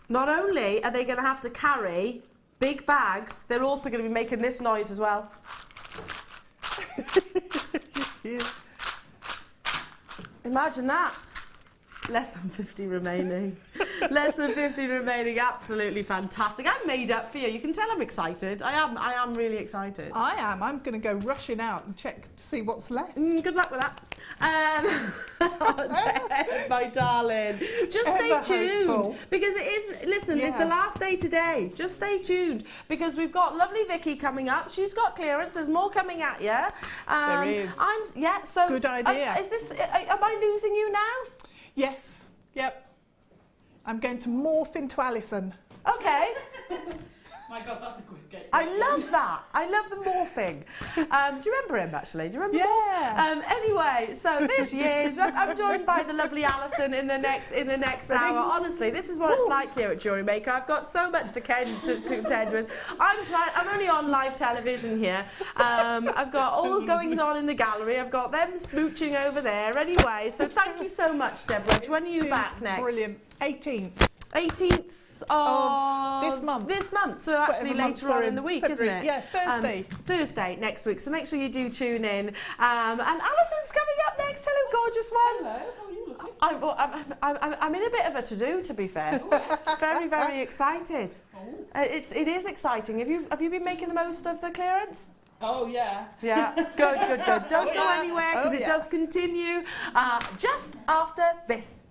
Not only are they going to have to carry big bags, they're also going to be making this noise as well. Yeah. Imagine that. Less than 50 remaining. Less than 50 remaining. Absolutely fantastic. I'm made up for you. You can tell I'm excited. I am really excited. I am. I'm going to go rushing out and check to see what's left. Good luck with that. My darling. Just stay tuned. Hopeful. Because it is, listen, it's the last day today. Just stay tuned. Because we've got lovely Vicky coming up. She's got clearance. There's more coming at you. There is. So good idea. Am I losing you now? Yes. Yep. I'm going to morph into Alison. Okay. My God, that's a quick game. I love that. I love the morphing. Do you remember him, actually? Do you remember Yeah. Anyway, so this year's, I'm joined by the lovely Alison in the next hour. Honestly, this is what it's like here at Jewellery Maker. I've got so much to contend with. I'm only on live television here. I've got all the goings on in the gallery. I've got them smooching over there. Anyway, so thank you so much, Deborah. When are you back next? Brilliant. 18th. 18th of this month. This month, so actually later on in the week, February. isn't it? Yeah, Thursday. Thursday next week, so make sure you do tune in. And Alison's coming up next. Hello, gorgeous one. Hello, how are you looking? I'm in a bit of a to-do, to be fair. Very, very excited. It is exciting. Have you been making the most of the clearance? Oh, yeah. Yeah, good. Don't go anywhere, because it does continue just after this.